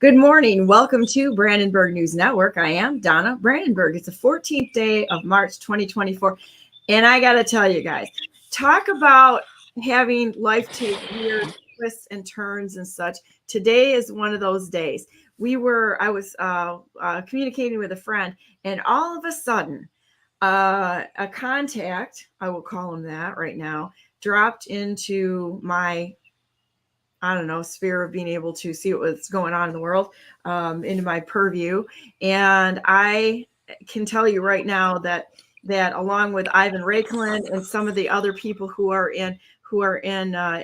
Good morning. Welcome to Brandenburg News Network. I am Donna Brandenburg. It's the 14th day of March 2024. And I got to tell you guys, talk about having life take weird twists and turns and such. Today is one of those days. I was communicating with a friend, and all of a sudden, a contact, I will call him that right now, dropped into my sphere of being able to see what's going on in the world, into my purview. And I can tell you right now that along with Ivan Raiklin and some of the other people who are in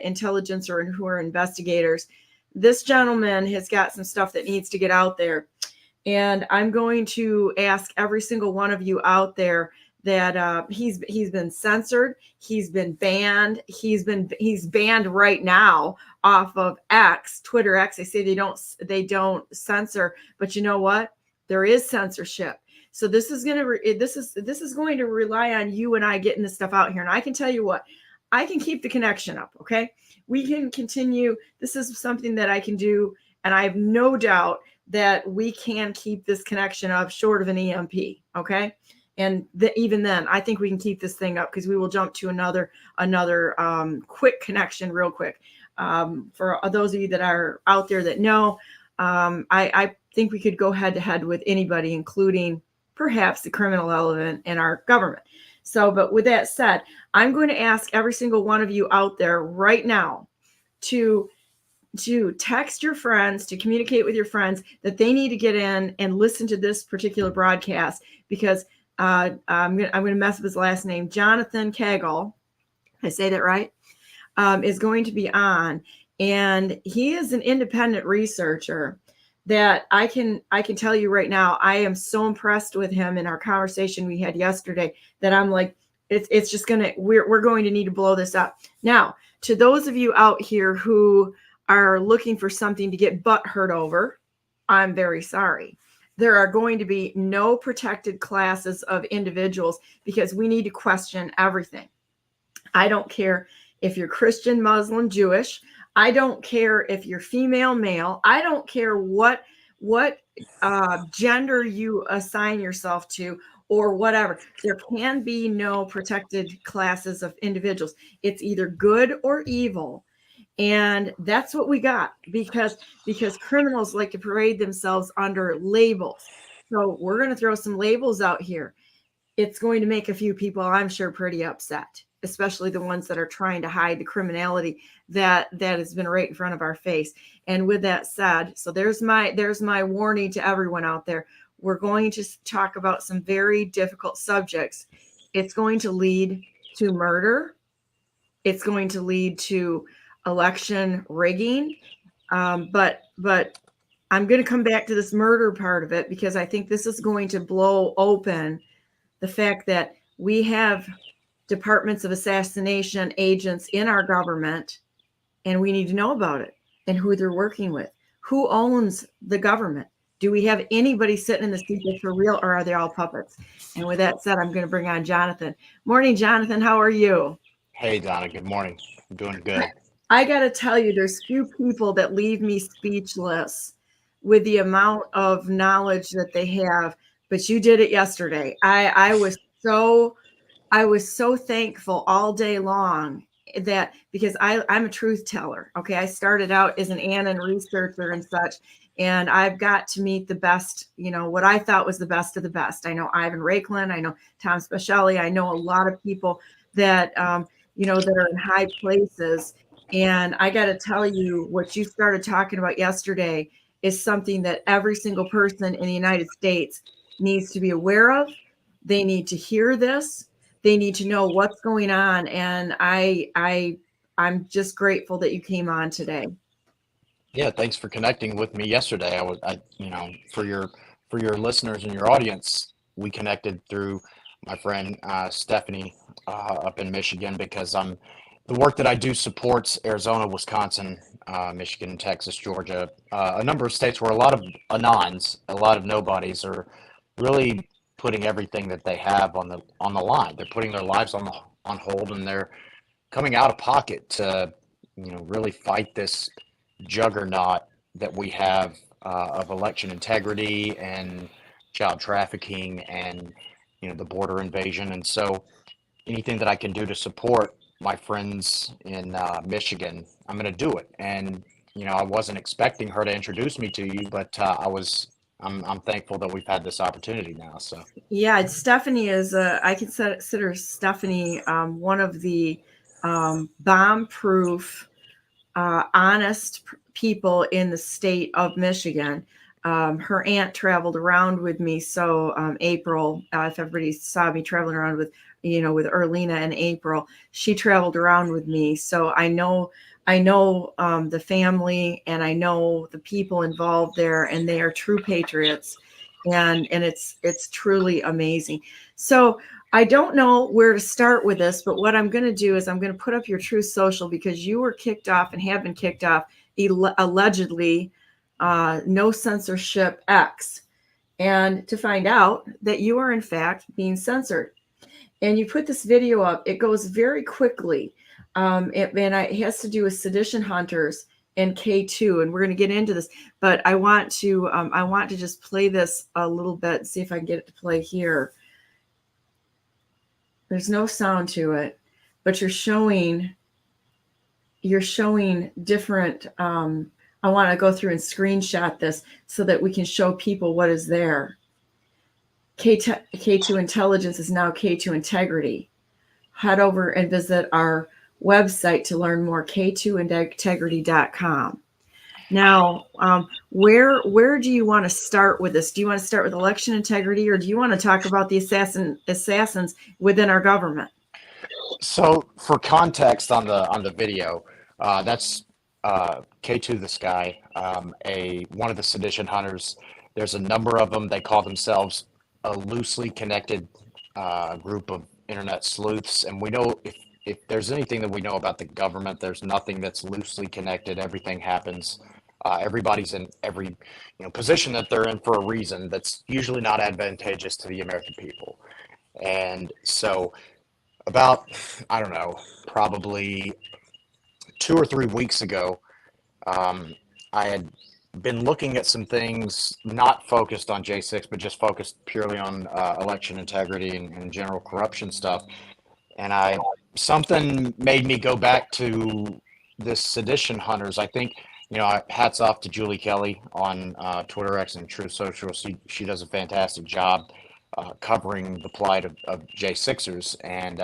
intelligence or who are investigators, this gentleman has got some stuff that needs to get out there. And I'm going to ask every single one of you out there that he's been censored, he's been banned, he's banned right now off of X, Twitter X. They say they don't censor, but you know what? There is censorship. So this is going to rely on you and I getting this stuff out here. And I can tell you what, I can keep the connection up. Okay, we can continue. This is something that I can do, and I have no doubt that we can keep this connection up, short of an EMP. Okay. And even then, I think we can keep this thing up, because we will jump to another quick connection real quick. For those of you that are out there that know, I think we could go head to head with anybody, including perhaps the criminal element in our government. So, but with that said, I'm going to ask every single one of you out there right now to text your friends, to communicate with your friends that they need to get in and listen to this particular broadcast, because I'm gonna mess up his last name. Jonathan Cagle, I say that right, is going to be on, and he is an independent researcher that I can tell you right now, I am so impressed with him in our conversation we had yesterday that I'm like, it's just we're going to need to blow this up. Now, to those of you out here who are looking for something to get butt hurt over, I'm very sorry. There are going to be no protected classes of individuals, because we need to question everything. I don't care if you're Christian, Muslim, Jewish. I don't care if you're female, male. I don't care what gender you assign yourself to or whatever. There can be no protected classes of individuals. It's either good or evil. And that's what we got, because criminals like to parade themselves under labels. So we're going to throw some labels out here. It's going to make a few people, I'm sure, pretty upset, especially the ones that are trying to hide the criminality that has been right in front of our face. And with that said, so there's my warning to everyone out there. We're going to talk about some very difficult subjects. It's going to lead to murder. It's going to lead to election rigging, but I'm going to come back to this murder part of it, because I think this is going to blow open the fact that we have departments of assassination agents in our government, and we need to know about it and who they're working with. Who owns the government? Do we have anybody sitting in the seat for real, or are they all puppets? And with that said, I'm going to bring on Jonathan. Morning, Jonathan. How are you? Hey, Donna. Good morning. I'm doing good. I got to tell you, there's few people that leave me speechless with the amount of knowledge that they have, but you did it yesterday. I was so thankful all day long, that because I'm a truth teller. Okay. I started out as an Annan researcher and such, and I've got to meet the best, what I thought was the best of the best. I know Ivan Raiklin, I know Tom Specielli, I know a lot of people that, that are in high places. And I got to tell you, what you started talking about yesterday is something that every single person in the United States needs to be aware of. They need to hear this. They need to know what's going on. And I'm just grateful that you came on today. Yeah, thanks for connecting with me yesterday. For your listeners and your audience, we connected through my friend Stephanie up in Michigan, because the work that I do supports Arizona, Wisconsin, Michigan, Texas, Georgia, a number of states where a lot of anons, a lot of nobodies are really putting everything that they have on the line. They're putting their lives on hold, and they're coming out of pocket to really fight this juggernaut that we have of election integrity and child trafficking and the border invasion. And so anything that I can do to support my friends in Michigan, I'm going to do it. And I wasn't expecting her to introduce me to you, but I'm thankful that we've had this opportunity now. So yeah, Stephanie is I consider Stephanie one of the bomb-proof, honest people in the state of Michigan. Her aunt traveled around with me. So April, if everybody saw me traveling around with Erlina and April, she traveled around with me. So I know the family, and I know the people involved there, and they are true patriots, and it's truly amazing. So I don't know where to start with this, but what I'm going to do is I'm going to put up your true social, because you were kicked off and have been kicked off allegedly, no censorship X, and to find out that you are in fact being censored. And you put this video up. It goes very quickly. It has to do with sedition hunters and K2, and we're going to get into this. But I want to just play this a little bit, see if I can get it to play here. There's no sound to it, but you're showing different. I want to go through and screenshot this so that we can show people what is there. K2 Intelligence is now K2 Integrity. Head over and visit our website to learn more, k2integrity.com. Now, where do you want to start with this? Do you want to start with election integrity, or do you want to talk about the assassins within our government? So for context on the video, that's K2 the Sky, one of the sedition hunters. There's a number of them. They call themselves a loosely connected group of internet sleuths, and we know if there's anything that we know about the government, there's nothing that's loosely connected. Everything happens. Everybody's in every position that they're in for a reason that's usually not advantageous to the American people. And so about, I don't know, probably 2 or 3 weeks ago, I had been looking at some things not focused on J6, but just focused purely on election integrity and general corruption stuff. And something made me go back to this sedition hunters. I think, hats off to Julie Kelly on Twitter X and True Social. She does a fantastic job covering the plight of J6ers. And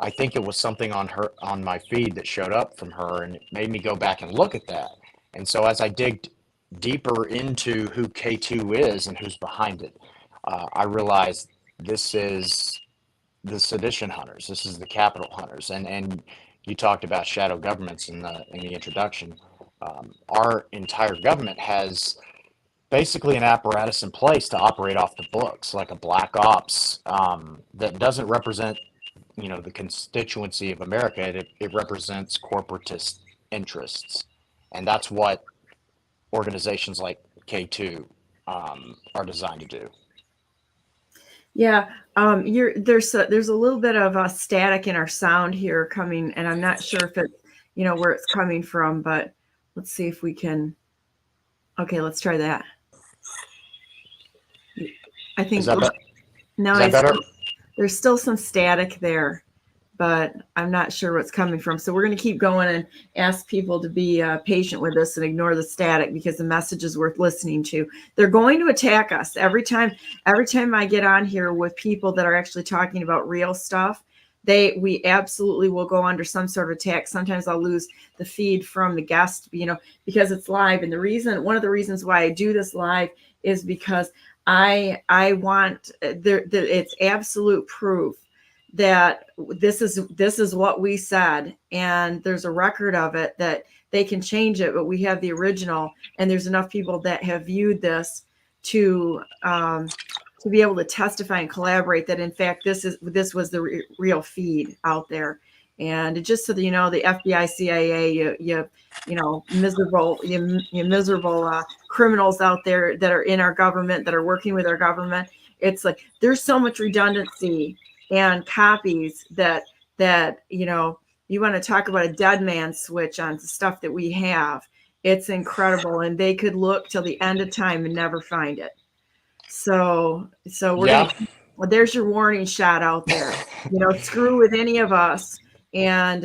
I think it was something on my feed that showed up from her, and it made me go back and look at that. And so as I digged deeper into who K2 is and who's behind it, I realized this is the sedition hunters. This is the capital hunters. And you talked about shadow governments in the introduction. Our entire government has basically an apparatus in place to operate off the books, like a black ops that doesn't represent the constituency of America. It represents corporatist interests, and that's what organizations like K2 are designed to do. Yeah, there's a little bit of static in our sound here coming, and I'm not sure if it's where it's coming from, but let's see if we can. Okay, let's try that. I think no, is that better? There's still some static there, but I'm not sure what's coming from. So we're going to keep going and ask people to be patient with us and ignore the static, because the message is worth listening to. They're going to attack us every time I get on here with people that are actually talking about real stuff. We absolutely will go under some sort of attack. Sometimes I'll lose the feed from the guest, because it's live. And one of the reasons why I do this live is because I want it's absolute proof that this is what we said, and there's a record of it. That they can change it, but we have the original, and there's enough people that have viewed this to be able to testify and collaborate that in fact this was the real feed out there. And just so that the FBI, CIA, you miserable criminals out there that are in our government, that are working with our government, it's like there's so much redundancy and copies that you want to talk about a dead man switch on stuff that we have. It's incredible, and they could look till the end of time and never find it. So we're Yeah. well, there's your warning shot out there. Screw with any of us, and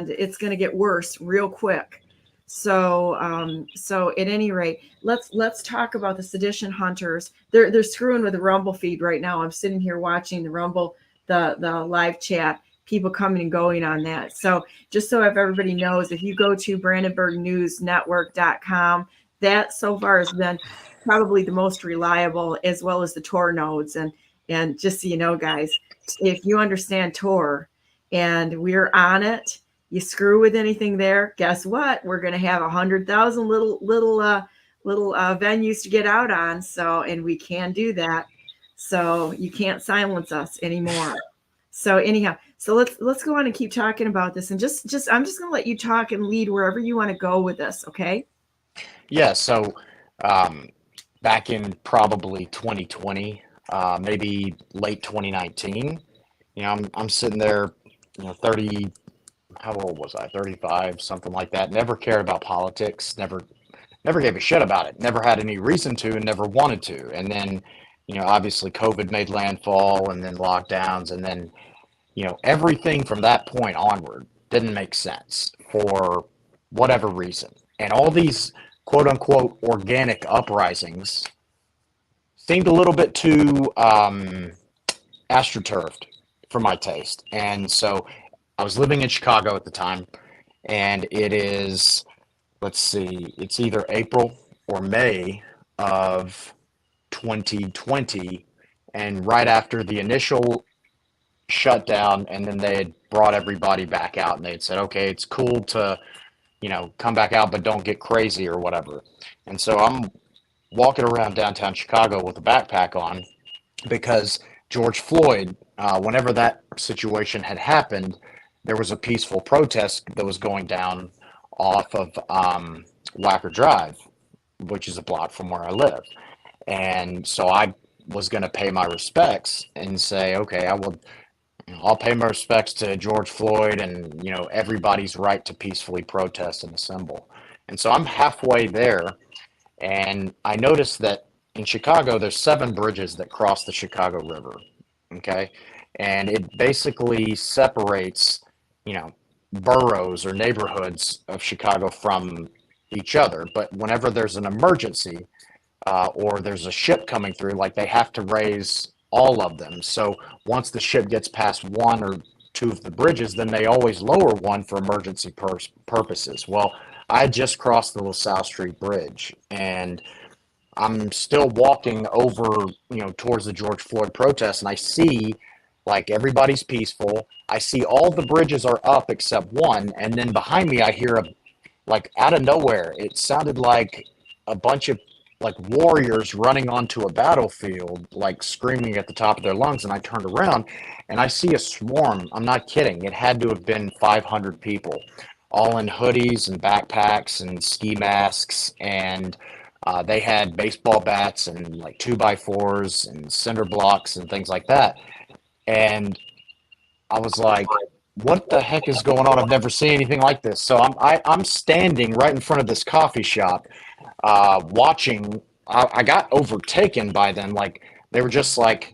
it's going to get worse real quick. So at any rate, let's talk about the sedition hunters. They're screwing with the Rumble feed right now. I'm sitting here watching the Rumble, the live chat, people coming and going on that. So just so if everybody knows, if you go to BrandenburgNewsNetwork.com, that so far has been probably the most reliable, as well as the Tor nodes. And just so you know, guys, if you understand Tor and we're on it, you screw with anything there, guess what? We're going to have 100,000 little venues to get out on. So, and we can do that. So you can't silence us anymore. So anyhow, so let's go on and keep talking about this, and just I'm just going to let you talk and lead wherever you want to go with this. Okay. Yeah. So, back in probably 2020, maybe late 2019, I'm sitting there, 30, how old was I? 35, something like that. Never cared about politics, never gave a shit about it, never had any reason to, and never wanted to. And then, obviously COVID made landfall, and then lockdowns, and then, everything from that point onward didn't make sense for whatever reason. And all these quote unquote organic uprisings seemed a little bit too astroturfed for my taste. And so I was living in Chicago at the time, and it is, let's see, it's either April or May of 2020, and right after the initial shutdown, and then they had brought everybody back out, and they had said, okay, it's cool to, come back out, but don't get crazy or whatever. And so I'm walking around downtown Chicago with a backpack on because George Floyd, whenever that situation had happened, there was a peaceful protest that was going down off of Wacker Drive, which is a block from where I live. And so I was going to pay my respects and say, okay, I'll pay my respects to George Floyd and, everybody's right to peacefully protest and assemble. And so I'm halfway there, and I noticed that in Chicago, there's 7 bridges that cross the Chicago River. Okay. And it basically separates, boroughs or neighborhoods of Chicago from each other. But whenever there's an emergency, or there's a ship coming through, like, they have to raise all of them. So once the ship gets past 1 or 2 of the bridges, then they always lower one for emergency purposes. Well, I just crossed the LaSalle Street Bridge, and I'm still walking over, towards the George Floyd protest, and I see, like, everybody's peaceful. I see all the bridges are up except one, and then behind me I hear like, out of nowhere, it sounded like a bunch of, like, warriors running onto a battlefield, like, screaming at the top of their lungs. And I turned around and I see a swarm. I'm not kidding. It had to have been 500 people, all in hoodies and backpacks and ski masks. And they had baseball bats and, like, 2x4s and cinder blocks and things like that. And I was like, what the heck is going on? I've never seen anything like this. So I'm standing right in front of this coffee shop, watching. I got overtaken by them. Like, they were just like,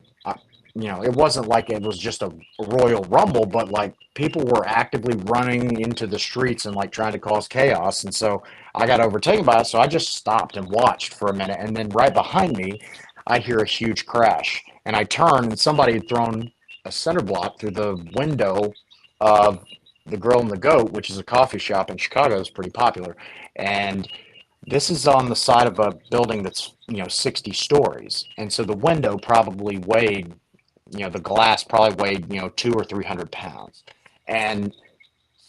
it wasn't like it was just a royal rumble, but, like, people were actively running into the streets and, like, trying to cause chaos. And so I got overtaken by it. So I just stopped and watched for a minute. And then right behind me, I hear a huge crash, and I turn, and somebody had thrown a cinder block through the window of the Girl and the Goat, which is a coffee shop in Chicago. It's pretty popular. And this is on the side of a building that's, 60 stories. And so the window probably weighed, the glass probably weighed, 200 or 300 pounds. And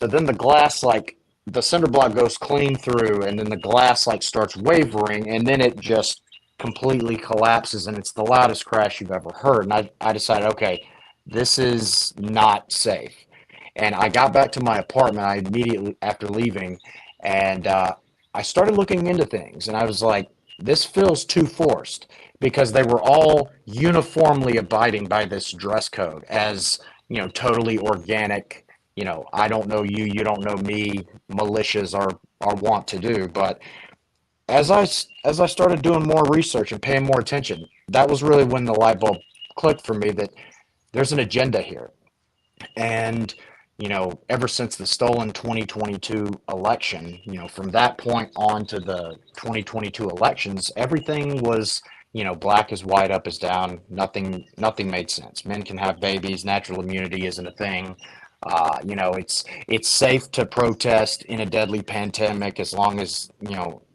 so then the glass, like, the cinder block goes clean through, and then the glass, like, starts wavering, and then it just completely collapses, and it's the loudest crash you've ever heard. And I decided, okay, this is not safe. And I got back to my apartment, I immediately after leaving, and I started looking into things, and I was like, this feels too forced, because they were all uniformly abiding by this dress code as, totally organic, I don't know you, you don't know me, militias are are wont to do. But as I started doing more research and paying more attention, that was really when the light bulb clicked for me that there's an agenda here. And, ever since the stolen 2022 election, from that point on to the 2022 elections, everything was, black is white, up is down. Nothing made sense. Men can have babies. Natural immunity isn't a thing. It's safe to protest in a deadly pandemic as long as,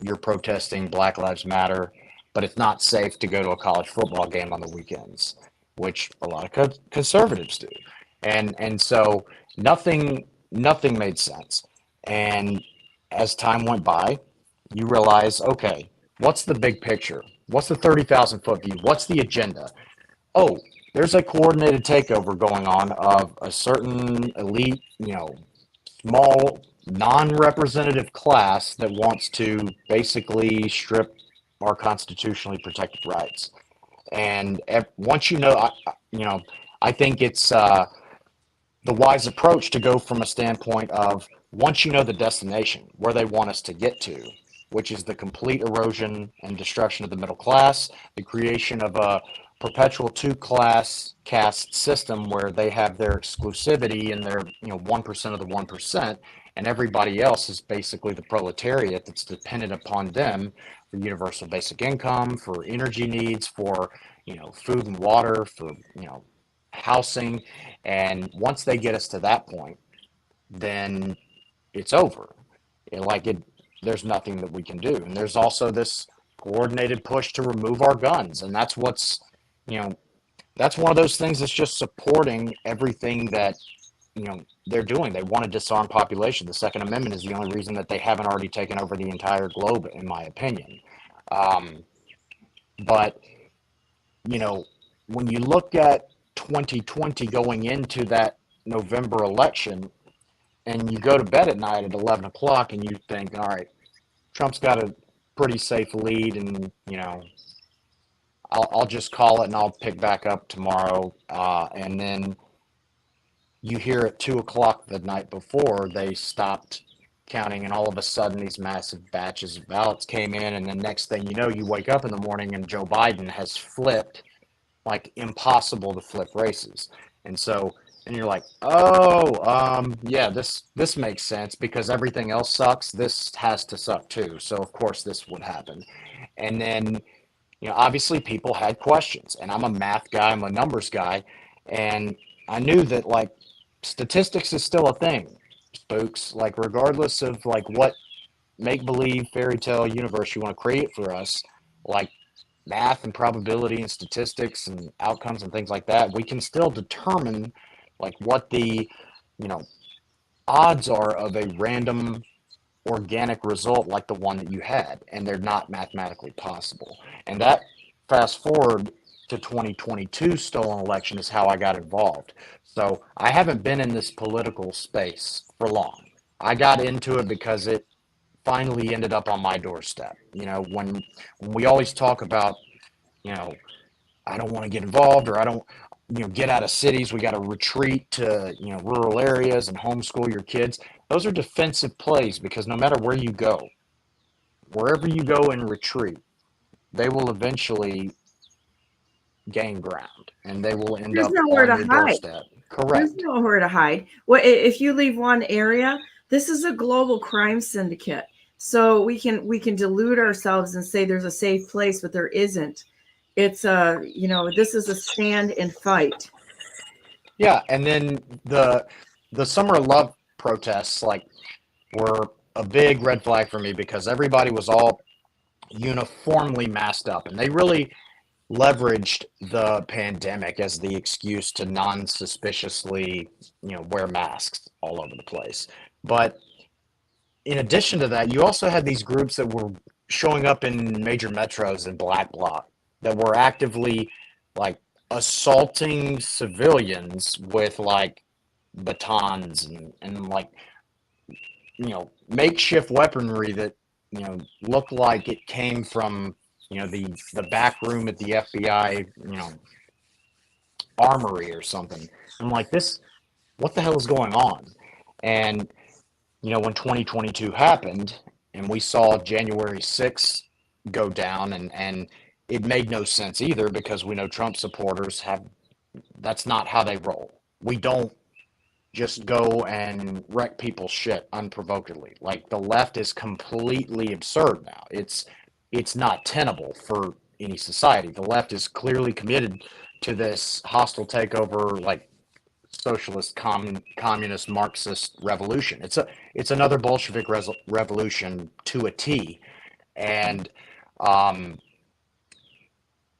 you're protesting Black Lives Matter, but it's not safe to go to a college football game on the weekends, which a lot of conservatives do. And so nothing made sense. And as time went by, you realize, okay, what's the big picture? What's the 30,000-foot view? What's the agenda? Oh, there's a coordinated takeover going on of a certain elite, small, non-representative class that wants to basically strip our constitutionally protected rights. And once I think it's the wise approach to go from a standpoint of once you know the destination, where they want us to get to, which is the complete erosion and destruction of the middle class, the creation of a perpetual two-class caste system where they have their exclusivity and their 1% of the 1%, and everybody else is basically the proletariat that's dependent upon them for universal basic income, for energy needs, for food and water, for housing. And once they get us to that point, then it's over. There's nothing that we can do. And there's also this coordinated push to remove our guns, and that's one of those things that's just supporting everything that they're doing. They want to disarm population. The Second Amendment is the only reason that they haven't already taken over the entire globe, in my opinion. But when you look at 2020 going into that November election, and you go to bed at night at 11 o'clock and you think, all right, Trump's got a pretty safe lead, and I'll just call it and I'll pick back up tomorrow. And then you hear at 2 o'clock the night before they stopped counting, and all of a sudden these massive batches of ballots came in, and the next thing you know, you wake up in the morning and Joe Biden has flipped, like impossible to flip races. And you're like, oh, yeah, this makes sense because everything else sucks. This has to suck too. So of course this would happen. And then, obviously people had questions, and I'm a math guy, I'm a numbers guy, and I knew that statistics is still a thing, spooks, regardless of what make-believe fairy tale universe you want to create for us, math and probability and statistics and outcomes and things like that, we can still determine what the odds are of a random organic result like the one that you had, and they're not mathematically possible. And that, fast forward to 2022 stolen election, is how I got involved. So I haven't been in this political space for long. I got into it because it finally ended up on my doorstep. When we always talk about, I don't want to get involved, or I don't, get out of cities, we got to retreat to, rural areas and homeschool your kids. Those are defensive plays, because no matter where you go, wherever you go and retreat, they will eventually gain ground, and they will end There's up nowhere on to your hide. doorstep. Correct. There's nowhere to hide. Well, if you leave one area, this is a global crime syndicate. So we can delude ourselves and say there's a safe place, but there isn't. It's this is a stand and fight. Yeah, and then the Summer of Love protests were a big red flag for me, because everybody was all uniformly masked up, and they really leveraged the pandemic as the excuse to non-suspiciously, wear masks all over the place. But in addition to that, you also had these groups that were showing up in major metros and black bloc that were actively assaulting civilians with batons and makeshift weaponry that looked like it came from the back room at the FBI armory or something. I'm like, what the hell is going on? And when 2022 happened, and we saw January 6th go down, and it made no sense either, because we know Trump supporters that's not how they roll. We don't just go and wreck people's shit unprovokedly. Like, the left is completely absurd now. It's not tenable for any society. The left is clearly committed to this hostile takeover, like socialist, communist, Marxist revolution. It's another Bolshevik revolution to a T, and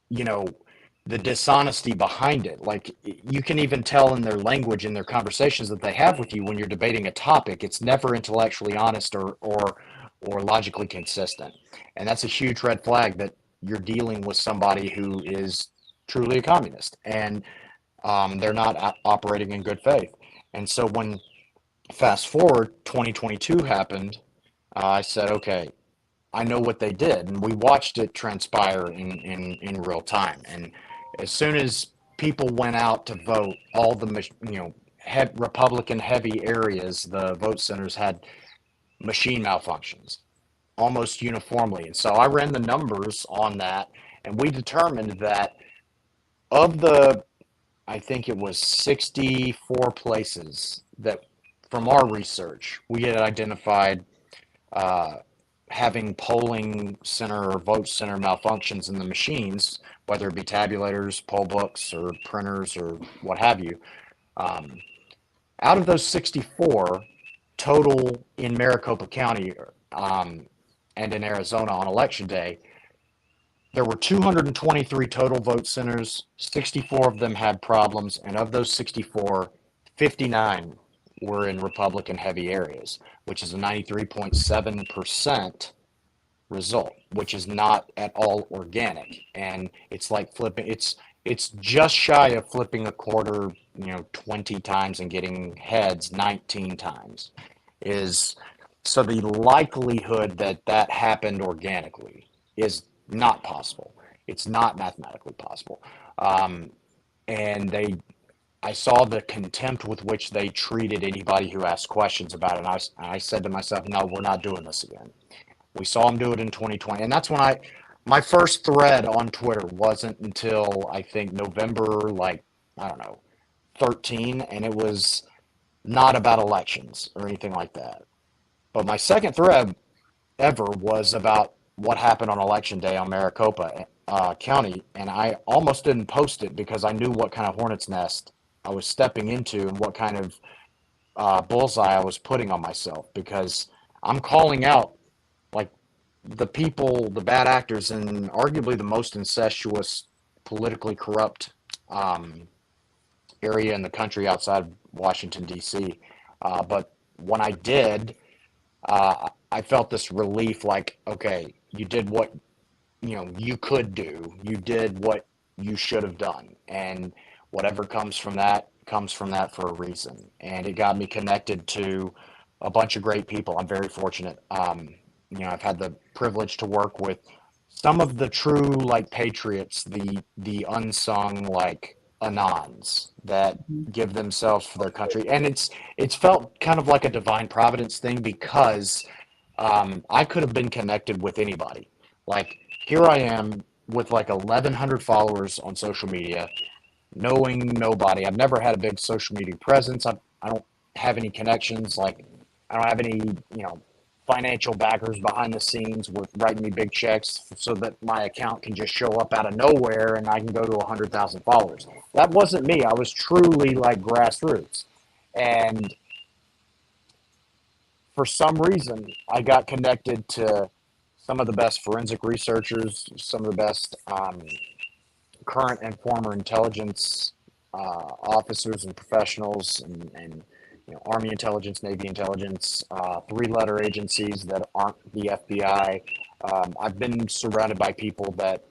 you know, the dishonesty behind it. Like, you can even tell in their language, in their conversations that they have with you when you're debating a topic, it's never intellectually honest or logically consistent. And that's a huge red flag that you're dealing with somebody who is truly a communist, and they're not operating in good faith. And so when fast forward 2022 happened, I said, okay, I know what they did, and we watched it transpire in real time. And as soon as people went out to vote, all the Republican heavy areas, the vote centers had machine malfunctions almost uniformly. And so I ran the numbers on that, and we determined that of the, I think it was 64 places that, from our research, we had identified having polling center or vote center malfunctions in the machines, whether it be tabulators, poll books, or printers, or what have you. Out of those 64 total in Maricopa County and in Arizona on election day, there were 223 total vote centers. 64 of them had problems, and of those 64, 59 were in Republican heavy areas, which is a 93.7% result, which is not at all organic. And it's like flipping, it's just shy of flipping a quarter, 20 times and getting heads 19 times. So the likelihood that happened organically is not possible. It's not mathematically possible. And I saw the contempt with which they treated anybody who asked questions about it. And I said to myself, no, we're not doing this again. We saw them do it in 2020. And that's when my first thread on Twitter wasn't until, I think, November, 13. And it was not about elections or anything like that. But my second thread ever was about what happened on election day on Maricopa County. And I almost didn't post it because I knew what kind of hornet's nest I was stepping into and what kind of bullseye I was putting on myself, because I'm calling out the people, the bad actors, and arguably the most incestuous, politically corrupt area in the country outside Washington, D.C. But when I did, I felt this relief, like, okay, you did what you could do. You did what you should have done. And whatever comes from that for a reason. And it got me connected to a bunch of great people. I'm very fortunate. I've had the privilege to work with some of the true patriots, the unsung Anons that give themselves for their country. And it's felt kind of like a divine providence thing, because I could have been connected with anybody. Here I am with 1,100 followers on social media, knowing nobody. I've never had a big social media presence. I don't have any connections. I don't have any, financial backers behind the scenes with writing me big checks so that my account can just show up out of nowhere and I can go to 100,000 followers. That wasn't me. I was truly grassroots. And for some reason, I got connected to some of the best forensic researchers, some of the best current and former intelligence officers and professionals, and Army intelligence, Navy intelligence, three-letter agencies that aren't the FBI. I've been surrounded by people that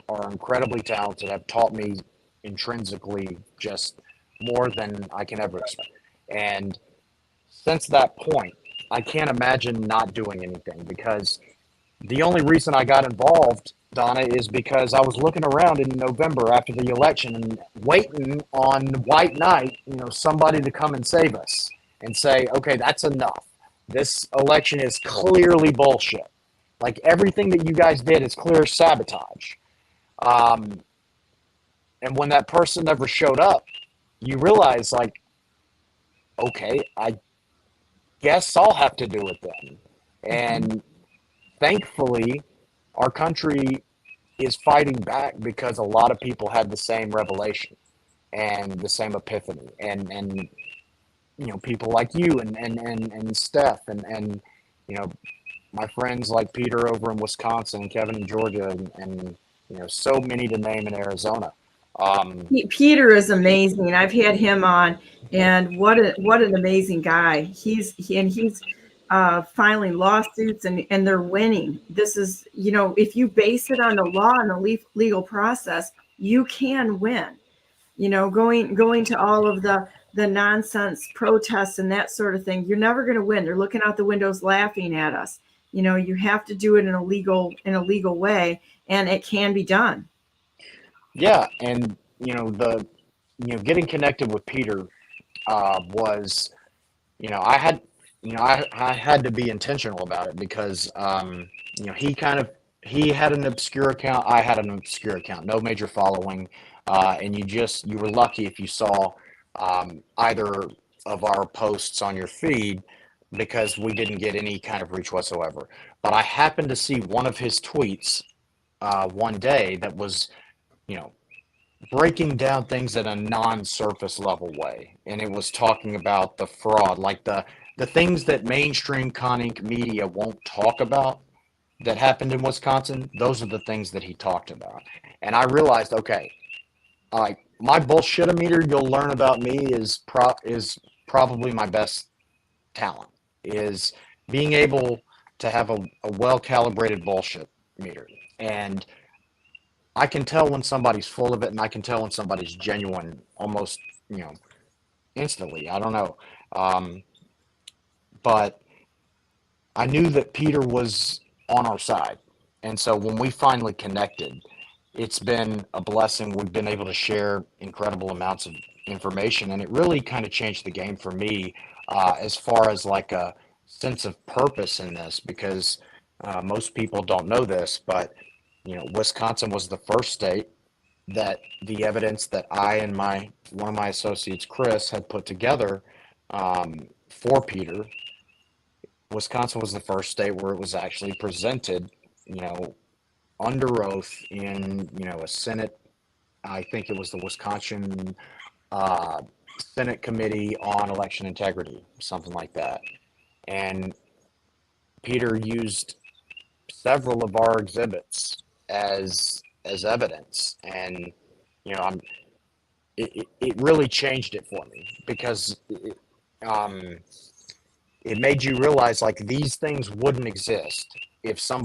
are incredibly talented, have taught me intrinsically just more than I can ever expect. And since that point, I can't imagine not doing anything, because the only reason I got involved, Donna, is because I was looking around in November after the election and waiting on white knight, somebody to come and save us and say, okay, that's enough. this election is clearly bullshit. Like everything that you guys did is clear sabotage. And when that person never showed up, you realize like, okay, I guess I'll have to do it then. And thankfully, our country is fighting back because a lot of people had the same revelation and the same epiphany. And you know, people like you and Steph and you know, my friends like Peter over in Wisconsin, Kevin in Georgia, and you know, so many to name in Arizona. Peter is amazing. I've had him on, and what an amazing guy. He's filing lawsuits and they're winning. This is, you know, if you base it on the law and the legal process, you can win. You know, going to all of the nonsense protests and that sort of thing, you're never going to win. They're looking out the windows laughing at us. You know, you have to do it in a legal way, and it can be done. Yeah, and you know, getting connected with Peter was, you know, I had to be intentional about it because you know, he had an obscure account, I had an obscure account, no major following, and you were lucky if you saw either of our posts on your feed because we didn't get any kind of reach whatsoever. But I happened to see one of his tweets one day that was, you know, breaking down things at a non-surface level way, and it was talking about the fraud, like the things that mainstream con Inc. media won't talk about that happened in Wisconsin. Those are the things that he talked about, and I realized, okay, like my bullshit-o-meter, you'll learn about me is probably my best talent, is being able to have a well-calibrated bullshit meter. And I can tell when somebody's full of it, and I can tell when somebody's genuine almost, you know, instantly. I don't know. But I knew that Peter was on our side. And so when we finally connected, it's been a blessing. We've been able to share incredible amounts of information, and it really kind of changed the game for me as far as like a sense of purpose in this, because most people don't know this, but you know, Wisconsin was the first state that the evidence that I and one of my associates, Chris, had put together for Peter. Wisconsin was the first state where it was actually presented, you know, under oath in, you know, a Senate. I think it was the Wisconsin Senate Committee on Election Integrity, something like that. And Peter used several of our exhibits as evidence, and you know, it really changed it for me because it made you realize like these things wouldn't exist if some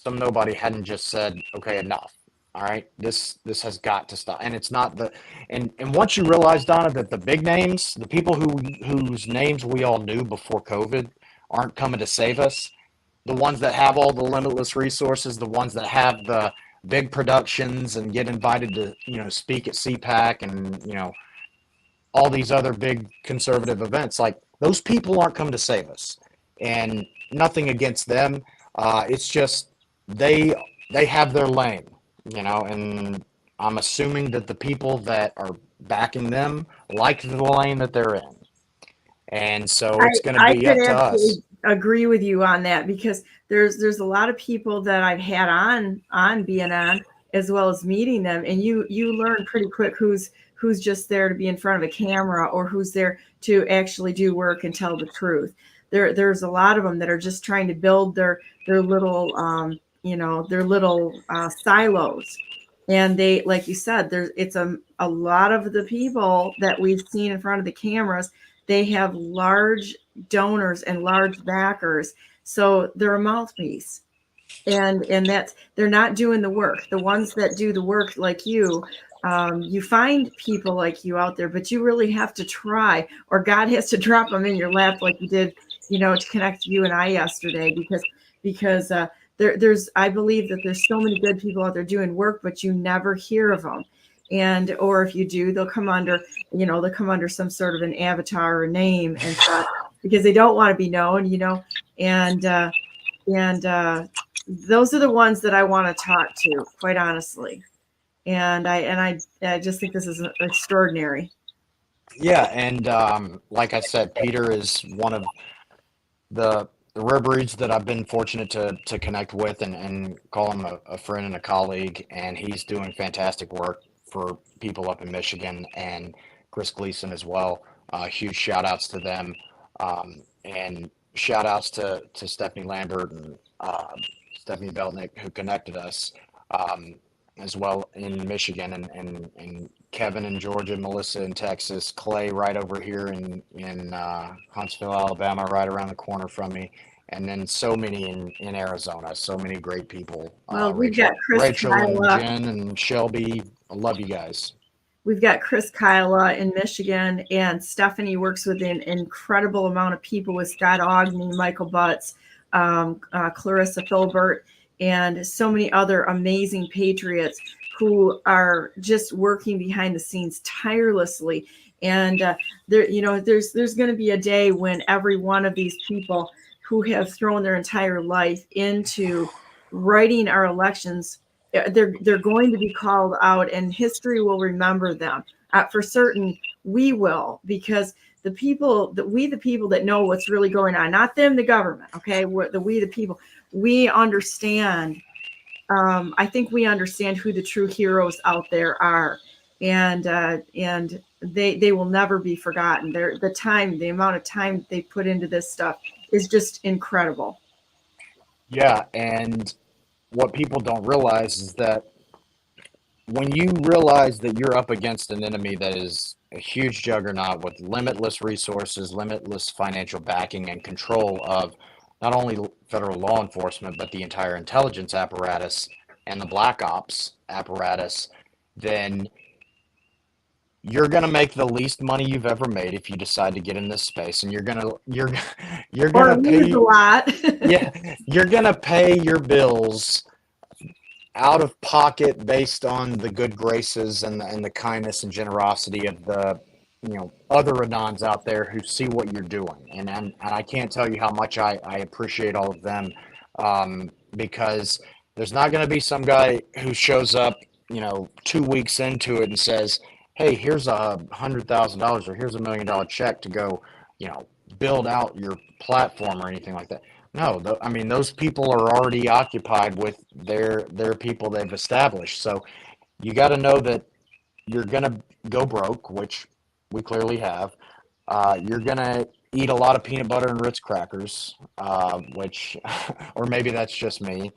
nobody hadn't just said, okay, enough. All right, this has got to stop. And it's not and once you realize, Donna, that the big names, the people whose names we all knew before COVID aren't coming to save us, the ones that have all the limitless resources, the ones that have the big productions and get invited to, you know, speak at CPAC and, you know, all these other big conservative events, like those people aren't coming to save us. And nothing against them. It's just they have their lane, you know, and I'm assuming that the people that are backing them like the lane that they're in. And so it's going to be up to us. Agree with you on that, because there's a lot of people that I've had on BNN as well as meeting them, and you learn pretty quick who's just there to be in front of a camera or who's there to actually do work and tell the truth. There's a lot of them that are just trying to build their little you know, their little silos. And they, like you said, it's a lot of the people that we've seen in front of the cameras, they have large donors and large backers, so they're a mouthpiece, and that's, they're not doing the work. The ones that do the work, like you find people like you out there, but you really have to try, or God has to drop them in your lap like you did, you know, to connect you and I yesterday, because there's I believe that there's so many good people out there doing work, but you never hear of them. And or if you do, they'll come under some sort of an avatar or name and stuff. because they don't want to be known, and those are the ones that I want to talk to, quite honestly. And I just think this is extraordinary. Yeah, and like I said, Peter is one of the rare breeds that I've been fortunate to connect with and call him a friend and a colleague, and he's doing fantastic work for people up in Michigan, and Chris Gleason as well. Huge shout outs to them, and shout outs to Stephanie Lambert and Stephanie Beltnick, who connected us um, as well in Michigan, and Kevin in Georgia, Melissa in Texas, Clay right over here in Huntsville, Alabama, right around the corner from me, and then so many in Arizona, so many great people. Well, we've got Chris Rachel and Kyla. Jen and Shelby. I love you guys. We've got Chris Kyla in Michigan, and Stephanie works with an incredible amount of people with Scott Ogney, Michael Butts, Clarissa Filbert, and so many other amazing patriots who are just working behind the scenes tirelessly. And there's going to be a day when every one of these people who have thrown their entire life into writing our elections, they're going to be called out, and history will remember them. For certain, we will, because the people that know what's really going on, not them, the government. Okay, we the people, we understand. I think we understand who the true heroes out there are, and they will never be forgotten. The amount of time they put into this stuff is just incredible. Yeah, and what people don't realize is that when you realize that you're up against an enemy that is a huge juggernaut with limitless resources, limitless financial backing, and control of not only federal law enforcement, but the entire intelligence apparatus and the black ops apparatus, then you're going to make the least money you've ever made if you decide to get in this space, and you're going to pay a lot. yeah, you're going to pay your bills out of pocket based on the good graces and the kindness and generosity of the other Anons out there who see what you're doing, and I can't tell you how much I appreciate all of them, because there's not going to be some guy who shows up 2 weeks into it and says, hey, here's $100,000 or here's $1 million check to go build out your platform or anything like that. No, I mean, those people are already occupied with their people they've established. So you got to know that you're going to go broke, which we clearly have. You're going to eat a lot of peanut butter and Ritz crackers, which, or maybe that's just me.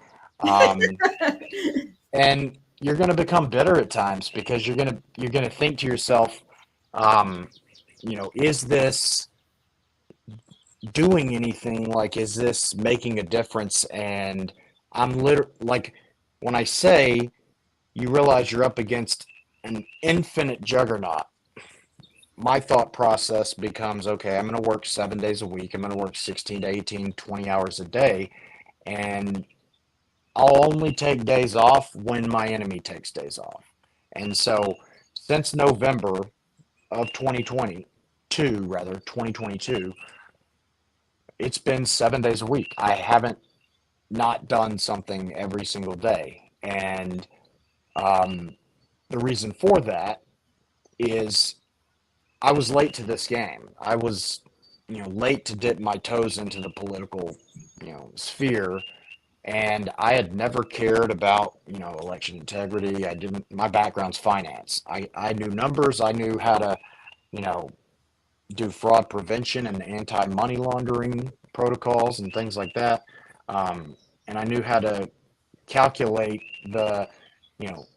And you're going to become bitter at times because you're going to think to yourself, is this doing anything? Like, is this making a difference? And I'm literally like, when I say you realize you're up against an infinite juggernaut, my thought process becomes, okay, I'm going to work 7 days a week. I'm going to work 16 to 18, 20 hours a day. And I'll only take days off when my enemy takes days off. And so since November of 2022, it's been 7 days a week. I haven't not done something every single day. And the reason for that is I was late to this game. I was, late to dip my toes into the political, sphere. And I had never cared about, election integrity. My background's finance. I knew numbers. I knew how to, do fraud prevention and anti-money laundering protocols and things like that. And I knew how to calculate the,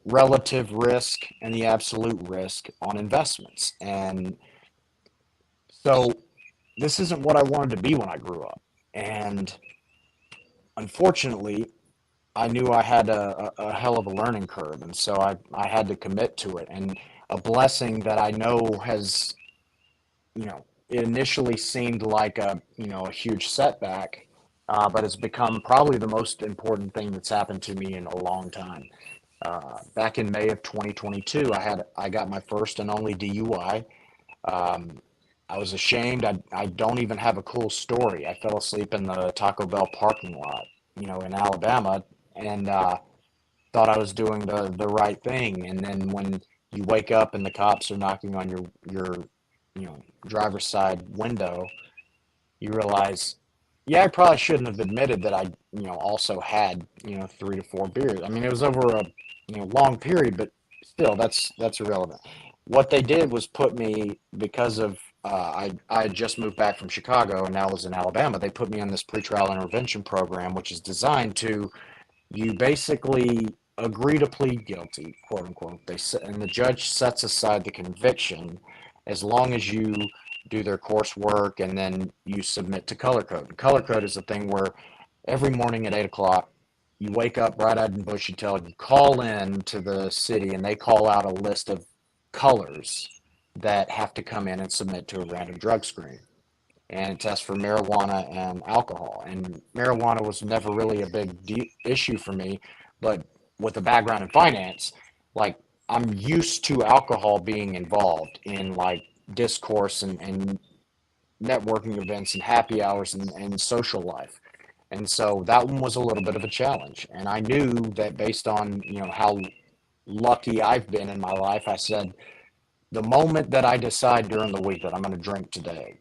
relative risk and the absolute risk on investments. And so this isn't what I wanted to be when I grew up. And unfortunately, I knew I had a hell of a learning curve. And so I had to commit to it. And a blessing that I know has, it initially seemed like a huge setback, but it's become probably the most important thing that's happened to me in a long time. Back in May of 2022, I got my first and only DUI. I was ashamed. I don't even have a cool story. I fell asleep in the Taco Bell parking lot, in Alabama, and thought I was doing the right thing. And then when you wake up and the cops are knocking on your driver's side window, you realize, yeah, I probably shouldn't have admitted that I, also had, 3 to 4 beers. I mean, it was over a, long period, but still, that's irrelevant. What they did was put me, because of, I had just moved back from Chicago and now was in Alabama. They put me on this pretrial intervention program, which is designed to, you basically agree to plead guilty, quote unquote. And the judge sets aside the conviction as long as you do their coursework and then you submit to color code. And color code is a thing where every morning at 8 o'clock, you wake up bright-eyed and bushy-tailed, you call in to the city, and they call out a list of colors that have to come in and submit to a random drug screen. And it tests for marijuana and alcohol. And marijuana was never really a big issue for me, but with a background in finance, like, I'm used to alcohol being involved in like discourse and networking events and happy hours and social life. And so that one was a little bit of a challenge. And I knew that based on, how lucky I've been in my life, I said, the moment that I decide during the week that I'm going to drink today,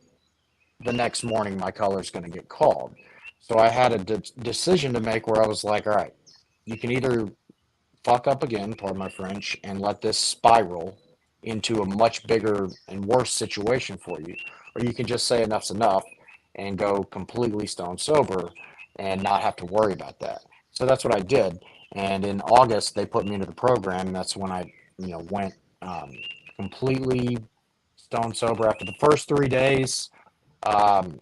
the next morning my color is going to get called. So I had a decision to make where I was like, all right, you can either fuck up again, pardon my French, and let this spiral into a much bigger and worse situation for you, or you can just say enough's enough and go completely stone sober and not have to worry about that. So that's what I did. And in August, they put me into the program. That's when I, went completely stone sober after the first 3 days. Um,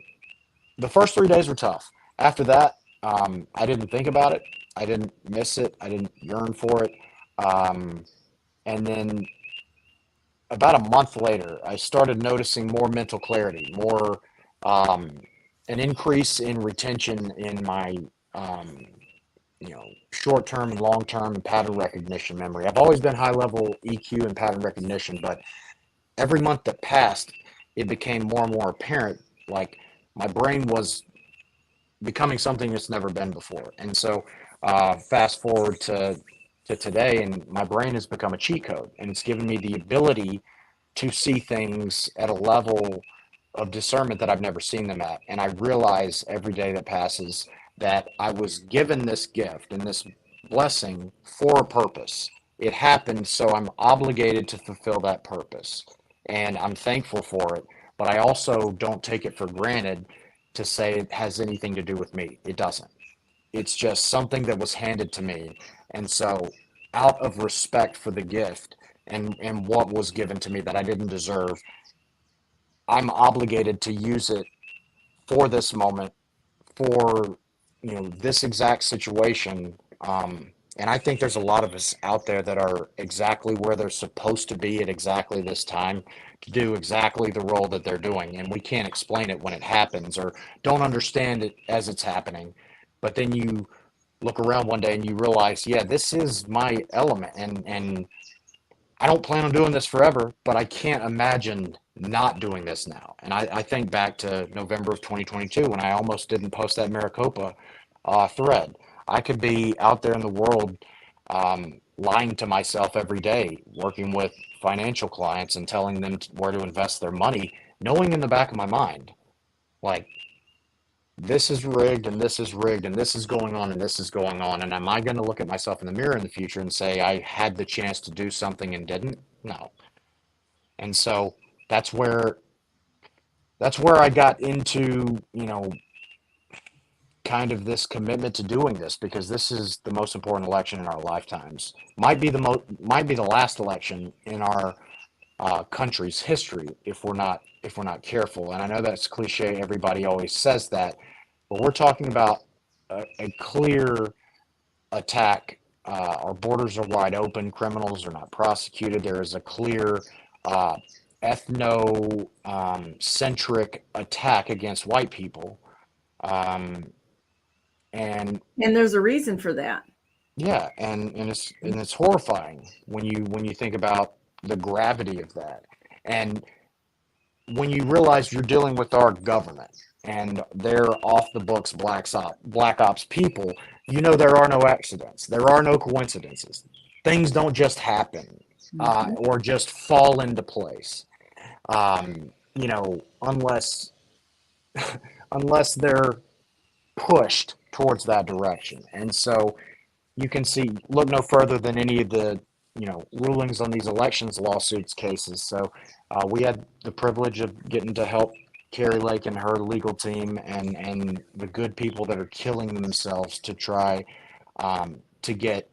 the first 3 days were tough. After that, I didn't think about it. I didn't miss it. I didn't yearn for it. Um, and then about a month later, I started noticing more mental clarity, more um, an increase in retention in my um, short-term and long-term and pattern recognition memory. I've always been high-level EQ and pattern recognition, but every month that passed, it became more and more apparent. Like, my brain was becoming something it's never been before. And so fast forward to today, and my brain has become a cheat code, and it's given me the ability to see things at a level of discernment that I've never seen them at. And I realize every day that passes that I was given this gift and this blessing for a purpose. It happened, so I'm obligated to fulfill that purpose. And I'm thankful for it, but I also don't take it for granted to say it has anything to do with me. It doesn't. It's just something that was handed to me. And so, out of respect for the gift and what was given to me that I didn't deserve, I'm obligated to use it for this moment, for this exact situation. And I think there's a lot of us out there that are exactly where they're supposed to be at exactly this time to do exactly the role that they're doing. And we can't explain it when it happens or don't understand it as it's happening. But then you look around one day and you realize, yeah, this is my element. And I don't plan on doing this forever, but I can't imagine not doing this now. And I think back to November of 2022 when I almost didn't post that Maracopa thread. I could be out there in the world lying to myself every day, working with financial clients and telling them where to invest their money, knowing in the back of my mind, like, this is rigged and this is rigged and this is going on and this is going on. And am I going to look at myself in the mirror in the future and say I had the chance to do something and didn't? No. And so that's where I got into, kind of this commitment to doing this, because this is the most important election in our lifetimes. Might be the last election in our country's history if we're not careful. And I know that's cliche. Everybody always says that, but we're talking about a clear attack. Our borders are wide open. Criminals are not prosecuted. There is a clear ethno-centric attack against white people. And there's a reason for that. Yeah, and it's horrifying when you think about the gravity of that. And when you realize you're dealing with our government and they're off the books black ops people, you know there are no accidents. There are no coincidences. Things don't just happen or just fall into place. You know, unless they're pushed towards that direction. And so you can see, look no further than any of the, you know, rulings on these elections lawsuits cases. So we had the privilege of getting to help Carrie Lake and her legal team and the good people that are killing themselves to try to get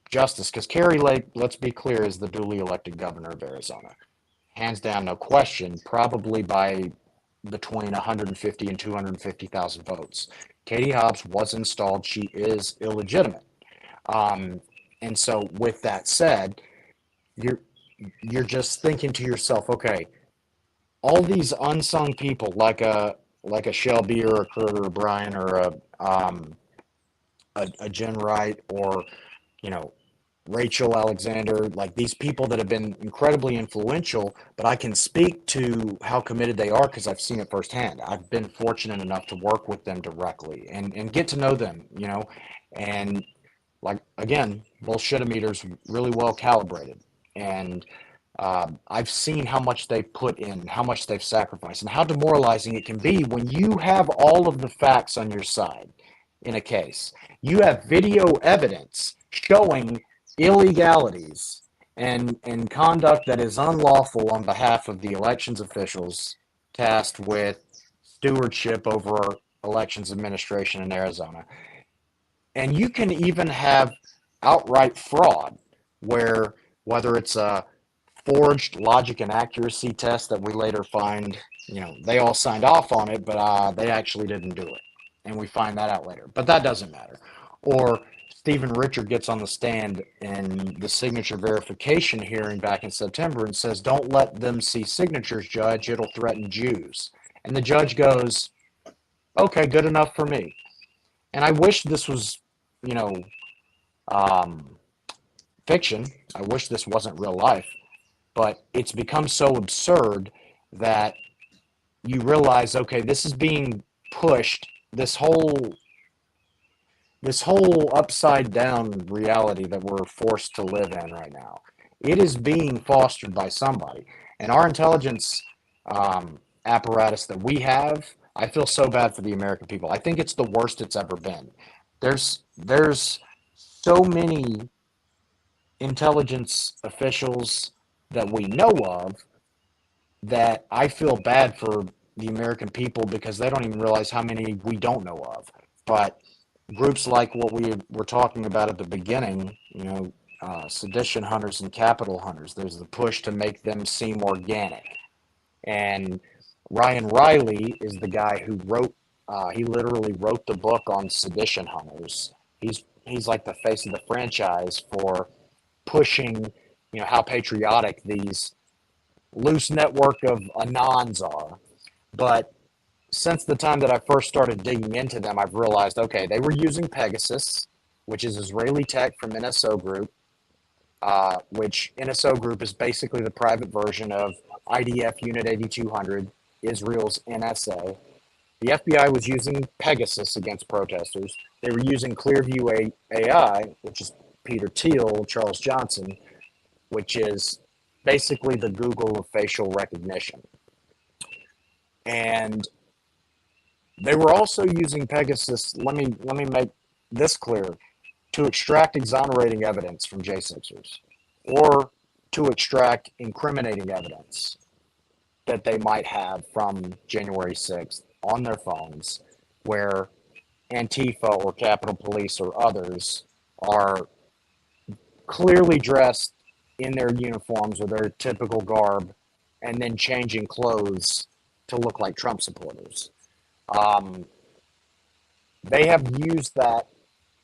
justice. Because Carrie Lake, let's be clear, is the duly elected governor of Arizona. Hands down, no question, probably by between 150 and 250,000 votes. Katie Hobbs was installed. She is illegitimate. And so with that said, you're just thinking to yourself, okay, all these unsung people like a Shelby or a Kurt or a Brian or a Jen Wright or, you know, Rachel Alexander, like these people that have been incredibly influential, but I can speak to how committed they are because I've seen it firsthand. I've been fortunate enough to work with them directly and get to know them, you know, and like, again, bullshitometers really well calibrated. And I've seen how much they've put in, how much they've sacrificed, and how demoralizing it can be when you have all of the facts on your side in a case. You have video evidence showing illegalities and conduct that is unlawful on behalf of the elections officials tasked with stewardship over elections administration in Arizona. And you can even have outright fraud where whether it's a forged logic and accuracy test that we later find, you know, they all signed off on it, but they actually didn't do it. And we find that out later. But that doesn't matter. Or Stephen Richard gets on the stand in the signature verification hearing back in September and says, don't let them see signatures, Judge. It'll threaten Jews. And the judge goes, okay, good enough for me. And I wish this was, you know, fiction. I wish this wasn't real life. But it's become so absurd that you realize, okay, this is being pushed, this whole upside down reality that we're forced to live in right now. It is being fostered by somebody. And our intelligence apparatus that we have, I feel so bad for the American people. I think it's the worst it's ever been. There's so many intelligence officials that we know of that I feel bad for the American people because they don't even realize how many we don't know of. But groups like what we were talking about at the beginning, you know, sedition hunters and capital hunters, there's the push to make them seem organic. And Ryan Riley is the guy who wrote, he literally wrote the book on sedition hunters. He's like the face of the franchise for pushing, you know, how patriotic these loose network of anons are. But since the time that I first started digging into them, I've realized, okay, they were using Pegasus, which is Israeli tech from NSO Group, which NSO Group is basically the private version of IDF Unit 8200, Israel's NSA. The FBI was using Pegasus against protesters. They were using Clearview AI, which is Peter Thiel, Charles Johnson, which is basically the Google of facial recognition. And they were also using Pegasus, let me make this clear, to extract exonerating evidence from J6ers or to extract incriminating evidence that they might have from January 6th on their phones where Antifa or Capitol Police or others are clearly dressed in their uniforms or their typical garb and then changing clothes to look like Trump supporters. They have used that,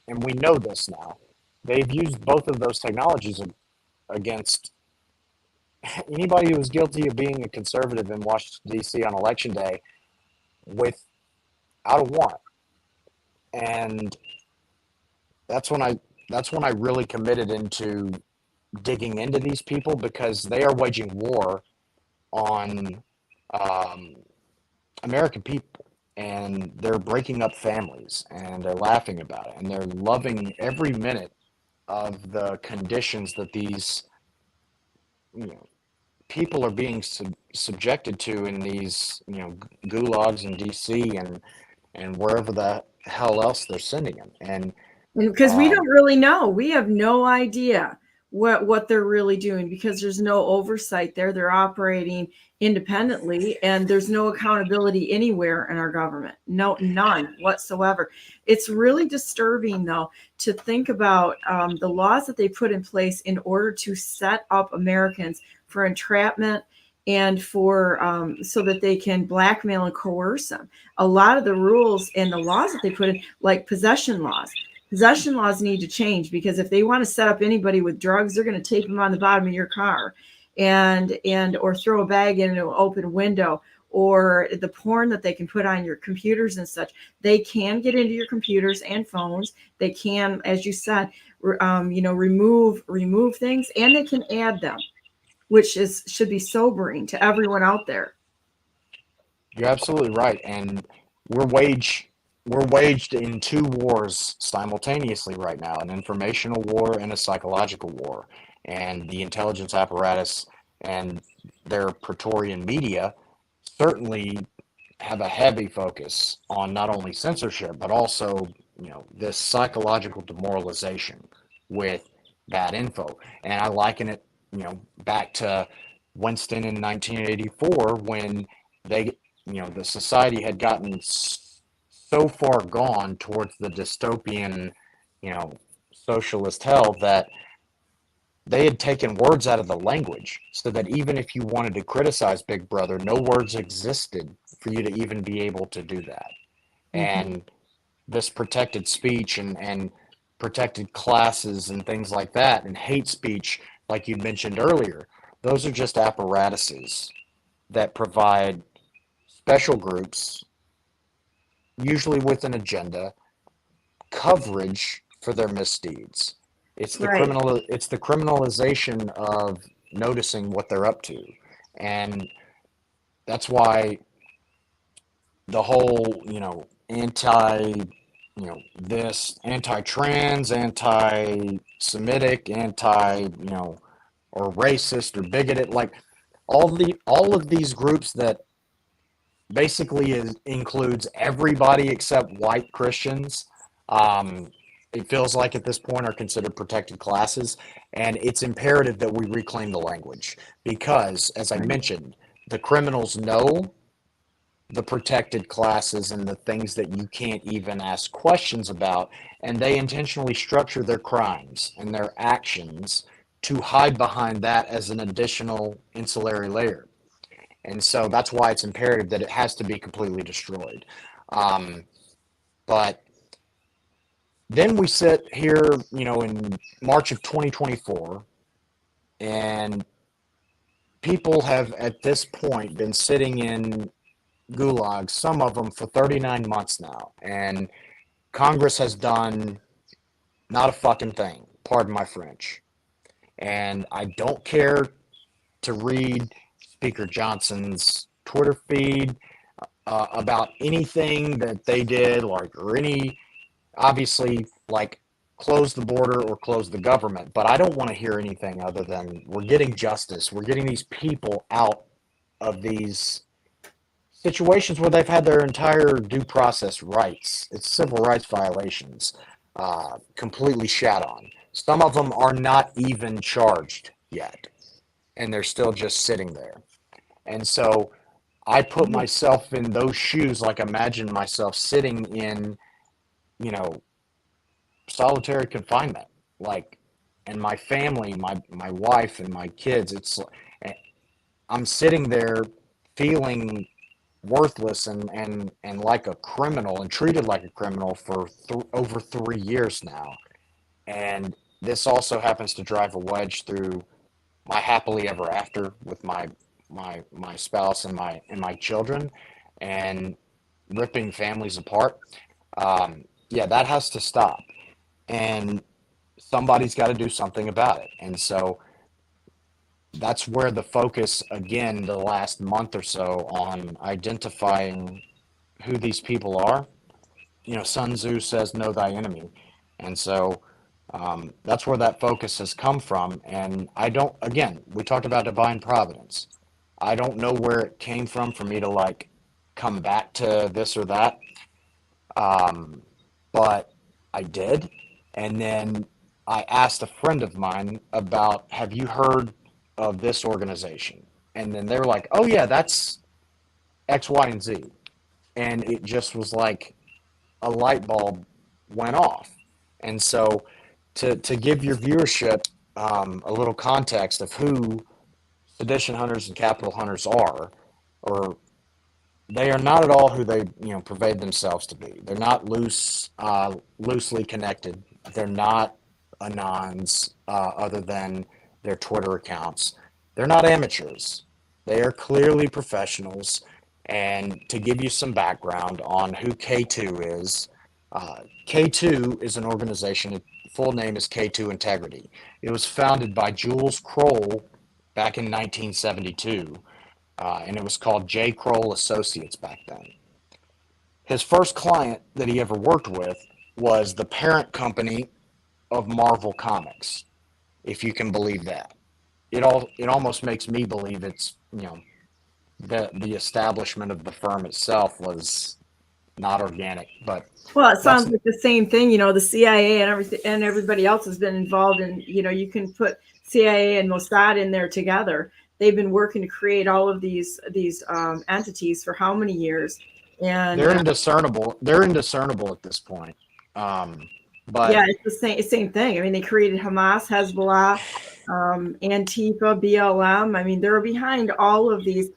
and we know this now. They've used both of those technologies against anybody who was guilty of being a conservative in Washington, D.C. on Election Day without a warrant. And that's when I really committed into digging into these people because they are waging war on um, American people, and they're breaking up families, and they're laughing about it, and they're loving every minute of the conditions that these, you know, people are being subjected to in these, gulags in DC and wherever the hell else they're sending them. And because we don't really know. We have no idea what they're really doing, because there's no oversight there. They're operating independently, and there's no accountability anywhere in our government. No, none whatsoever. It's really disturbing, though, to think about the laws that they put in place in order to set up Americans for entrapment and for so that they can blackmail and coerce them. A lot of the rules and the laws that they put in, like possession laws, need to change, because if they want to set up anybody with drugs, they're going to tape them on the bottom of your car and or throw a bag in an open window, or the porn that they can put on your computers and such. They can get into your computers and phones. They can, as you said, remove things, and they can add them, which should be sobering to everyone out there. You're absolutely right. And we're waged in two wars simultaneously right now, an informational war and a psychological war. And the intelligence apparatus and their Praetorian media certainly have a heavy focus on not only censorship, but also, this psychological demoralization with bad info. And I liken it, back to Winston in 1984, when they, the society had gotten so far gone towards the dystopian, socialist hell, that they had taken words out of the language, so that even if you wanted to criticize Big Brother, no words existed for you to even be able to do that. And this protected speech and protected classes and things like that, and hate speech, like you mentioned earlier, those are just apparatuses that provide special groups, usually with an agenda, coverage for their misdeeds. It's the Right. it's the criminalization of noticing what they're up to. And that's why the whole, anti-trans, anti-Semitic, or racist or bigoted, like all of these groups that basically includes everybody except white Christians. It feels like at this point are considered protected classes, and it's imperative that we reclaim the language, because, as I mentioned, the criminals know the protected classes and the things that you can't even ask questions about, and they intentionally structure their crimes and their actions to hide behind that as an additional ancillary layer. And so that's why it's imperative that it has to be completely destroyed. But then we sit here, in March of 2024, and people have at this point been sitting in gulags, some of them for 39 months now. And Congress has done not a fucking thing, pardon my French. And I don't care to read Speaker Johnson's Twitter feed about anything that they did, or obviously, close the border or close the government. But I don't want to hear anything other than we're getting justice. We're getting these people out of these situations where they've had their entire due process rights, it's civil rights violations, completely shat on. Some of them are not even charged yet, and they're still just sitting there. And so I put myself in those shoes, imagine myself sitting in, solitary confinement, and my family, my wife and my kids, I'm sitting there feeling worthless and like a criminal, and treated like a criminal for over 3 years now. And this also happens to drive a wedge through my happily ever after with my spouse and my children, and ripping families apart. Yeah, that has to stop, and somebody's got to do something about it. And so that's where the focus, again, the last month or so on identifying who these people are. Sun Tzu says, know thy enemy. And so that's where that focus has come from. And again, we talked about divine providence. I don't know where it came from for me to like come back to this or that. But I did. And then I asked a friend of mine about, have you heard of this organization? And then they were like, oh, yeah, that's X, Y, and Z. And it just was like a light bulb went off. And so to give your viewership a little context of who sedition hunters and capital hunters are, or they are not at all who they pervade themselves to be. They're not loosely connected. They're not anons other than their Twitter accounts. They're not amateurs. They are clearly professionals. And to give you some background on who K2 is, K2 is an organization. Its full name is InQTel. It was founded by Jules Kroll back in 1972. And it was called J. Kroll Associates back then. His first client that he ever worked with was the parent company of Marvel Comics, if you can believe that. It almost makes me believe it's, the establishment of the firm itself was not organic. But well, it sounds like the same thing. The CIA and everything, and everybody else has been involved in. You can put CIA and Mossad in there together. They've been working to create all of these entities for how many years? And they're indiscernible. They're indiscernible at this point. But yeah, it's the same thing. I mean, they created Hamas, Hezbollah, Antifa, BLM. I mean, they're behind all of these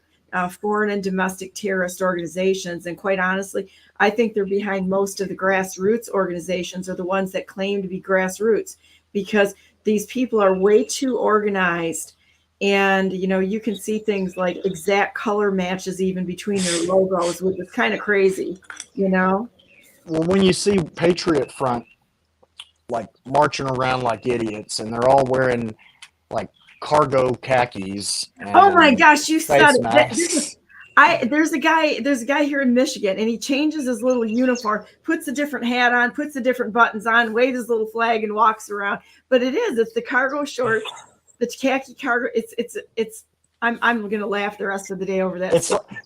foreign and domestic terrorist organizations. And quite honestly, I think they're behind most of the grassroots organizations, or the ones that claim to be grassroots, because these people are way too organized. And, you can see things like exact color matches even between their logos, which is kind of crazy, Well, when you see Patriot Front like marching around like idiots, and they're all wearing like cargo khakis. Oh my gosh, you said it. There's a guy here in Michigan, and he changes his little uniform, puts a different hat on, puts the different buttons on, waves his little flag, and walks around. But it's the cargo shorts, the khaki cargo. I'm gonna laugh the rest of the day over that.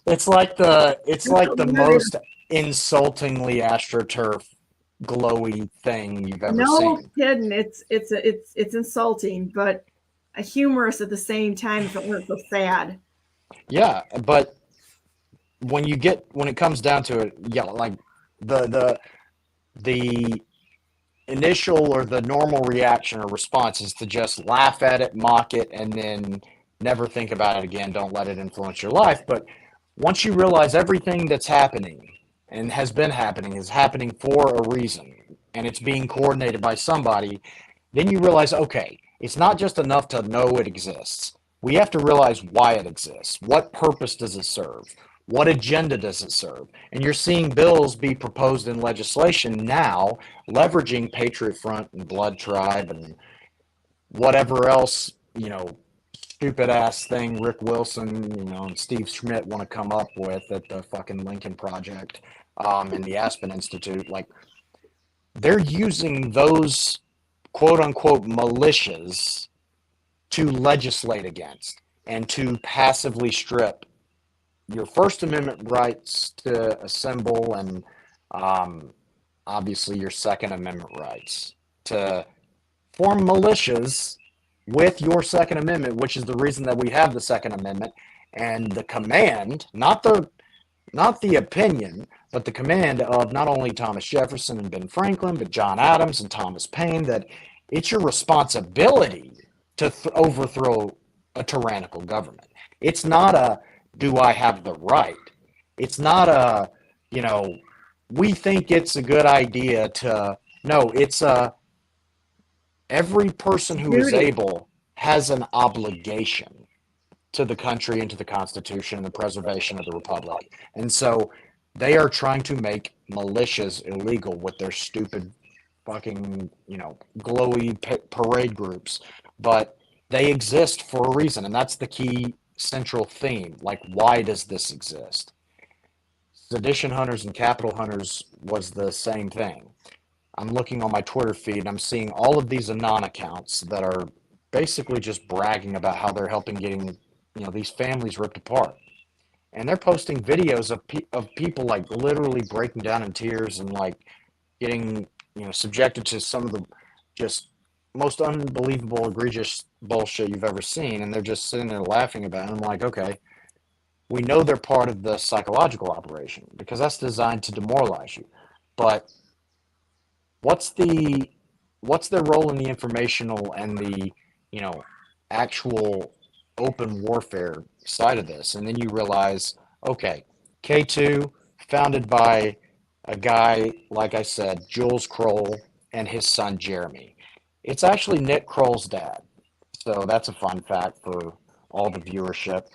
It's like the most insultingly astroturf glowy thing you've ever seen. No kidding. It's insulting, but humorous at the same time if it weren't so sad. Yeah, but when it comes down to it, yeah, like the initial or the normal reaction or response is to just laugh at it, mock it, and then never think about it again. Don't let it influence your life. But once you realize everything that's happening and has been happening is happening for a reason, and it's being coordinated by somebody, then you realize, okay, it's not just enough to know it exists. We have to realize why it exists. What purpose does it serve? What agenda does it serve? And you're seeing bills be proposed in legislation now, leveraging Patriot Front and Blood Tribe and whatever else, stupid ass thing Rick Wilson, and Steve Schmidt want to come up with at the fucking Lincoln Project and the Aspen Institute. Like, they're using those quote unquote militias to legislate against and to passively strip your First Amendment rights to assemble and obviously your Second Amendment rights to form militias with your Second Amendment, which is the reason that we have the Second Amendment, and the command, not the opinion, but the command of not only Thomas Jefferson and Ben Franklin, but John Adams and Thomas Paine, that it's your responsibility to overthrow a tyrannical government. It's not a, do I have the right? It's not a, we think it's a good idea to, no, it's a, every person who is able has an obligation to the country and to the Constitution and the preservation of the Republic. And so they are trying to make militias illegal with their stupid fucking, glowy parade groups. But they exist for a reason, and that's the key central theme. Like, why does this exist? Sedition hunters and capital hunters was the same thing. I'm looking on my Twitter feed and I'm seeing all of these Anon accounts that are basically just bragging about how they're helping getting, these families ripped apart. And they're posting videos of people like literally breaking down in tears and like getting, subjected to some of the just most unbelievable, egregious bullshit you've ever seen. And they're just sitting there laughing about it. And I'm like, okay, we know they're part of the psychological operation because that's designed to demoralize you. But what's their role in the informational and the, actual open warfare side of this? And then you realize, okay, K2, founded by a guy, like I said, Jules Kroll and his son Jeremy. It's actually Nick Kroll's dad. So that's a fun fact for all the viewership.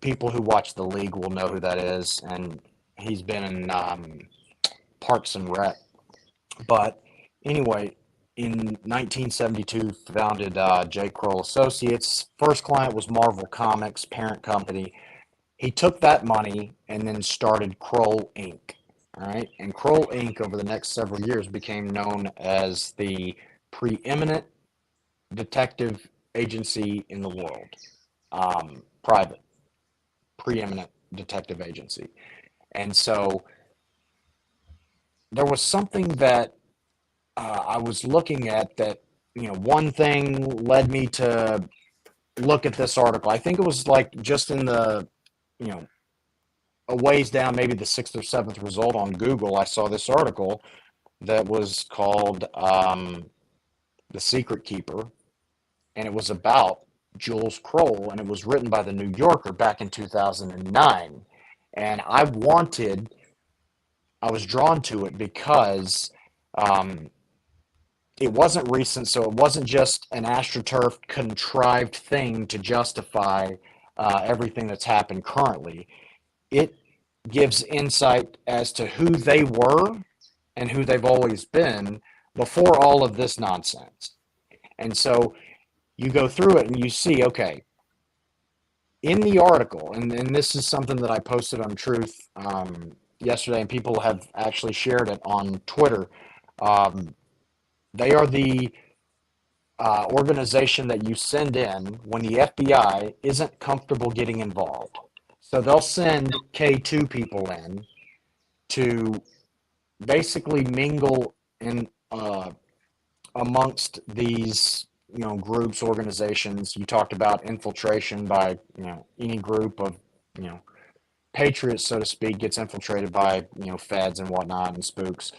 People who watch the league will know who that is, and he's been in Parks and Rec. But anyway, in 1972, founded J. Kroll Associates. First client was Marvel Comics, parent company. He took that money and then started Kroll Inc. All right, and Kroll Inc. over the next several years became known as the preeminent detective agency in the world, private, preeminent detective agency. And so there was something that I was looking at that, one thing led me to look at this article. I think it was like just in the, a ways down, maybe the sixth or seventh result on Google, I saw this article that was called The Secret Keeper, and it was about Jules Kroll, and it was written by the New Yorker back in 2009. And I was drawn to it because it wasn't recent, so it wasn't just an AstroTurf contrived thing to justify everything that's happened currently. It gives insight as to who they were and who they've always been before all of this nonsense. And so you go through it and you see, okay, in the article, and this is something that I posted on Truth yesterday, and people have actually shared it on Twitter. They are the organization that you send in when the FBI isn't comfortable getting involved. So they'll send K2 people in to basically mingle in amongst these, groups, organizations. You talked about infiltration by, any group of, patriots, so to speak, gets infiltrated by, feds and whatnot and spooks.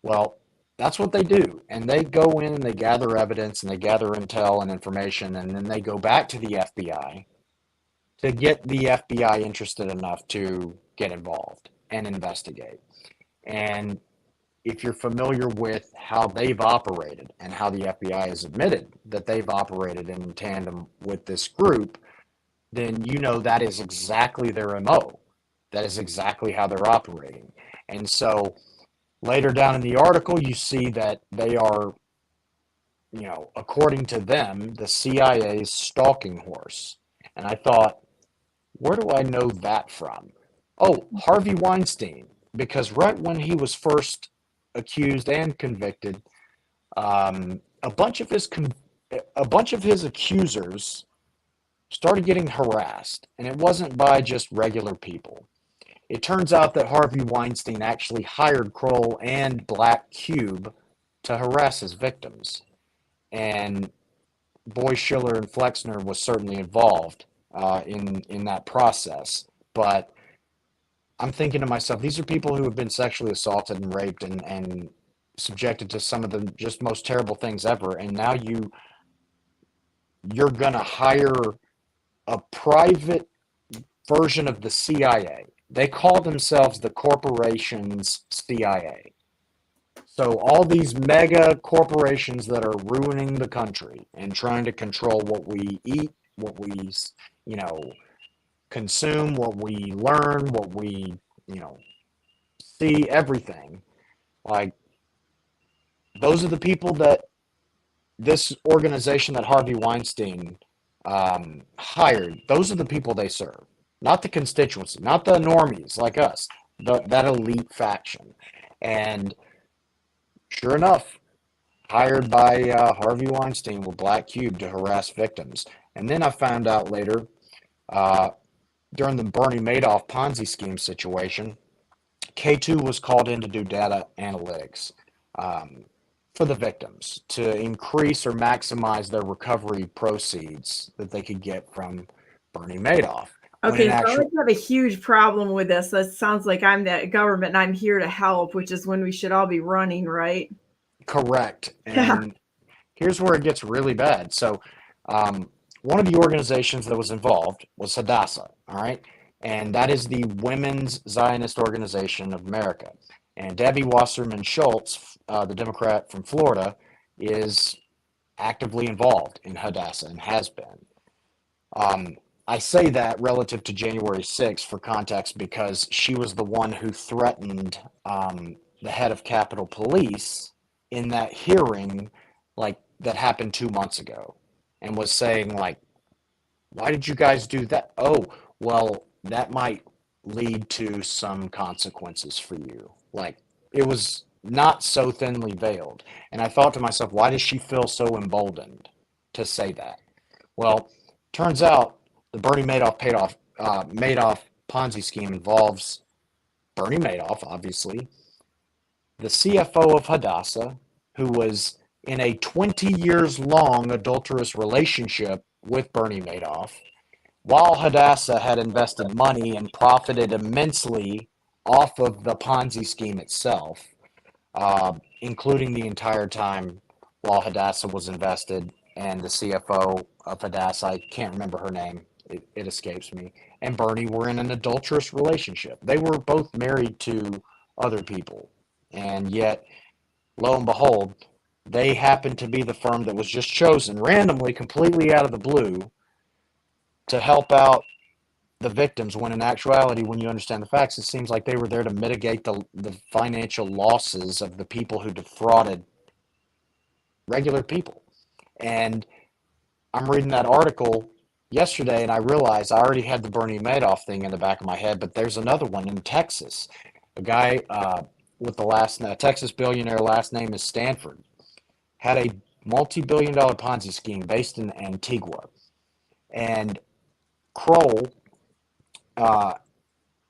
Well, that's what they do. And they go in and they gather evidence and they gather intel and information, and then they go back to the FBI to get the FBI interested enough to get involved and investigate. And if you're familiar with how they've operated and how the FBI has admitted that they've operated in tandem with this group, then you know that is exactly their MO. That is exactly how they're operating. And so later down in the article, you see that they are, according to them, the CIA's stalking horse. And I thought, where do I know that from? Oh, Harvey Weinstein, because right when he was first accused and convicted, a bunch of his accusers started getting harassed, and it wasn't by just regular people. It turns out that Harvey Weinstein actually hired Kroll and Black Cube to harass his victims, and Boy Schiller and Flexner was certainly involved in that process. But I'm thinking to myself, these are people who have been sexually assaulted and raped and subjected to some of the just most terrible things ever. And now you're going to hire a private version of the CIA. They call themselves the corporation's CIA. So all these mega corporations that are ruining the country and trying to control what we eat, what we, consume, what we learn, what we, see, everything. Like, those are the people that this organization that Harvey Weinstein hired, those are the people they serve, not the constituency, not the normies like us, that elite faction. And sure enough, hired by Harvey Weinstein with Black Cube to harass victims. And then I found out later, during the Bernie Madoff Ponzi scheme situation, K2 was called in to do data analytics for the victims to increase or maximize their recovery proceeds that they could get from Bernie Madoff. Okay, so I have a huge problem with this. It sounds like I'm the government and I'm here to help, which is when we should all be running, right? Correct. And here's where it gets really bad. So one of the organizations that was involved was Hadassah, all right? And that is the Women's Zionist Organization of America. And Debbie Wasserman Schultz, the Democrat from Florida, is actively involved in Hadassah and has been. I say that relative to January 6th for context because she was the one who threatened the head of Capitol Police in that hearing, like, that happened 2 months ago, and was saying, like, why did you guys do that? Oh, well, that might lead to some consequences for you. Like, it was not so thinly veiled. And I thought to myself, why does she feel so emboldened to say that? Well, turns out the Bernie Madoff Madoff Ponzi scheme involves Bernie Madoff, obviously, the CFO of Hadassah, who was in a 20 years long adulterous relationship with Bernie Madoff, while Hadassah had invested money and profited immensely off of the Ponzi scheme itself, including the entire time while Hadassah was invested, and the CFO of Hadassah, I can't remember her name, it escapes me, and Bernie were in an adulterous relationship. They were both married to other people, and yet, lo and behold, they happened to be the firm that was just chosen randomly, completely out of the blue, to help out the victims, when in actuality, when you understand the facts, it seems like they were there to mitigate the financial losses of the people who defrauded regular people. And I'm reading that article yesterday, and I realized I already had the Bernie Madoff thing in the back of my head, but there's another one in Texas. A guy with the Texas billionaire last name is Stanford, had a multi-billion-dollar Ponzi scheme based in Antigua. And Kroll,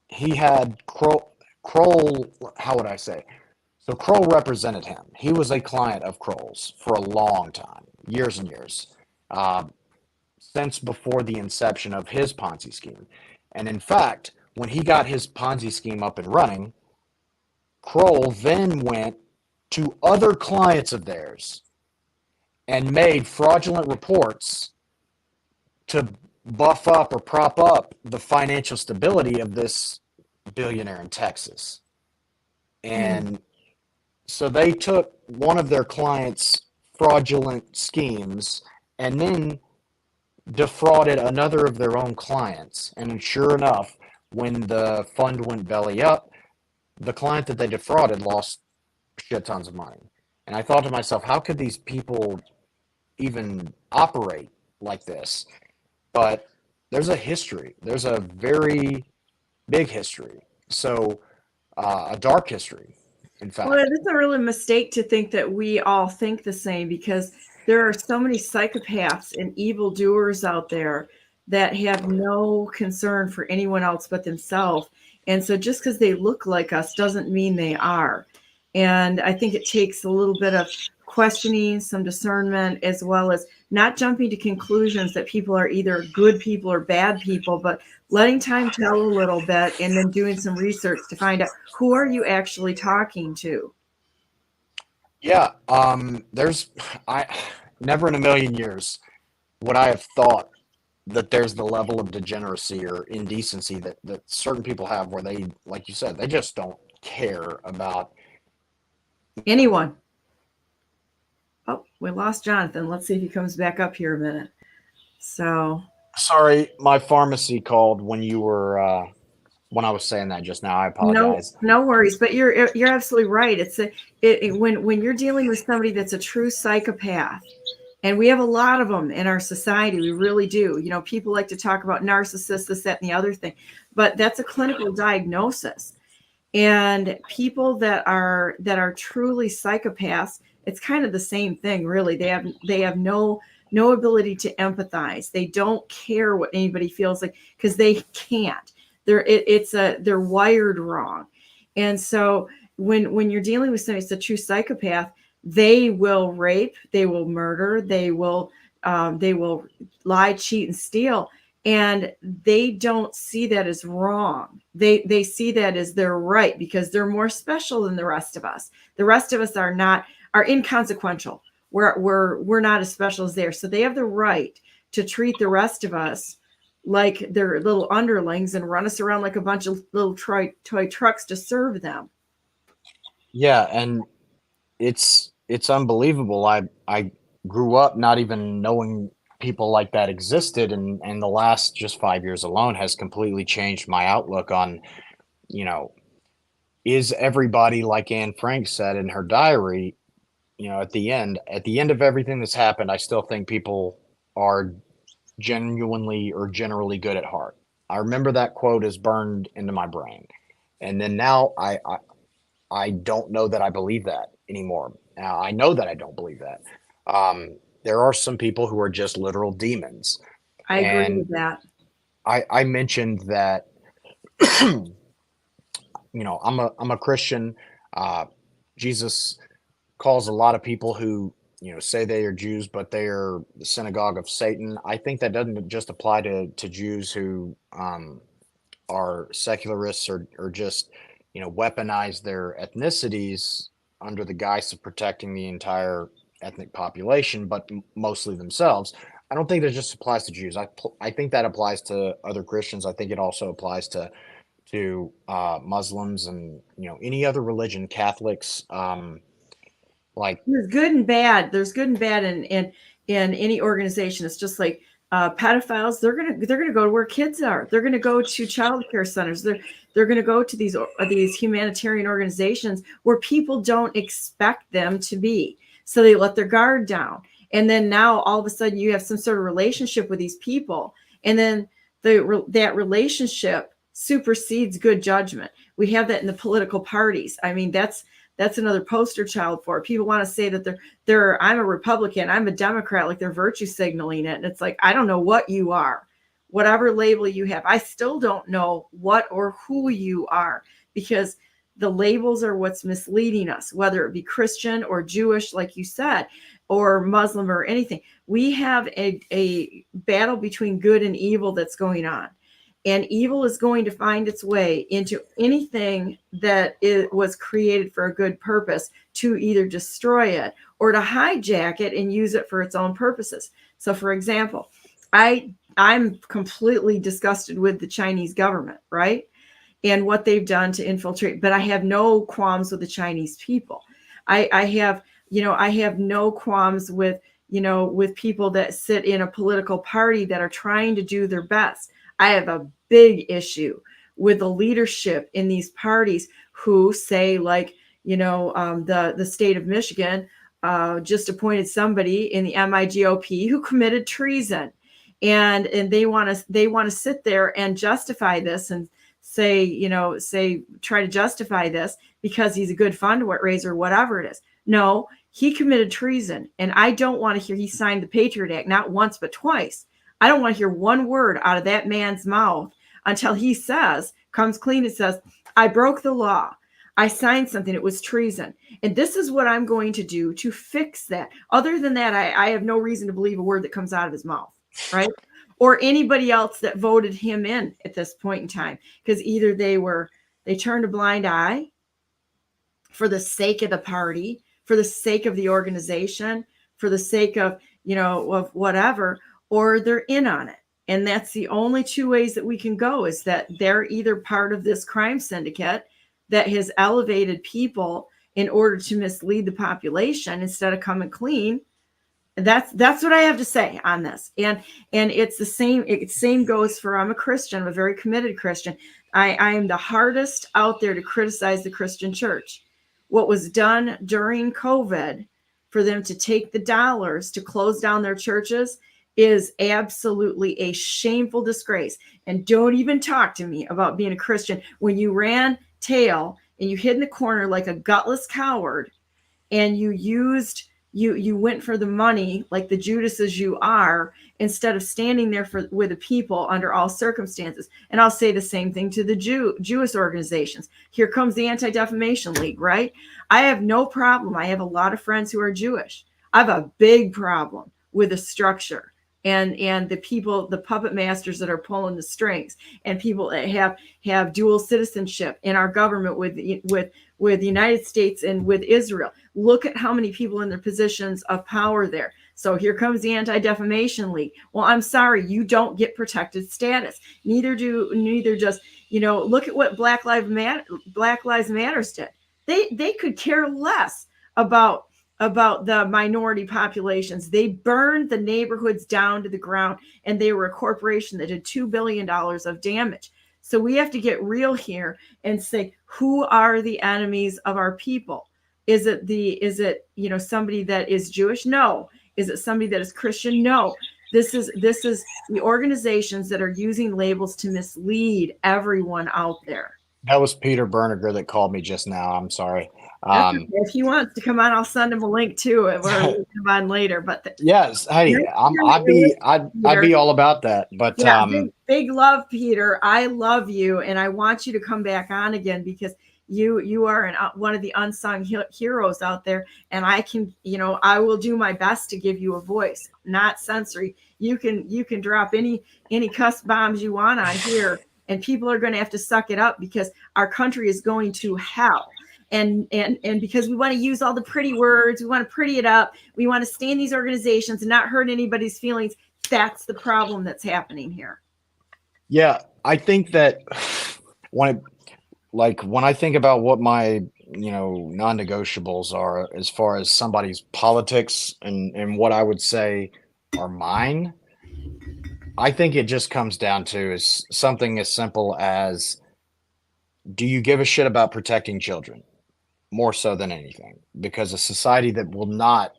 he had Kroll, how would I say? So Kroll represented him. He was a client of Kroll's for a long time, years and years, since before the inception of his Ponzi scheme. And in fact, when he got his Ponzi scheme up and running, Kroll then went to other clients of theirs and made fraudulent reports to buff up or prop up the financial stability of this billionaire in Texas. And so they took one of their clients' fraudulent schemes and then defrauded another of their own clients. And sure enough, when the fund went belly up, the client that they defrauded lost shit tons of money. And I thought to myself, how could these people even operate like this? But there's a history. There's a very big history. So a dark history, in fact. Well, it's a really mistake to think that we all think the same, because there are so many psychopaths and evildoers out there that have no concern for anyone else but themselves. And so just because they look like us doesn't mean they are. And I think it takes a little bit of questioning, some discernment, as well as not jumping to conclusions that people are either good people or bad people, but letting time tell a little bit and then doing some research to find out who are you actually talking to. Yeah, I never in a million years would I have thought that there's the level of degeneracy or indecency that certain people have, where they, like you said, they just don't care about anyone. Oh, we lost Jonathan. Let's see if he comes back up here a minute. So sorry, my pharmacy called when you were when I was saying that just now. I apologize. No worries, but you're absolutely right. It's when you're dealing with somebody that's a true psychopath, And we have a lot of them in our society. We really do. People like to talk about narcissists, this, that, and the other thing, but that's a clinical diagnosis. And people that are truly psychopaths, it's kind of the same thing, really. They have no ability to empathize. They don't care what anybody feels like because they can't. They're wired wrong. And so when you're dealing with somebody that's a true psychopath, they will rape, they will murder, they will lie, cheat, and steal. And they don't see that as wrong. They see that as their right because they're more special than the rest of us. The rest of us are inconsequential. We're not as special as they are. So they have the right to treat the rest of us like they're little underlings and run us around like a bunch of little toy trucks to serve them. Yeah, and it's unbelievable. I grew up not even knowing people like that existed, and the last just 5 years alone has completely changed my outlook on, is everybody, like Anne Frank said in her diary, at the end of everything that's happened, I still think people are genuinely or generally good at heart. I remember that quote is burned into my brain. And then now I don't know that I believe that anymore. I know that I don't believe that. There are some people who are just literal demons. I agree with that. I mentioned that, I'm a Christian. Jesus calls a lot of people who, say they are Jews, but they are the synagogue of Satan. I think that doesn't just apply to Jews who are secularists or just, weaponize their ethnicities under the guise of protecting the entire ethnic population, but mostly themselves. I don't think that just applies to Jews. I think that applies to other Christians. I think it also applies to Muslims and any other religion, Catholics. Like there's good and bad. There's good and bad in any organization. It's just like pedophiles. They're gonna go to where kids are. They're gonna go to child care centers. They're gonna go to these humanitarian organizations where people don't expect them to be. So they let their guard down. And then now all of a sudden you have some sort of relationship with these people. And then that relationship supersedes good judgment. We have that in the political parties. I mean, that's another poster child for it. People want to say that I'm a Republican, I'm a Democrat, like they're virtue signaling it. And it's like, I don't know what you are, whatever label you have. I still don't know what or who you are, because the labels are what's misleading us, whether it be Christian or Jewish, like you said, or Muslim or anything. We have a battle between good and evil that's going on. And evil is going to find its way into anything that was created for a good purpose to either destroy it or to hijack it and use it for its own purposes. So, for example, I'm completely disgusted with the Chinese government, right? And what they've done to infiltrate, but I have no qualms with the Chinese people. I have no qualms with people that sit in a political party that are trying to do their best. I have a big issue with the leadership in these parties who say, like, the state of Michigan just appointed somebody in the MIGOP who committed treason, and they want to sit there and justify this and try to justify this because he's a good fundraiser, whatever it is. No, he committed treason, and I don't want to hear he signed the Patriot Act, not once but twice. I don't want to hear one word out of that man's mouth until he comes clean and says, I broke the law. I signed something. It was treason. And this is what I'm going to do to fix that. Other than that, I have no reason to believe a word that comes out of his mouth, right? Or anybody else that voted him in at this point in time. Because either they turned a blind eye for the sake of the party, for the sake of the organization, for the sake of, of whatever, or they're in on it. And that's the only two ways that we can go, is that they're either part of this crime syndicate that has elevated people in order to mislead the population instead of coming clean. That's what I have to say on this. And it's the same. Same goes for, I'm a Christian. I'm a very committed Christian. I am the hardest out there to criticize the Christian church. What was done during COVID for them to take the dollars to close down their churches is absolutely a shameful disgrace. And don't even talk to me about being a Christian when you ran tail and you hid in the corner like a gutless coward, and you went for the money like the Judases you are, instead of standing there with the people under all circumstances. And I'll say the same thing to the Jewish organizations. Here comes the Anti-Defamation League, right? I have no problem. I have a lot of friends who are Jewish. I have a big problem with the structure and the people, the puppet masters that are pulling the strings, and people that have dual citizenship in our government with the United States and with Israel. Look at how many people in their positions of power there. So here comes the Anti-Defamation League. Well, I'm sorry, you don't get protected status. Neither does, look at what Black Lives Matters did. They could care less about the minority populations. They burned the neighborhoods down to the ground, and they were a corporation that did $2 billion of damage. So we have to get real here and say, who are the enemies of our people? Is it somebody that is Jewish? No. Is it somebody that is Christian? No. This is the organizations that are using labels to mislead everyone out there. That was Peter Berniger that called me just now. I'm sorry. Okay. If he wants to come on, I'll send him a link to it. We'll come on later. But yes, hey, I'd be all about that. But yeah, big love, Peter. I love you, and I want you to come back on again, because you are one of the unsung heroes out there, and I will do my best to give you a voice, not censory. You can drop any cuss bombs you want on here, and people are going to have to suck it up, because our country is going to hell. And because we want to use all the pretty words, we want to pretty it up, we want to stay in these organizations and not hurt anybody's feelings. That's the problem that's happening here. Yeah, I think that when I think about what my non-negotiables are as far as somebody's politics and what I would say are mine, I think it just comes down to is something as simple as, do you give a shit about protecting children? More so than anything, because a society that will not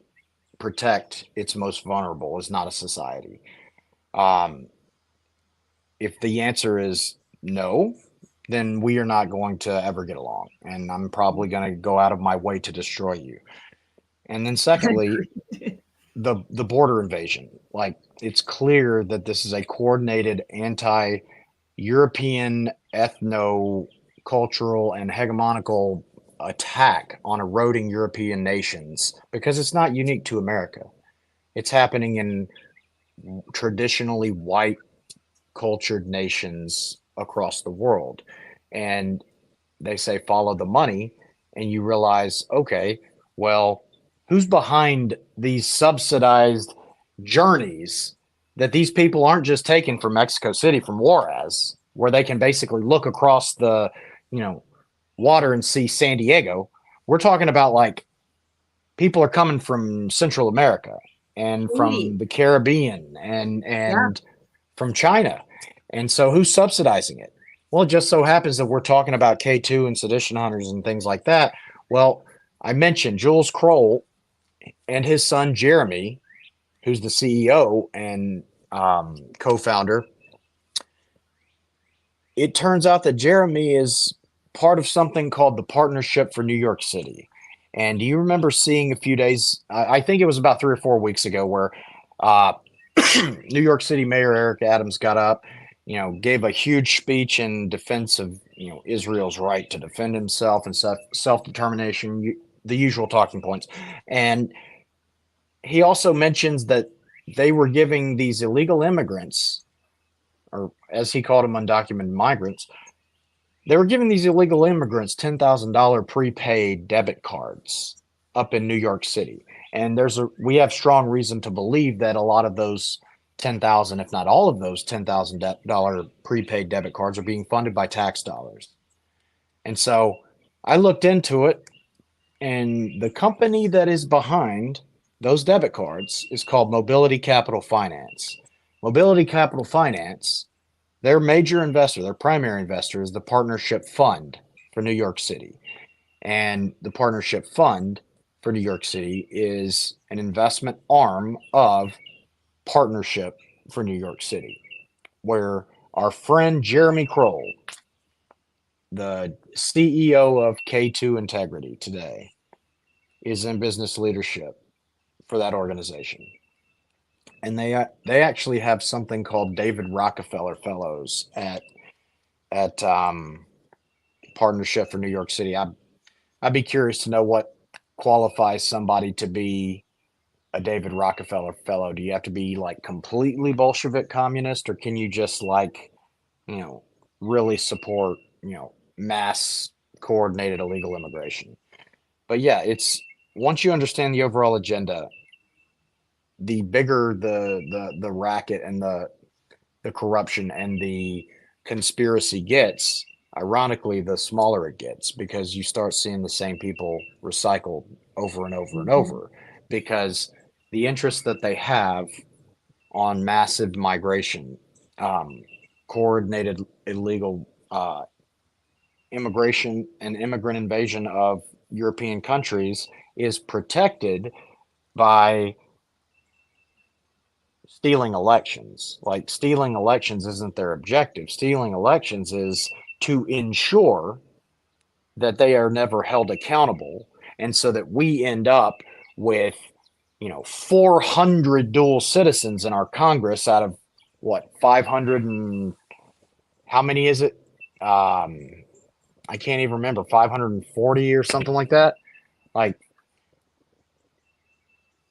protect its most vulnerable is not a society. If the answer is no, then we are not going to ever get along, and I'm probably going to go out of my way to destroy you. And then secondly, the border invasion. Like, it's clear that this is a coordinated anti-European, ethno-cultural, and hegemonical attack on eroding European nations, because it's not unique to America. It's happening in traditionally white cultured nations across the world. And they say, follow the money, and you realize, okay, well, who's behind these subsidized journeys that these people aren't just taking from Mexico City, from Juarez, where they can basically look across the, water and see San Diego. We're talking about, like, people are coming from Central America and from the Caribbean and from China. And so who's subsidizing it? Well, it just so happens that we're talking about K2 and sedition hunters and things like that. Well, I mentioned Jules Kroll and his son, Jeremy, who's the CEO and co-founder. It turns out that Jeremy is part of something called the Partnership for New York City. And do you remember seeing a few days, I think it was about 3 or 4 weeks ago, where New York City Mayor Eric Adams got up, gave a huge speech in defense of, Israel's right to defend himself and self-determination, the usual talking points. And he also mentions that they were giving these illegal immigrants, or as he called them, undocumented migrants, they were giving these illegal immigrants $10,000 prepaid debit cards up in New York City. And we have strong reason to believe that a lot of those 10,000, if not all of those $10,000 prepaid debit cards, are being funded by tax dollars. And so I looked into it, and the company that is behind those debit cards is called Mobility Capital Finance. Mobility Capital Finance, their major investor, their primary investor, is the Partnership Fund for New York City. And the Partnership Fund for New York City is an investment arm of Partnership for New York City, where our friend Jeremy Kroll, the CEO of K2 Integrity today, is in business leadership for that organization. And they actually have something called David Rockefeller Fellows at Partnership for New York City. I'd be curious to know what qualifies somebody to be a David Rockefeller Fellow. Do you have to be like completely Bolshevik communist, or can you just like, really support, mass coordinated illegal immigration? But yeah, it's once you understand the overall agenda, the bigger the racket and the corruption and the conspiracy gets, ironically, the smaller it gets, because you start seeing the same people recycled over and over and over, because the interest that they have on massive migration, coordinated illegal immigration and immigrant invasion of European countries is protected by stealing elections. Like, stealing elections isn't their objective. Stealing elections is to ensure that they are never held accountable, and so that we end up with 400 dual citizens in our Congress out of what, 500 and how many is it? I can't even remember, 540 or something like that. Like,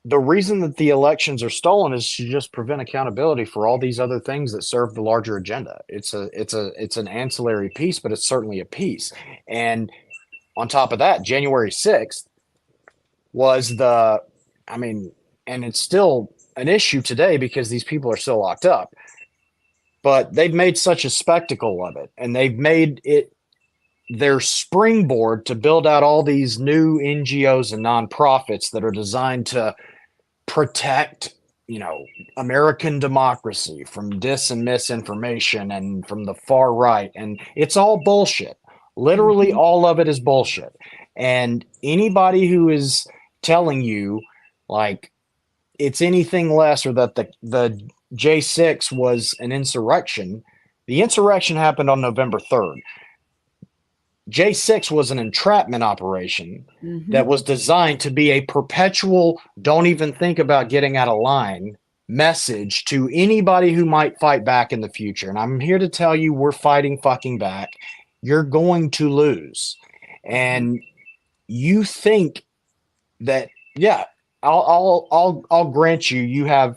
the reason that the elections are stolen is to just prevent accountability for all these other things that serve the larger agenda. It's an ancillary piece, but it's certainly a piece. And on top of that, January 6th was and it's still an issue today because these people are still locked up, but they've made such a spectacle of it, and they've made it their springboard to build out all these new NGOs and nonprofits that are designed to protect, American democracy from dis and misinformation and from the far right. And it's all bullshit. Literally all of it is bullshit. And anybody who is telling you like it's anything less, or that the J6 was an insurrection, the insurrection happened on November 3rd. J6 was an entrapment operation that was designed to be a perpetual, don't even think about getting out of line message to anybody who might fight back in the future. And I'm here to tell you, we're fighting fucking back. You're going to lose. And you think that, yeah, I'll grant you have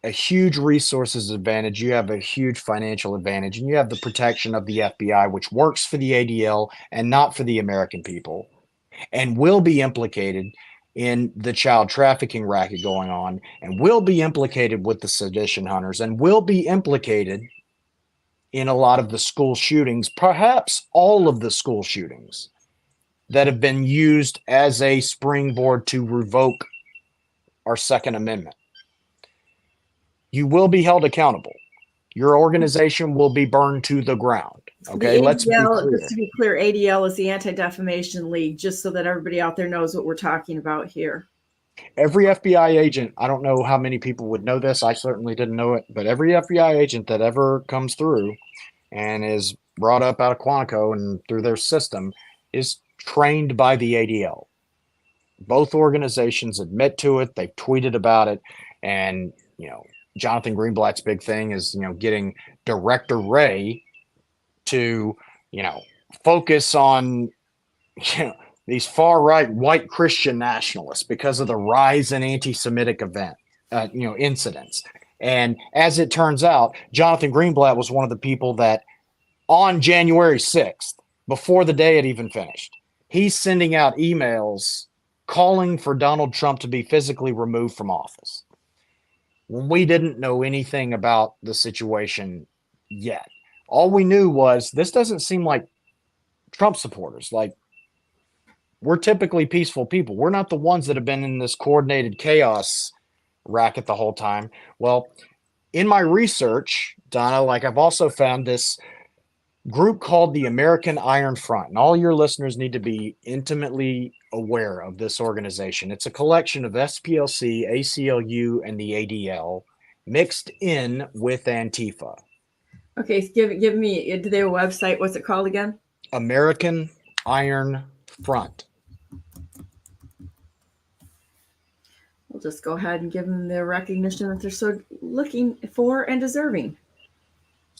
a huge resources advantage, you have a huge financial advantage, and you have the protection of the FBI, which works for the ADL and not for the American people, and will be implicated in the child trafficking racket going on, and will be implicated with the sedition hunters, and will be implicated in a lot of the school shootings, perhaps all of the school shootings that have been used as a springboard to revoke our Second Amendment. You will be held accountable. Your organization will be burned to the ground. Okay, let's be clear. Just to be clear, ADL is the Anti-Defamation League, just so that everybody out there knows what we're talking about here. Every FBI agent, I don't know how many people would know this, I certainly didn't know it, but every FBI agent that ever comes through and is brought up out of Quantico and through their system is trained by the ADL. Both organizations admit to it. They've tweeted about it. And, Jonathan Greenblatt's big thing is, getting Director Wray to, focus on, these far right white Christian nationalists because of the rise in anti-Semitic incidents. And as it turns out, Jonathan Greenblatt was one of the people that on January 6th, before the day had even finished, he's sending out emails calling for Donald Trump to be physically removed from office. We didn't know anything about the situation yet. All we knew was this doesn't seem like Trump supporters. Like, we're typically peaceful people. We're not the ones that have been in this coordinated chaos racket the whole time. Well, in my research, Donna, I've also found this group called the American Iron Front. And all your listeners need to be intimately aware of this organization. It's a collection of SPLC, ACLU, and the ADL mixed in with Antifa. Okay, so give me their website. What's it called again? American Iron Front. We'll just go ahead and give them the recognition that they're so looking for and deserving.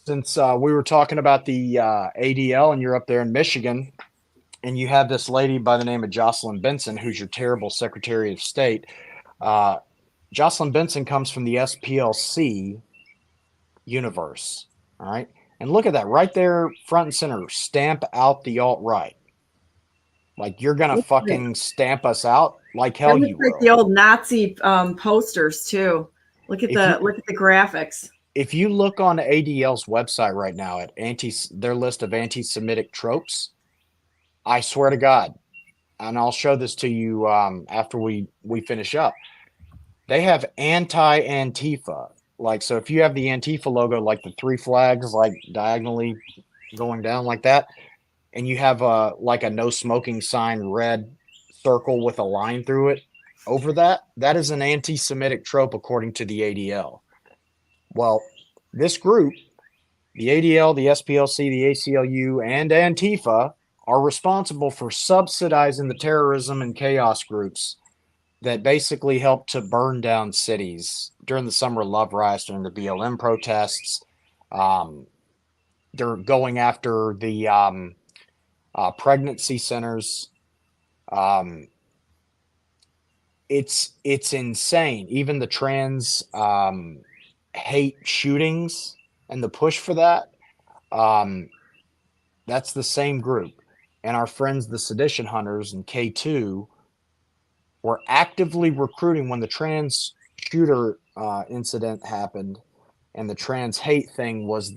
Since we were talking about the ADL and you're up there in Michigan, and you have this lady by the name of Jocelyn Benson, who's your terrible Secretary of State. Jocelyn Benson comes from the SPLC universe. All right. And look at that right there, front and center. Stamp out the alt-right. Like you're going to fucking stamp us out like hell you will. Like the old Nazi posters too. Look at the graphics. If you look on ADL's website right now at their list of anti-Semitic tropes, I swear to God, and I'll show this to you after we finish up. They have anti-Antifa. Like, so if you have the Antifa logo, like the three flags, like diagonally going down like that, and you have like a no smoking sign, red circle with a line through it over that, that is an anti-Semitic trope according to the ADL. Well, this group, the ADL, the SPLC, the ACLU, and Antifa, are responsible for subsidizing the terrorism and chaos groups that basically helped to burn down cities during the Summer of Love riots, during the BLM protests. They're going after the pregnancy centers. It's insane. Even the trans hate shootings and the push for that, that's the same group. And our friends, the Sedition Hunters and K2, were actively recruiting when the trans shooter incident happened, and the trans hate thing was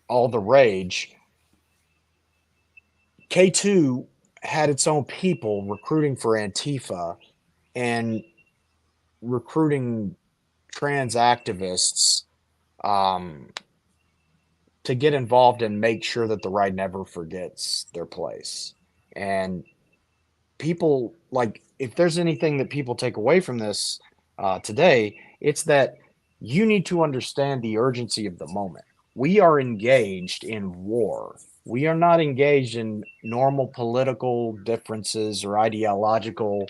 all the rage. K2 had its own people recruiting for Antifa and recruiting trans activists to get involved and make sure that the right never forgets their place. And people, like, if there's anything that people take away from this today, it's that you need to understand the urgency of the moment. We are engaged in war. We are not engaged in normal political differences or ideological,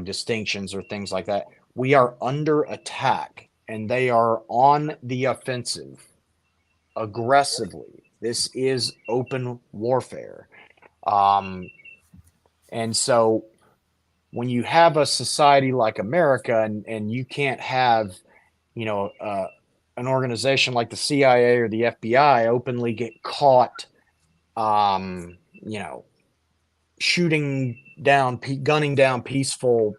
distinctions or things like that. We are under attack, and they are on the offensive aggressively. This is open warfare. And so when you have a society like America and you can't have, an organization like the CIA or the FBI openly get caught, shooting down, gunning down peaceful,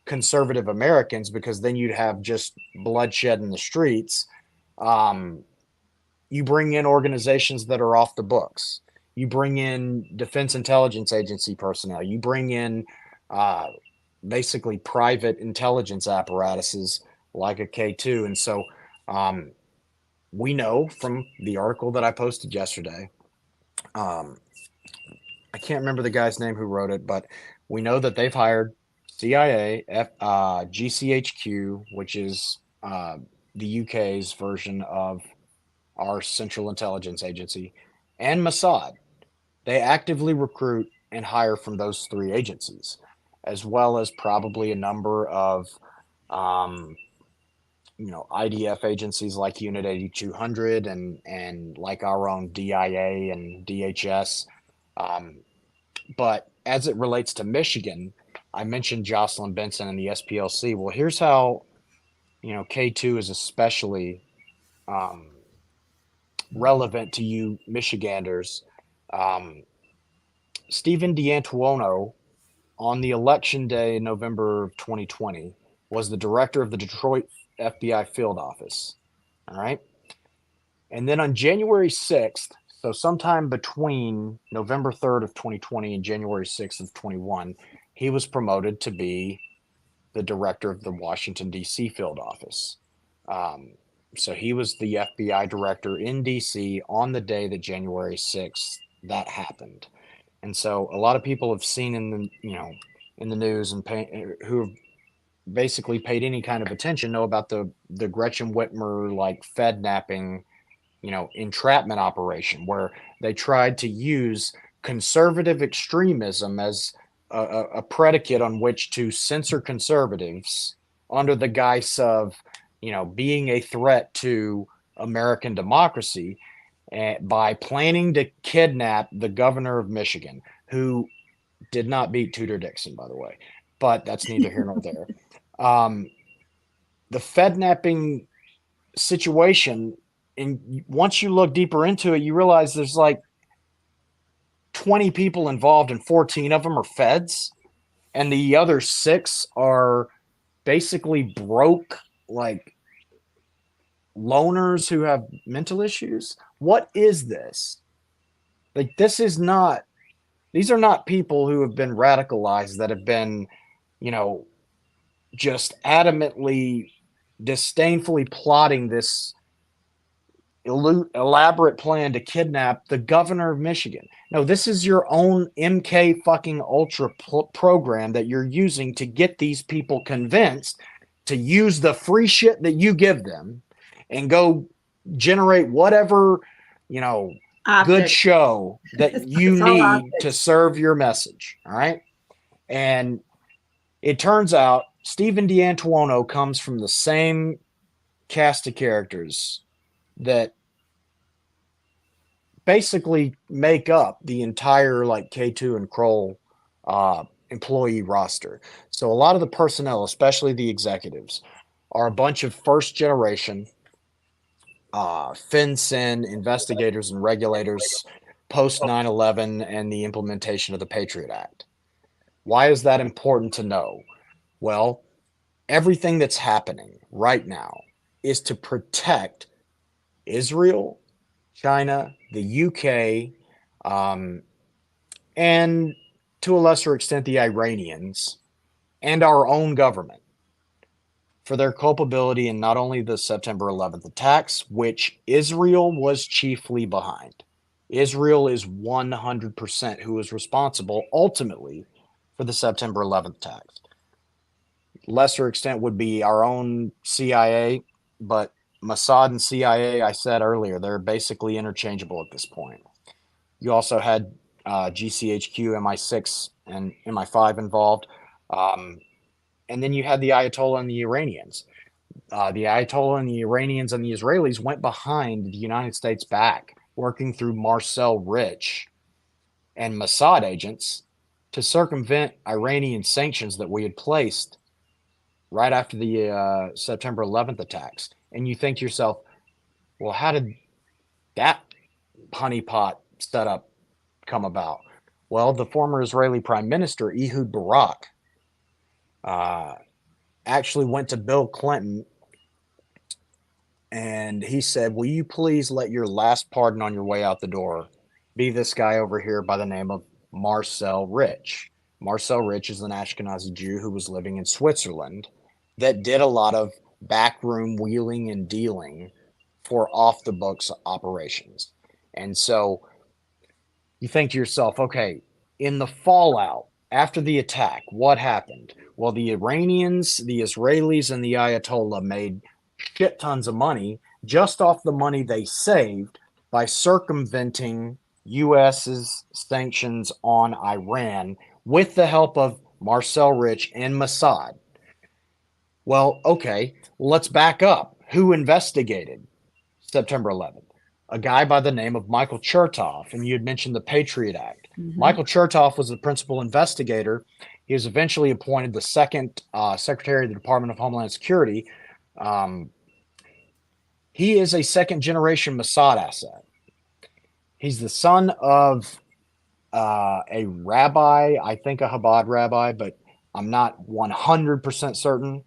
conservative Americans, because then you'd have just bloodshed in the streets. You bring in organizations that are off the books. You bring in Defense Intelligence Agency personnel. You bring in basically private intelligence apparatuses like a K2. And so we know from the article that I posted yesterday, I can't remember the guy's name who wrote it, but we know that they've hired CIA, GCHQ, which is the UK's version of our Central Intelligence Agency, and Mossad. They actively recruit and hire from those three agencies, as well as probably a number of, IDF agencies like Unit 8200 and like our own DIA and DHS. But as it relates to Michigan, I mentioned Jocelyn Benson and the SPLC. Well, here's how, K2 is especially relevant to you Michiganders. Stephen D'Antuono, on the election day in November of 2020, was the director of the Detroit FBI field office. All right. And then on January 6th, so sometime between November 3rd of 2020 and January 6th of 21, he was promoted to be the director of the Washington, D.C. field office. So he was the FBI director in D.C. on the day that January 6th that happened. And so a lot of people have seen in the, in the news and who have basically paid any kind of attention know about the Gretchen Whitmer like Fed napping, entrapment operation where they tried to use conservative extremism as a predicate on which to censor conservatives under the guise of, being a threat to American democracy, by planning to kidnap the governor of Michigan, who did not beat Tudor Dixon, by the way, but that's neither here nor there. The Fed napping situation, and once you look deeper into it, you realize there's like 20 people involved and 14 of them are feds, and the other 6 are basically broke, like loners who have mental issues. What is this? Like, these are not people who have been radicalized, that have been, just adamantly, disdainfully plotting this elaborate plan to kidnap the governor of Michigan. No, this is your own MK fucking Ultra program that you're using to get these people convinced to use the free shit that you give them and go generate whatever, good show that you need to serve your message. All right. And it turns out Stephen D'Antuono comes from the same cast of characters that basically make up the entire like K2 and Kroll employee roster. So a lot of the personnel, especially the executives, are a bunch of first generation FinCEN investigators and regulators post 9/11 and the implementation of the Patriot Act. Why is that important to know? Well, everything that's happening right now is to protect Israel, China, the UK, and to a lesser extent the Iranians, and our own government, for their culpability in not only the September 11th attacks, which Israel was chiefly behind. Israel is 100% who is responsible ultimately for the September 11th attacks. Lesser extent would be our own CIA, but Mossad and CIA, I said earlier, they're basically interchangeable at this point. You also had GCHQ, MI6, and MI5 involved. And then you had the Ayatollah and the Iranians. The Ayatollah and the Iranians and the Israelis went behind the United States back, working through Marcel Rich and Mossad agents to circumvent Iranian sanctions that we had placed right after the September 11th attacks. And you think to yourself, well, how did that honeypot setup come about? Well, the former Israeli Prime Minister, Ehud Barak, actually went to Bill Clinton and he said, will you please let your last pardon on your way out the door be this guy over here by the name of Marcel Rich? Marcel Rich is an Ashkenazi Jew who was living in Switzerland that did a lot of backroom wheeling and dealing for off the books operations. And so you think to yourself, okay, in the fallout after the attack, what happened? Well, the Iranians, the Israelis, and the Ayatollah made shit tons of money just off the money they saved by circumventing US's sanctions on Iran with the help of Marcel Rich and Mossad. Well, okay, let's back up. Who investigated September 11th? A guy by the name of Michael Chertoff, and you had mentioned the Patriot Act. Mm-hmm. Michael Chertoff was the principal investigator. He was eventually appointed the second Secretary of the Department of Homeland Security. He is a second-generation Mossad asset. He's the son of a rabbi, I think a Chabad rabbi, but I'm not 100% certain.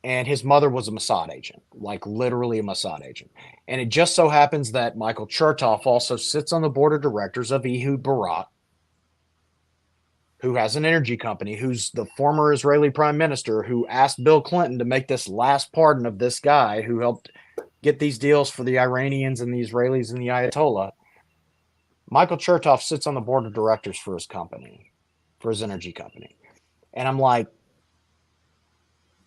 And his mother was a Mossad agent, like literally a Mossad agent. And it just so happens that Michael Chertoff also sits on the board of directors of Ehud Barak, who has an energy company, who's the former Israeli prime minister who asked Bill Clinton to make this last pardon of this guy who helped get these deals for the Iranians and the Israelis and the Ayatollah. Michael Chertoff sits on the board of directors for his company, for his energy company. And I'm like,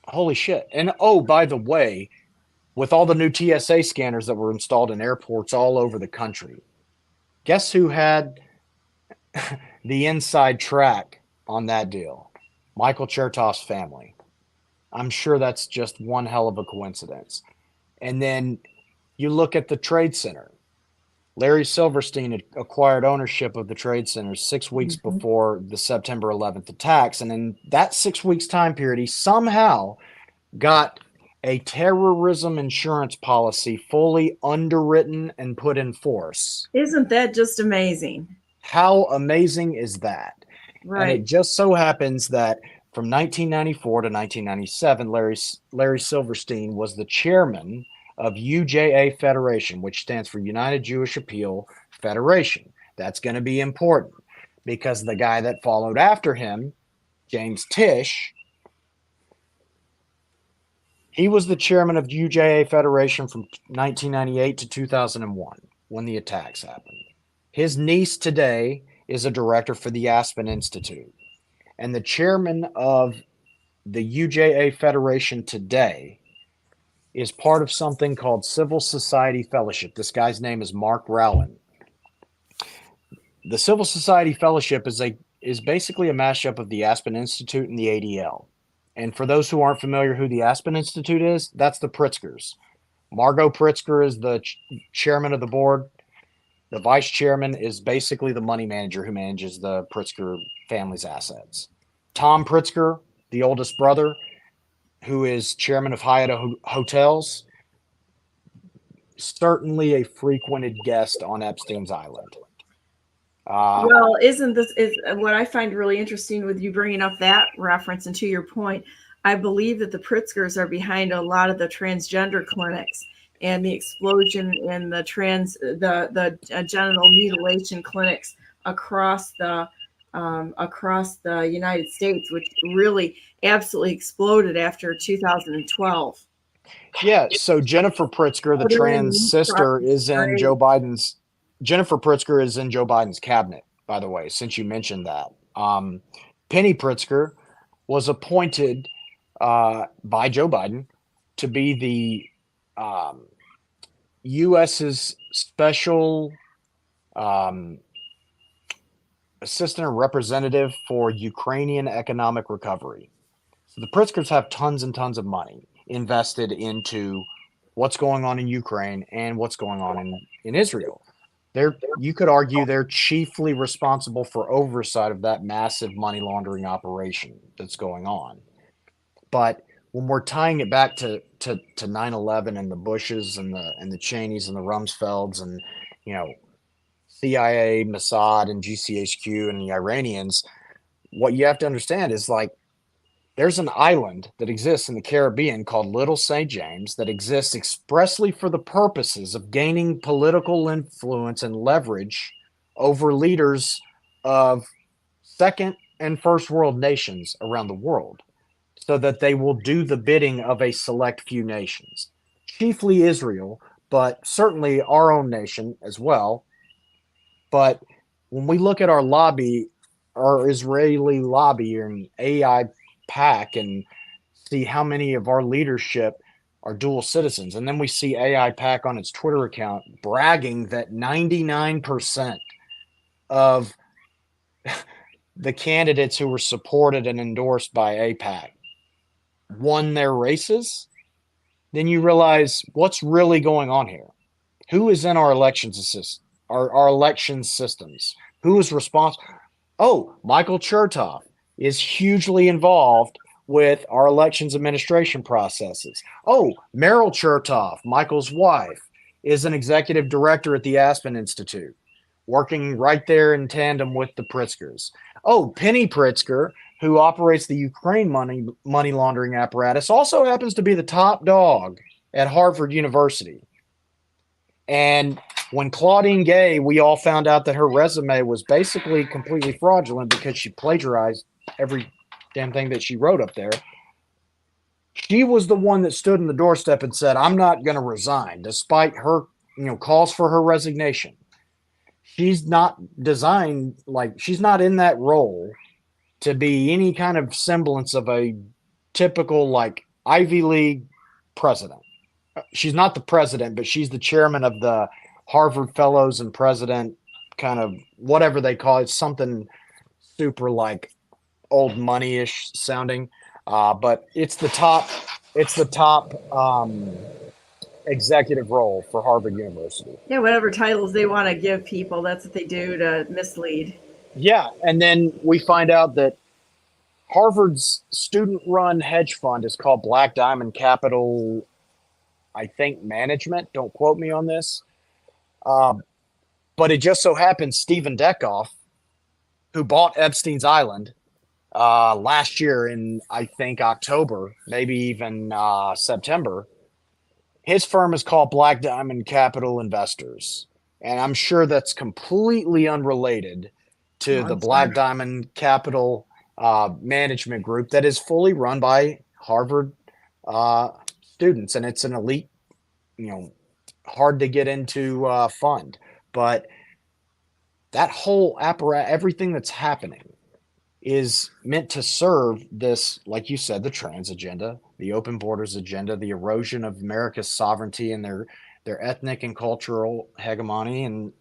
holy shit. And oh, by the way, with all the new TSA scanners that were installed in airports all over the country, guess who had the inside track on that deal? Michael Chertoff's family. I'm sure that's just one hell of a coincidence. And then you look at the Trade Center. Larry Silverstein had acquired ownership of the Trade Center 6 weeks before the September 11th attacks. And in that 6 weeks time period, he somehow got a terrorism insurance policy fully underwritten and put in force. Isn't that just amazing? How amazing is that? Right. And it just so happens that from 1994 to 1997, Larry Silverstein was the chairman of UJA Federation, which stands for United Jewish Appeal Federation. That's going to be important because the guy that followed after him, James Tisch, he was the chairman of UJA Federation from 1998 to 2001 when the attacks happened. His niece today is a director for the Aspen Institute. And the chairman of the UJA Federation today is part of something called Civil Society Fellowship. This guy's name is Mark Rowland. The Civil Society Fellowship is basically a mashup of the Aspen Institute and the ADL. And for those who aren't familiar who the Aspen Institute is, that's the Pritzkers. Margot Pritzker is the chairman of the board. The vice chairman is basically the money manager who manages the Pritzker family's assets. Tom Pritzker, the oldest brother, who is chairman of Hyatt Hotels, certainly a frequented guest on Epstein's Island. Well, is what I find really interesting with you bringing up that reference, and to your point, I believe that the Pritzkers are behind a lot of the transgender clinics and the explosion in the genital mutilation clinics across the United States, which really absolutely exploded after 2012. Yeah, so Jennifer Pritzker, the trans sister, is in Joe Biden's. Jennifer Pritzker is in Joe Biden's cabinet, by the way, since you mentioned that. Penny Pritzker was appointed by Joe Biden to be the U.S.'s special assistant or representative for Ukrainian economic recovery. So the Pritzkers have tons and tons of money invested into what's going on in Ukraine and what's going on in Israel. You could argue they're chiefly responsible for oversight of that massive money laundering operation that's going on. But when we're tying it back to 9/11 and the Bushes and the Cheneys and the Rumsfelds and, CIA, Mossad and GCHQ and the Iranians, what you have to understand is there's an island that exists in the Caribbean called Little St. James that exists expressly for the purposes of gaining political influence and leverage over leaders of second and first world nations around the world so that they will do the bidding of a select few nations, chiefly Israel, but certainly our own nation as well. But when we look at our lobby, our Israeli lobby and AI PAC and see how many of our leadership are dual citizens. And then we see AI PAC on its Twitter account bragging that 99% of the candidates who were supported and endorsed by AIPAC won their races. Then you realize what's really going on here. Who is in our elections our election systems? Who is responsible? Oh, Michael Chertoff is hugely involved with our elections administration processes. Oh, Meryl Chertoff, Michael's wife, is an executive director at the Aspen Institute, working right there in tandem with the Pritzkers. Oh, Penny Pritzker, who operates the Ukraine money laundering apparatus, also happens to be the top dog at Harvard University. And when Claudine Gay, we all found out that her resume was basically completely fraudulent because she plagiarized every damn thing that she wrote up there. She was the one that stood in the doorstep and said, I'm not going to resign, despite her, calls for her resignation. she's not designed, like, she's not in that role to be any kind of semblance of a typical, like, Ivy League president. She's not the president, but she's the chairman of the Harvard Fellows and president, kind of whatever they call it, something super like old money-ish sounding. But it's the top executive role for Harvard University. Yeah, whatever titles they want to give people, that's what they do to mislead. Yeah, and then we find out that Harvard's student-run hedge fund is called Black Diamond Capital, I think, Management. Don't quote me on this. But it just so happens Stephen Deckoff, who bought Epstein's Island last year in, I think, October, maybe even September, his firm is called Black Diamond Capital Investors. And I'm sure that's completely unrelated to the Black Diamond Capital management group that is fully run by Harvard students. And it's an elite, hard to get into fund. But that whole apparatus, everything that's happening, is meant to serve this, like you said, the trans agenda, the open borders agenda, the erosion of America's sovereignty and their ethnic and cultural hegemony, and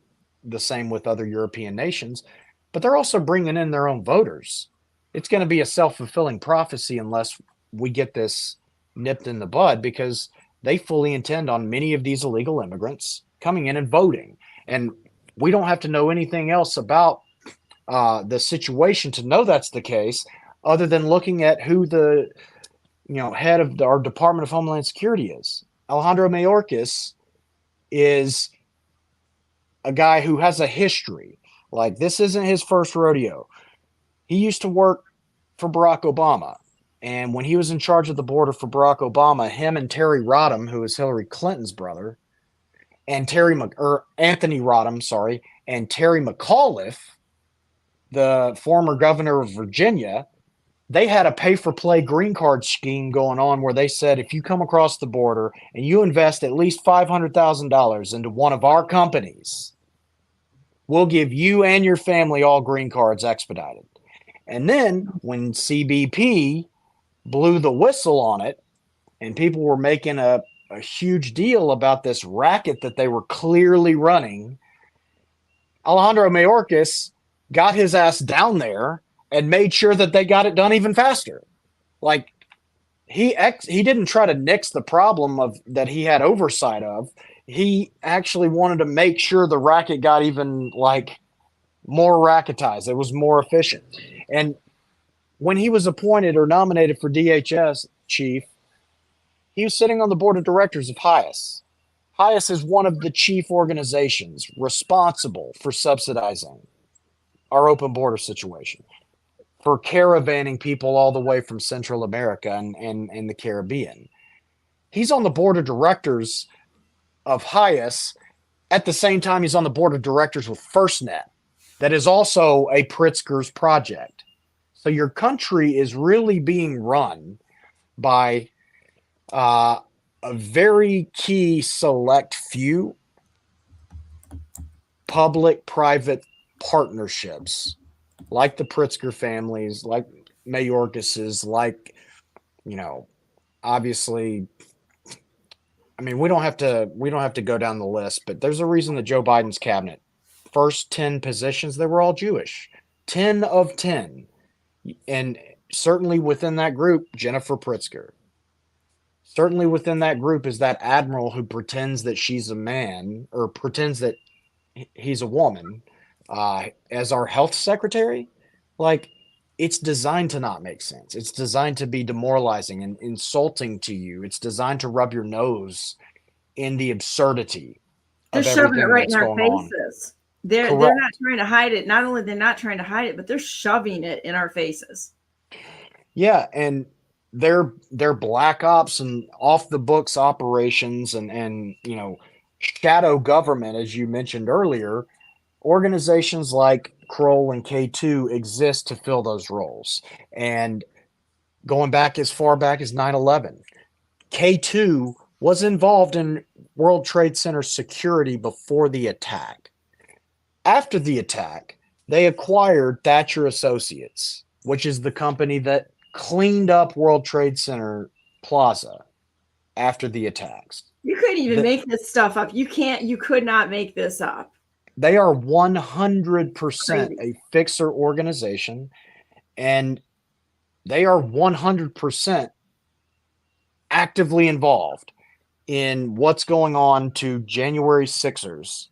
the same with other European nations. But they're also bringing in their own voters. It's going to be a self-fulfilling prophecy unless we get this nipped in the bud, because they fully intend on many of these illegal immigrants coming in and voting. And we don't have to know anything else about the situation to know that's the case, other than looking at who the head of our Department of Homeland Security is. Alejandro Mayorkas is a guy who has a history. Like, this isn't his first rodeo. He used to work for Barack Obama. And when he was in charge of the border for Barack Obama, him and Terry Rodham, who is Hillary Clinton's brother, and Anthony Rodham, and Terry McAuliffe, the former governor of Virginia, they had a pay-for-play green card scheme going on where they said, if you come across the border and you invest at least $500,000 into one of our companies, we'll give you and your family all green cards expedited. And then when CBP blew the whistle on it and people were making a huge deal about this racket that they were clearly running, Alejandro Mayorkas got his ass down there and made sure that they got it done even faster. Like, he didn't try to nix the problem that he had oversight of. He actually wanted to make sure the racket got even more racketized. It was more efficient. And when he was appointed or nominated for DHS chief, he was sitting on the board of directors of HIAS. HIAS is one of the chief organizations responsible for subsidizing our open border situation, for caravanning people all the way from Central America and the Caribbean. He's on the board of directors of HIAS. At the same time, he's on the board of directors with FirstNet. That is also a Pritzker's project. So your country is really being run by a very key select few public-private partnerships, like the Pritzker families, like Mayorkas's, obviously, I mean, we don't have to go down the list, but there's a reason that Joe Biden's cabinet, first 10 positions, they were all Jewish, 10 of 10. And certainly within that group, Jennifer Pritzker. Certainly within that group is that admiral who pretends that she's a man, or pretends that he's a woman, as our health secretary. Like, it's designed to not make sense. It's designed to be demoralizing and insulting to you. It's designed to rub your nose in the absurdity. They're shoving it right in our faces. They're not trying to hide it. Not only they're not trying to hide it, but they're shoving it in our faces. Yeah, and they're black ops and off the books operations and shadow government, as you mentioned earlier. Organizations like Kroll and K2 exist to fill those roles. And going back as far back as 9/11, K2 was involved in World Trade Center security before the attack. After the attack, they acquired Thatcher Associates, which is the company that cleaned up World Trade Center Plaza after the attacks. You couldn't even make this stuff up. You could not make this up. They are 100% a fixer organization, and they are 100% actively involved in what's going on to January 6ers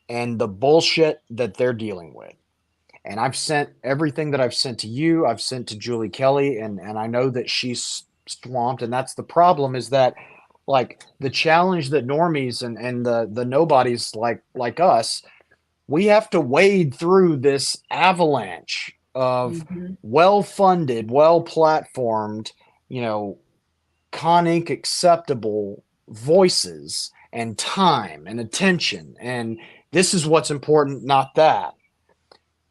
and the bullshit that they're dealing with. And I've sent everything that I've sent to you, I've sent to Julie Kelly, and I know that she's swamped. And that's the problem, is that like the challenge that normies and the nobodies like us, we have to wade through this avalanche of well-funded, well-platformed, Con Inc. acceptable voices and time and attention. And this is what's important, not that.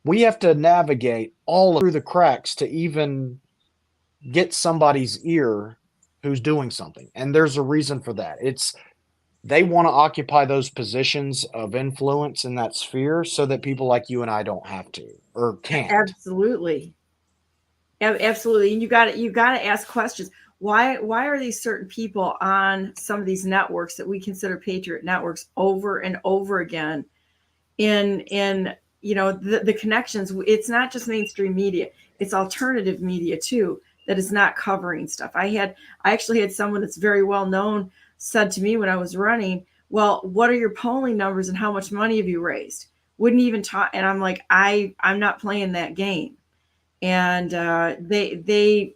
We have to navigate all through the cracks to even get somebody's ear who's doing something. And there's a reason for that. They want to occupy those positions of influence in that sphere so that people like you and I don't have to or can't. Absolutely. Absolutely. And you got to ask questions. Why are these certain people on some of these networks that we consider patriot networks over and over again in the connections? It's not just mainstream media, it's alternative media too that is not covering stuff. I actually had someone that's very well known said to me when I was running, well, what are your polling numbers and how much money have you raised? Wouldn't even talk. And I'm like, I'm not playing that game. And they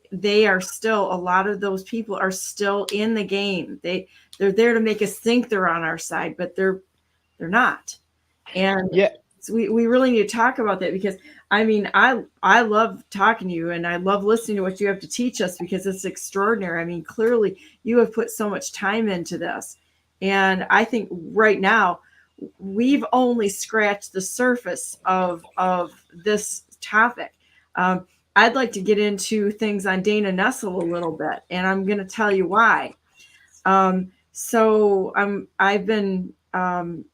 are still, a lot of those people are still in the game. They're there to make us think they're on our side, but they're not. And so we really need to talk about that, because I love talking to you and I love listening to what you have to teach us, because it's extraordinary. I mean, clearly you have put so much time into this. And I think right now we've only scratched the surface of this topic. I'd like to get into things on Dana Nessel a little bit, and I'm going to tell you why. I've been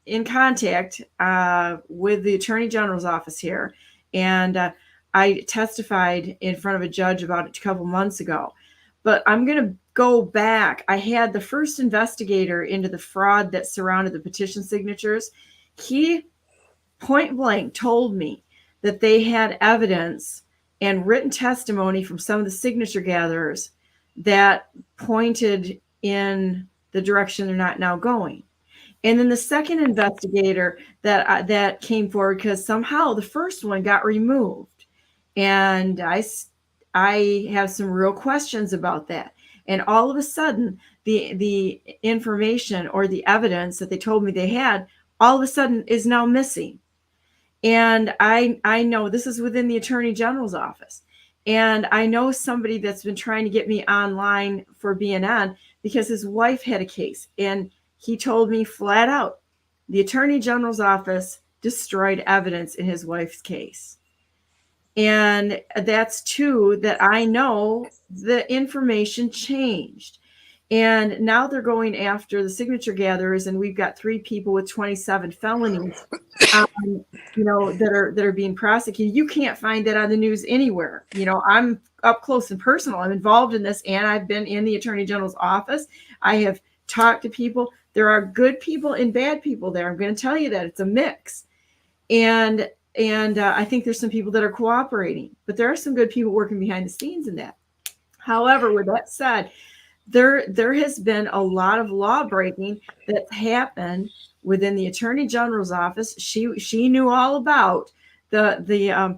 in contact with the Attorney General's office here, and I testified in front of a judge about it a couple months ago. But I'm going to go back. I had the first investigator into the fraud that surrounded the petition signatures. He point blank told me that they had evidence and written testimony from some of the signature gatherers that pointed in the direction they're not now going. And then the second investigator that came forward, because somehow the first one got removed, and I have some real questions about that. And all of a sudden, the information or the evidence that they told me they had, all of a sudden is now missing. And I know this is within the Attorney General's office. And I know somebody that's been trying to get me online for BNN because his wife had a case. And he told me flat out, the Attorney General's office destroyed evidence in his wife's case. And that's two that I know the information changed. And now they're going after the signature gatherers, and we've got 3 people with 27 felonies, that are being prosecuted. You can't find that on the news anywhere. I'm up close and personal. I'm involved in this, and I've been in the Attorney General's office. I have talked to people. There are good people and bad people there. I'm going to tell you that it's a mix, and I think there's some people that are cooperating, but there are some good people working behind the scenes in that. However, with that said, there has been a lot of law breaking that happened within the Attorney General's office. She knew all about the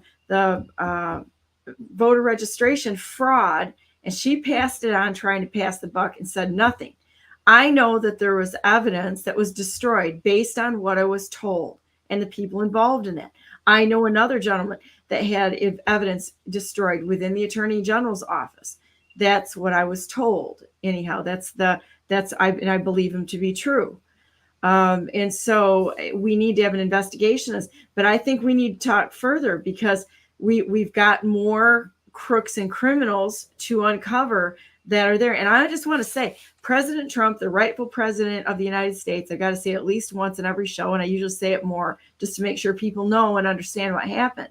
voter registration fraud, and she passed it on, trying to pass the buck, and said nothing. I know that there was evidence that was destroyed based on what I was told and the people involved in that. I know another gentleman that had evidence destroyed within the Attorney General's office. That's what I was told. Anyhow, I believe him to be true. And so we need to have an investigation, but I think we need to talk further, because we've got more crooks and criminals to uncover that are there. And I just want to say, President Trump, the rightful president of the United States, I got to say it at least once in every show, and I usually say it more just to make sure people know and understand what happened.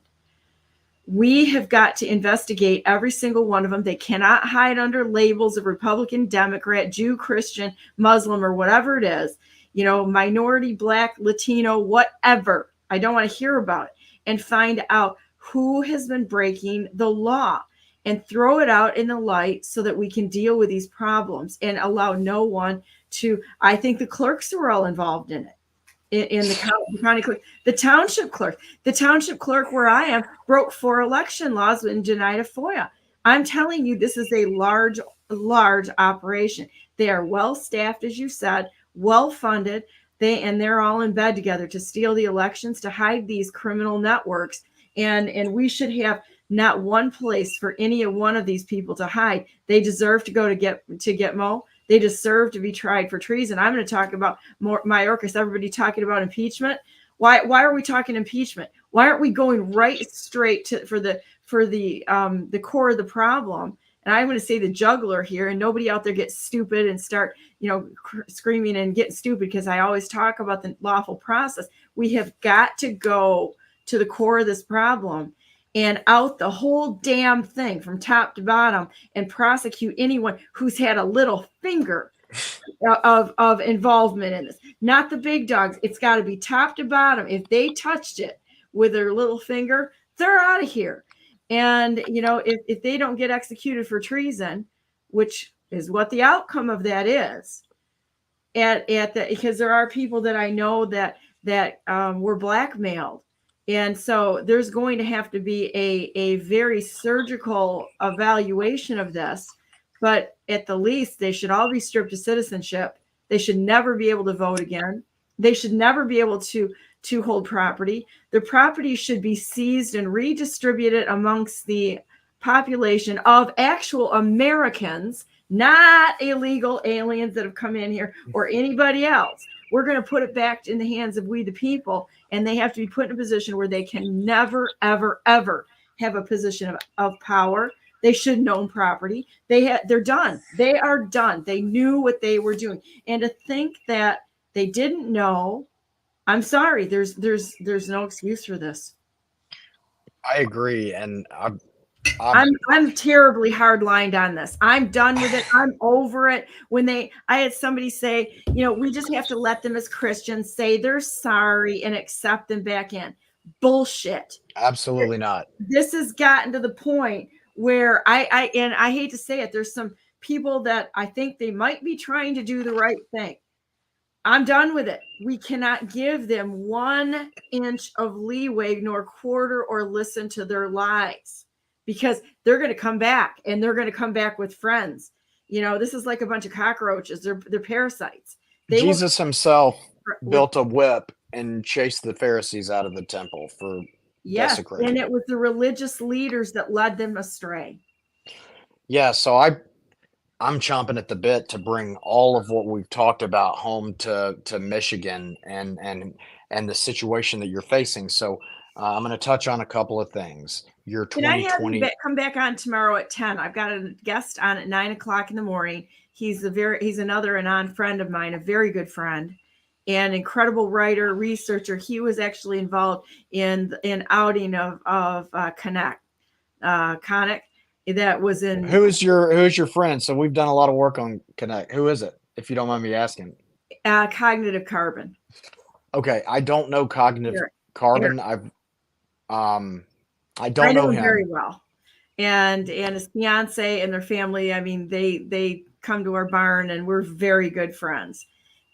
We have got to investigate every single one of them. They cannot hide under labels of Republican, Democrat, Jew, Christian, Muslim, or whatever it is, minority, Black, Latino, whatever. I don't want to hear about it, and find out who has been breaking the law and throw it out in the light so that we can deal with these problems and allow no one to. I think the clerks were all involved in it. In the county clerk, the township clerk where I am broke 4 election laws and denied a FOIA. I'm telling you, this is a large operation. They are well staffed, as you said, well funded. They're all in bed together to steal the elections, to hide these criminal networks. And we should have not one place for any one of these people to hide. They deserve to go to Gitmo. They deserve to be tried for treason. I'm going to talk about Mayorkas. Everybody talking about impeachment. Why are we talking impeachment? Why aren't we going right straight for the core of the problem? And I'm going to say the juggler here, and nobody out there gets stupid and start screaming and getting stupid, because I always talk about the lawful process. We have got to go to the core of this problem and out the whole damn thing from top to bottom and prosecute anyone who's had a little finger of involvement in this. Not the big dogs. It's got to be top to bottom. If they touched it with their little finger, they're out of here. And, if they don't get executed for treason, which is what the outcome of that is, because there are people that I know that were blackmailed. And so there's going to have to be a very surgical evaluation of this. But at the least, they should all be stripped of citizenship. They should never be able to vote again. They should never be able to hold property. Their property should be seized and redistributed amongst the population of actual Americans, not illegal aliens that have come in here or anybody else. We're going to put it back in the hands of we the people, and they have to be put in a position where they can never, ever, ever have a position of power. They should own property. They're done. They are done. They knew what they were doing. And to think that they didn't know, I'm sorry, there's no excuse for this. I agree, and I'm terribly hard-lined on this. I'm done with it. I'm over it. I had somebody say, we just have to let them as Christians say they're sorry and accept them back in. Bullshit. Absolutely not. This has gotten to the point where I hate to say it, there's some people that I think they might be trying to do the right thing. I'm done with it. We cannot give them 1 inch of leeway, nor quarter, or listen to their lies, because they're going to come back, and they're going to come back with friends. This is like a bunch of cockroaches. They're parasites. Jesus himself built a whip and chased the Pharisees out of the temple for desecrating. And it was the religious leaders that led them astray. Yeah, so I'm chomping at the bit to bring all of what we've talked about home to Michigan and the situation that you're facing. So I'm going to touch on a couple of things. Your 2020. Can I have you come back on tomorrow at 10? I've got a guest on at 9:00 in the morning. He's another Hanan friend of mine, a very good friend, and incredible writer, researcher. He was actually involved in an outing of Connect. That was in. Who's your friend? So we've done a lot of work on Connect. Who is it, if you don't mind me asking? Cognitive Carbon. Okay, I don't know Cognitive Carbon. I don't know him very well, and his fiance and their family. I mean, they come to our barn, and we're very good friends.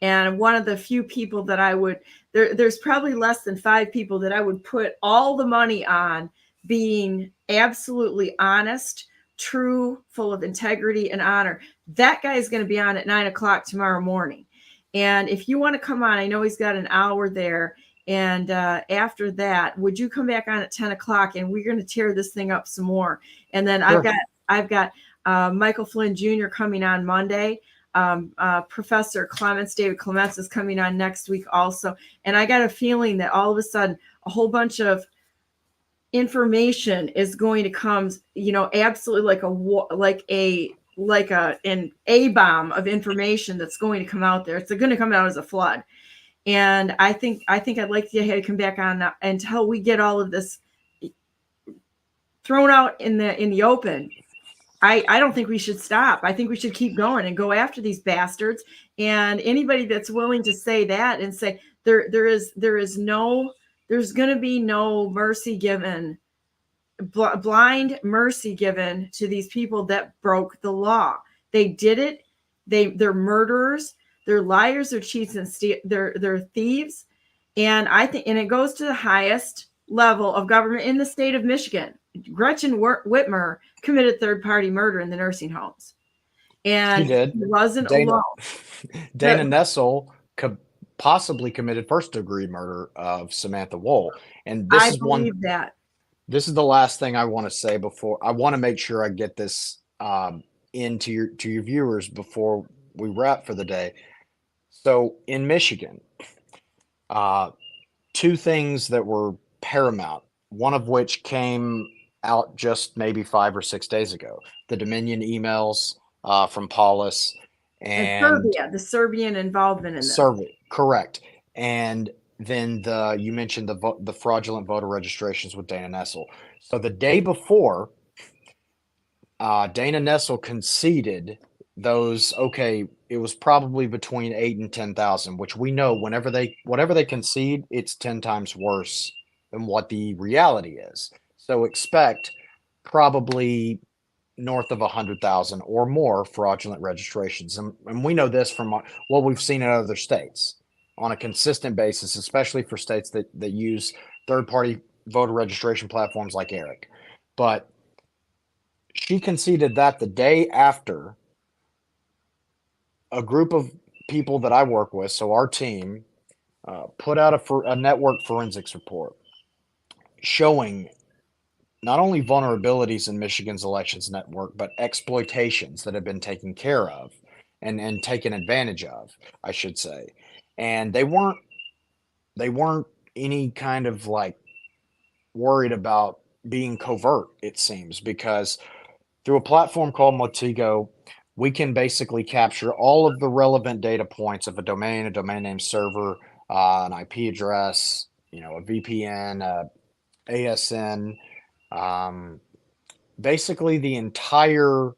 And one of the few people that I would there's probably less than 5 people that I would put all the money on being absolutely honest, true, full of integrity and honor. That guy is going to be on at 9:00 tomorrow morning. And if you want to come on, I know he's got an hour there. And after that, would you come back on at 10:00, and we're going to tear this thing up some more. And then sure. I've got Michael Flynn Jr. coming on Monday. Professor David Clements is coming on next week also. And I got a feeling that all of a sudden a whole bunch of information is going to come, absolutely like like an A-bomb of information that's going to come out there. It's going to come out as a flood. And I think I'd like to come back on until we get all of this thrown out in the open. I don't think we should stop. I think we should keep going and go after these bastards. And anybody that's willing to say that and say there's going to be no mercy given, blind mercy given to these people that broke the law. They did it. They're murderers. They're liars. They're cheats, and they're thieves. And I think, and it goes to the highest level of government in the state of Michigan. Gretchen Whitmer committed third-party murder in the nursing homes, and she wasn't alone. Dana Nessel possibly committed first-degree murder of Samantha Wohl, and this This is the last thing I want to say before I want to make sure I get this into your viewers before we wrap for the day. So in Michigan, two things that were paramount, one of which came out just maybe 5 or 6 days ago, the Dominion emails from Paulus and Serbia, the Serbian involvement in this. Serbia, correct. And then you mentioned the fraudulent voter registrations with Dana Nessel. So the day before, Dana Nessel conceded those. Okay, it was probably between 8,000 and 10,000, which we know whatever they concede, it's 10 times worse than what the reality is. So expect probably north of 100,000 or more fraudulent registrations, and we know this from what we've seen in other states on a consistent basis, especially for states that use third-party voter registration platforms like ERIC. But she conceded that the day after a group of people that I work with, so our team, put out a network forensics report showing not only vulnerabilities in Michigan's elections network, but exploitations that have been taken care of and taken advantage of, I should say. And they weren't any kind of like worried about being covert, it seems, because through a platform called Motigo, we can basically capture all of the relevant data points of a domain name server, an IP address, a VPN, ASN, basically the entire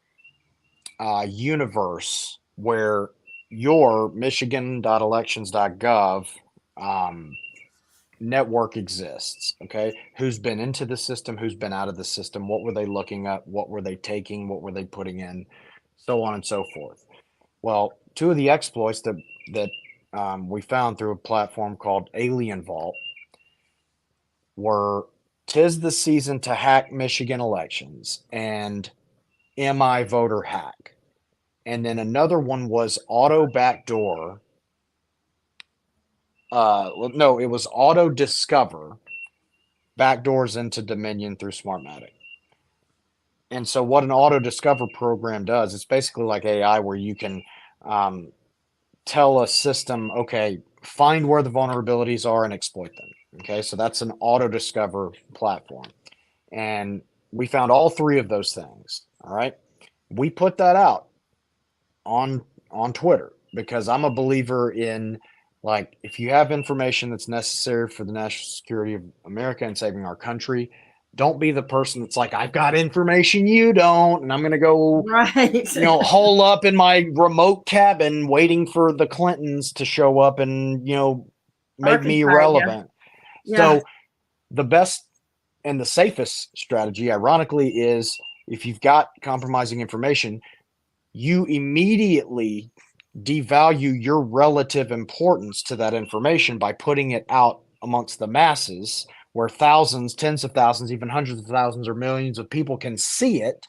universe where your michigan.elections.gov network exists. Okay, who's been into the system, who's been out of the system, what were they looking at, what were they taking, what were they putting in, so on and so forth. Well, two of the exploits that we found through a platform called Alien Vault were "'Tis the Season to Hack Michigan Elections" and "MI Voter Hack." And then another one was Auto Backdoor. No, it was Auto Discover backdoors into Dominion through Smartmatic. And so what an Auto Discover program does, it's basically like AI, where you can tell a system, okay, find where the vulnerabilities are and exploit them. Okay, so that's an Auto Discover platform. And we found all three of those things. All right. We put that out on Twitter because I'm a believer in, like, if you have information that's necessary for the national security of America and saving our country, don't be the person that's like, I've got information you don't, and I'm going to go, hole up in my remote cabin waiting for the Clintons to show up and, make me irrelevant. Yeah. So the best and the safest strategy, ironically, is if you've got compromising information, you immediately devalue your relative importance to that information by putting it out amongst the masses, where thousands, tens of thousands, even hundreds of thousands or millions of people can see it,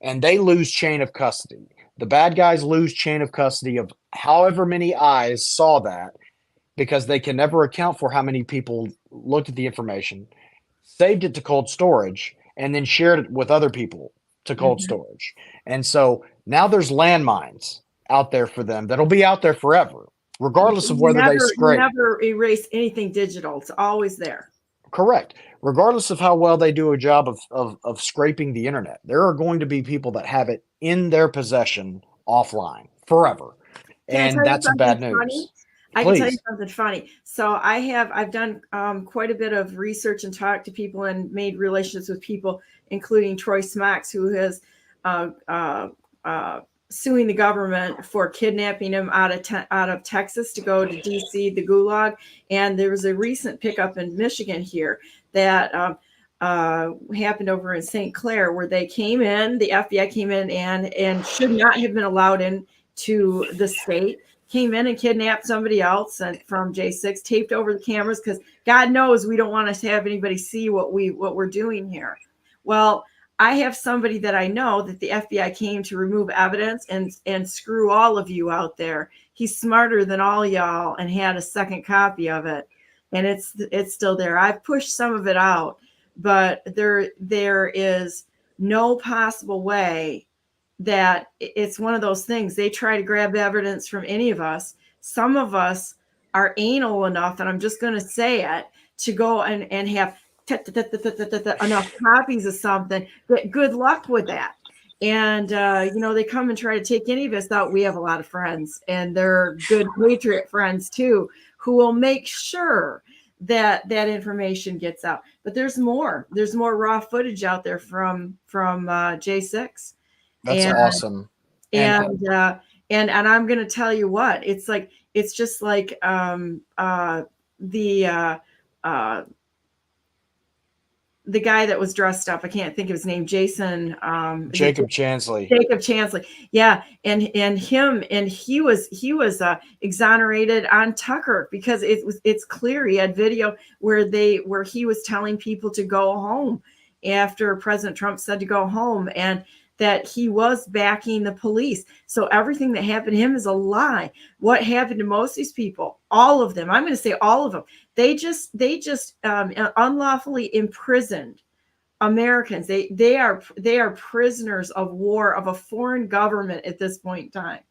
and they lose chain of custody. The bad guys lose chain of custody of however many eyes saw that, because they can never account for how many people looked at the information, saved it to cold storage, and then shared it with other people to cold storage. And so now there's landmines out there for them that'll be out there forever, regardless of whether they scrape. Never erase anything digital. It's always there. Correct. Regardless of how well they do a job of scraping the internet, there are going to be people that have it in their possession offline forever. Can I And tell you that's something bad funny? news. I can tell you Please. something funny. So I've done quite a bit of research and talked to people and made relationships with people, including Troy Smocks, who has uh, uh, suing the government for kidnapping him out of Texas to go to DC, the Gulag. And there was a recent pickup in Michigan here that happened over in St. Clair, where they came in, the FBI came in and should not have been allowed in to the state, came in and kidnapped somebody else and from J6, taped over the cameras because God knows we don't want to have anybody see what we're doing here. Well, I have somebody that I know that the FBI came to remove evidence and screw all of you out there. He's smarter than all y'all and had a second copy of it, and it's still there. I've pushed some of it out, but there is no possible way that it's one of those things. They try to grab evidence from any of us. Some of us are anal enough, and I'm just going to say it, to go and have enough copies of something. But good luck with that. And they come and try to take any of us out. We have a lot of friends, and they're good patriot friends too, who will make sure that information gets out. But there's more. There's more raw footage out there from J6. That's And awesome. and I'm going to tell you what, it's just like the guy that was dressed up. I can't think of his name. Jacob Chansley. Jacob Chansley. Yeah. And he was exonerated on Tucker because it's clear he had video where he was telling people to go home after President Trump said to go home, and that he was backing the police. So everything that happened to him is a lie. What happened to most of these people, all of them, I'm going to say all of them, they just unlawfully imprisoned Americans. They are prisoners of war of a foreign government at this point in time,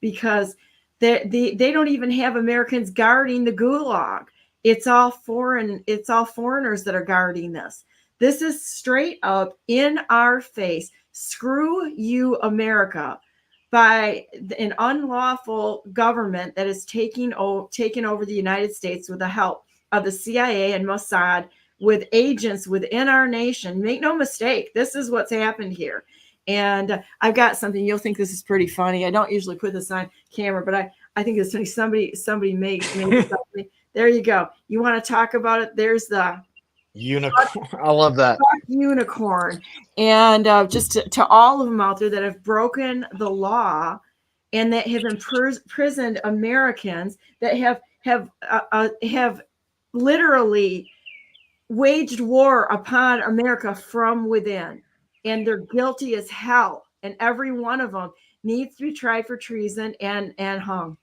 because they don't even have Americans guarding the Gulag. It's all foreigners that are guarding this. This is straight up in our face. Screw you, America, by an unlawful government that is taken over the United States with the help of the CIA and Mossad, with agents within our nation. Make no mistake, this is what's happened here. And I've got something. You'll think this is pretty funny. I don't usually put this on camera, but I think it's funny. Somebody made something. There you go. You want to talk about it? There's the unicorn. I love that. Unicorn. And just to all of them out there that have broken the law and that have imprisoned Americans, that have literally waged war upon America from within, and they're guilty as hell, and every one of them needs to be tried for treason and hung.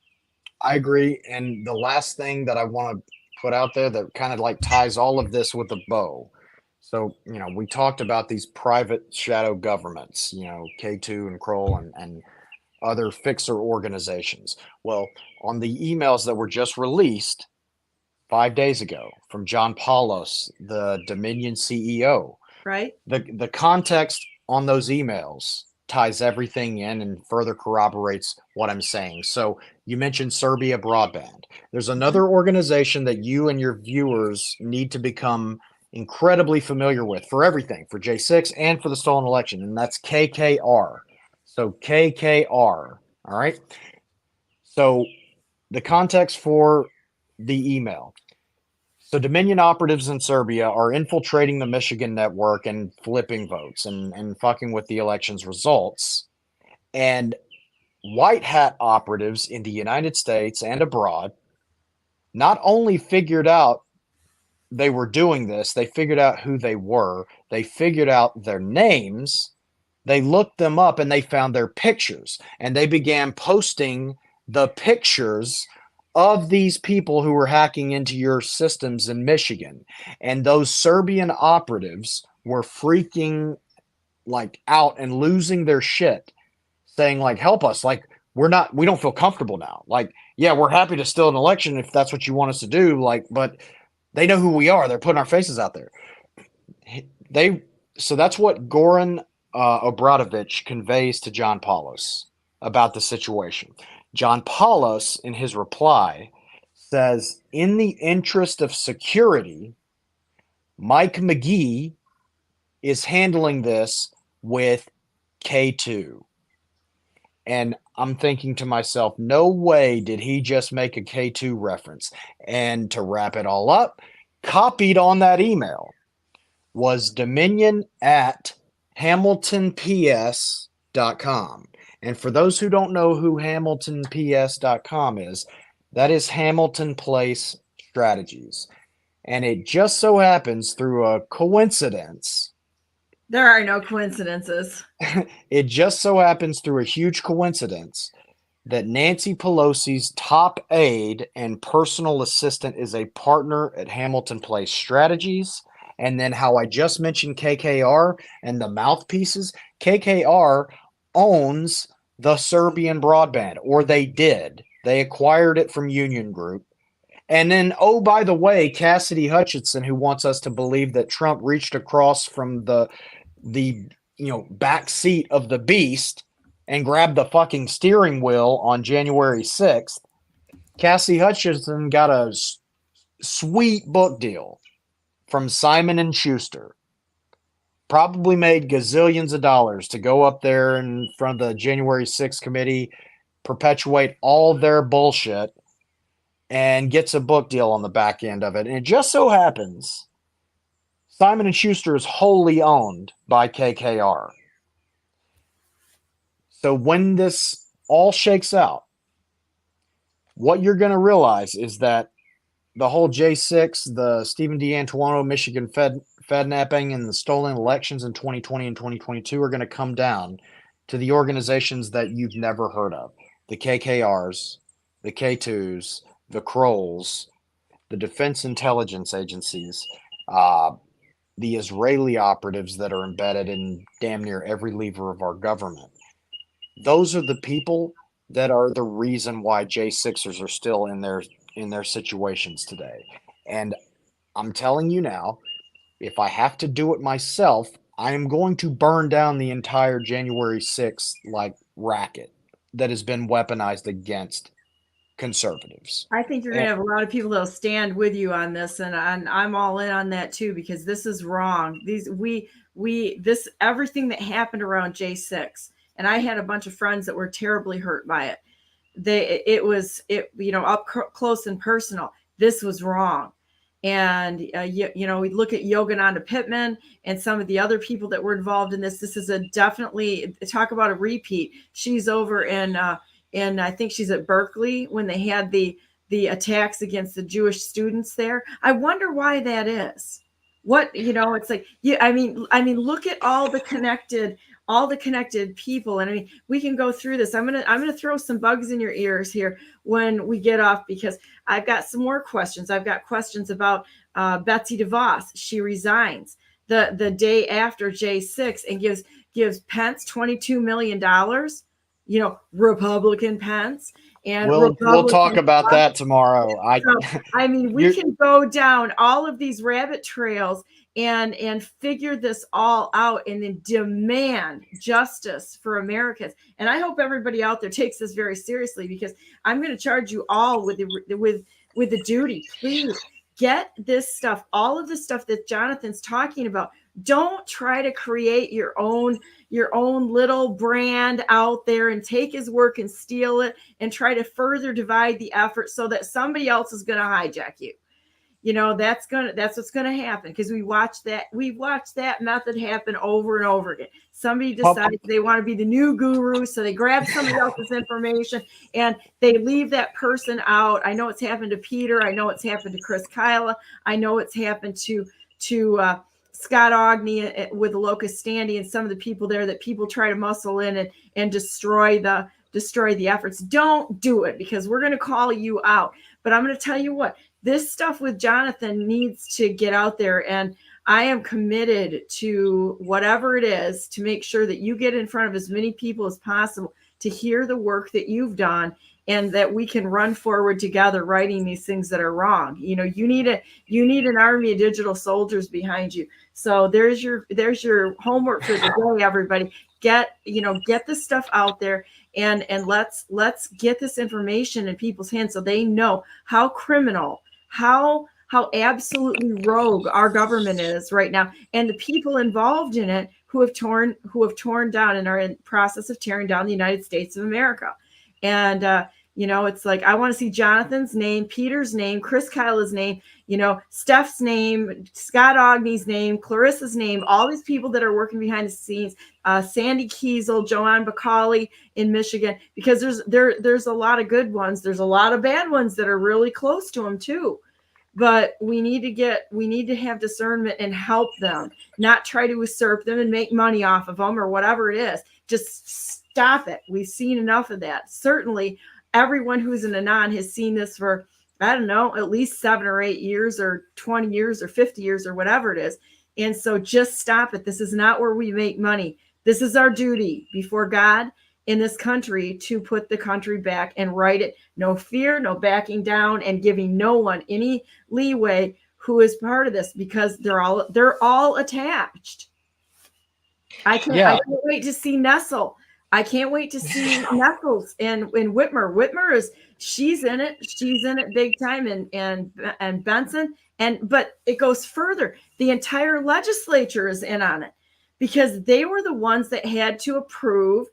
I agree. And the last thing that I want to put out there that kind of like ties all of this with a bow. So, we talked about these private shadow governments, K2 and Kroll and other fixer organizations. Well, on the emails that were just released 5 days ago from John Paulos, the Dominion CEO, right? The context on those emails ties everything in and further corroborates what I'm saying. So you mentioned Serbia Broadband. There's another organization that you and your viewers need to become incredibly familiar with for everything, for J6 and for the stolen election, and that's KKR. So KKR, all right? So the context for the email. So Dominion operatives in Serbia are infiltrating the Michigan network and flipping votes and fucking with the election's results. And white hat operatives in the United States and abroad not only figured out they were doing this, they figured out who they were, they figured out their names, they looked them up, and they found their pictures. And they began posting the pictures of these people who were hacking into your systems in Michigan. And those Serbian operatives were freaking out and losing their shit, saying help us. We don't feel comfortable now. Yeah, we're happy to steal an election if that's what you want us to do. But They know who we are. They're putting our faces out there. So that's what Goran Obradovich conveys to John Paulos about the situation. John Paulos, in his reply, says, in the interest of security, Mike McGee is handling this with K2. And I'm thinking to myself, no way did he just make a K2 reference. And to wrap it all up, copied on that email was Dominion at HamiltonPS.com. And for those who don't know who HamiltonPS.com is, that is Hamilton Place Strategies. And it just so happens through a coincidence. There are no coincidences. It just so happens through a huge coincidence that Nancy Pelosi's top aide and personal assistant is a partner at Hamilton Place Strategies. And then how I just mentioned KKR and the mouthpieces, KKR owns the Serbian broadband, or they did. They acquired it from Union Group. And then, oh, by the way, Cassidy Hutchinson, who wants us to believe that Trump reached across from the back seat of the beast and grabbed the fucking steering wheel on January 6th, Cassidy Hutchinson got a sweet book deal from Simon & Schuster. Probably made gazillions of dollars to go up there in front of the January 6th committee, perpetuate all their bullshit, and gets a book deal on the back end of it. And it just so happens Simon & Schuster is wholly owned by KKR. So when this all shakes out, what you're going to realize is that the whole J6, the Stephen D. Antoine Michigan Fednapping, and the stolen elections in 2020 and 2022 are going to come down to the organizations that you've never heard of. The KKRs, the K2s, the Krolls, the Defense Intelligence Agencies, the Israeli operatives that are embedded in damn near every lever of our government. Those are the people that are the reason why J6ers are still in their situations today. And I'm telling you now, if I have to do it myself, I am going to burn down the entire January 6th racket that has been weaponized against conservatives. I think you're going to have a lot of people that'll stand with you on this, and I'm all in on that too, because this is wrong. Everything that happened around J6, and I had a bunch of friends that were terribly hurt by it. It was up close and personal. This was wrong. And, we look at Yogananda Pittman and some of the other people that were involved in this. This is definitely talk about a repeat. She's over in I think she's at Berkeley when they had the attacks against the Jewish students there. I wonder why that is. It's like, I mean, look at all the connected people. And I mean, we can go through this. I'm going to throw some bugs in your ears here when we get off, because I've got some more questions. I've got questions about Betsy DeVos. She resigns the day after J6 and gives Pence $22 million, Republican Pence. And we'll talk about that tomorrow. We can go down all of these rabbit trails and figure this all out, and then demand justice for Americans. And I hope everybody out there takes this very seriously, because I'm going to charge you all with the duty. Please get this stuff, all of the stuff that Jonathan's talking about. Don't try to create your own little brand out there and take his work and steal it and try to further divide the effort so that somebody else is going to hijack you. That's what's going to happen, because we've watched that method happen over and over again. Somebody decides they want to be the new guru, so they grab somebody else's information and they leave that person out. I know it's happened to Peter. I know it's happened to Chris Kyla. I know it's happened to Scott Ogney with the Locust Standing and some of the people there that people try to muscle in and destroy the efforts. Don't do it, because we're going to call you out. But I'm going to tell you what, this stuff with Jonathan needs to get out there, and I am committed to whatever it is to make sure that you get in front of as many people as possible to hear the work that you've done and that we can run forward together writing these things that are wrong. You know, you need an army of digital soldiers behind you. So there's your homework for the day, everybody. Get this stuff out there, and let's get this information in people's hands so they know how criminal, how absolutely rogue our government is right now, and the people involved in it who have torn down and are in process of tearing down the United States of America. And it's like, I want to see Jonathan's name, Peter's name, Chris Kyle's name, Steph's name, Scott Ogney's name, Clarissa's name, all these people that are working behind the scenes, Sandy Kiesel, Joanne Bacali in Michigan, because there's a lot of good ones. There's a lot of bad ones that are really close to them too. But we need to have discernment and help them, not try to usurp them and make money off of them or whatever it is. Just stop it. We've seen enough of that. Certainly, everyone who's an Anon has seen this for, I don't know, at least 7 or 8 years or 20 years or 50 years or whatever it is. And so just stop it. This is not where we make money. This is our duty before God in this country to put the country back and right it. No fear, no backing down, and giving no one any leeway who is part of this, because they're all attached. I can't wait to see Nessel. I can't wait to see Knuckles and Whitmer. She's in it. She's in it big time, and Benson. But it goes further. The entire legislature is in on it, because they were the ones that had to approve,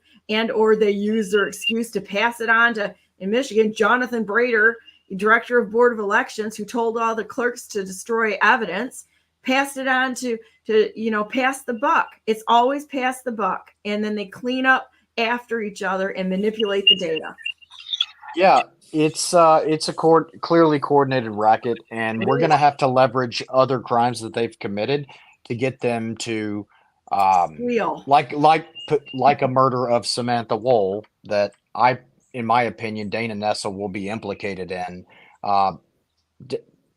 or they used their excuse to pass it on to, in Michigan, Jonathan Brader, director of Board of Elections, who told all the clerks to destroy evidence, passed it on to pass the buck. It's always pass the buck. And then they clean up after each other and manipulate the data. Yeah, it's a clearly coordinated racket, and we're going to have to leverage other crimes that they've committed to get them to like a murder of Samantha Woll that in my opinion, Dana Nessel will be implicated in.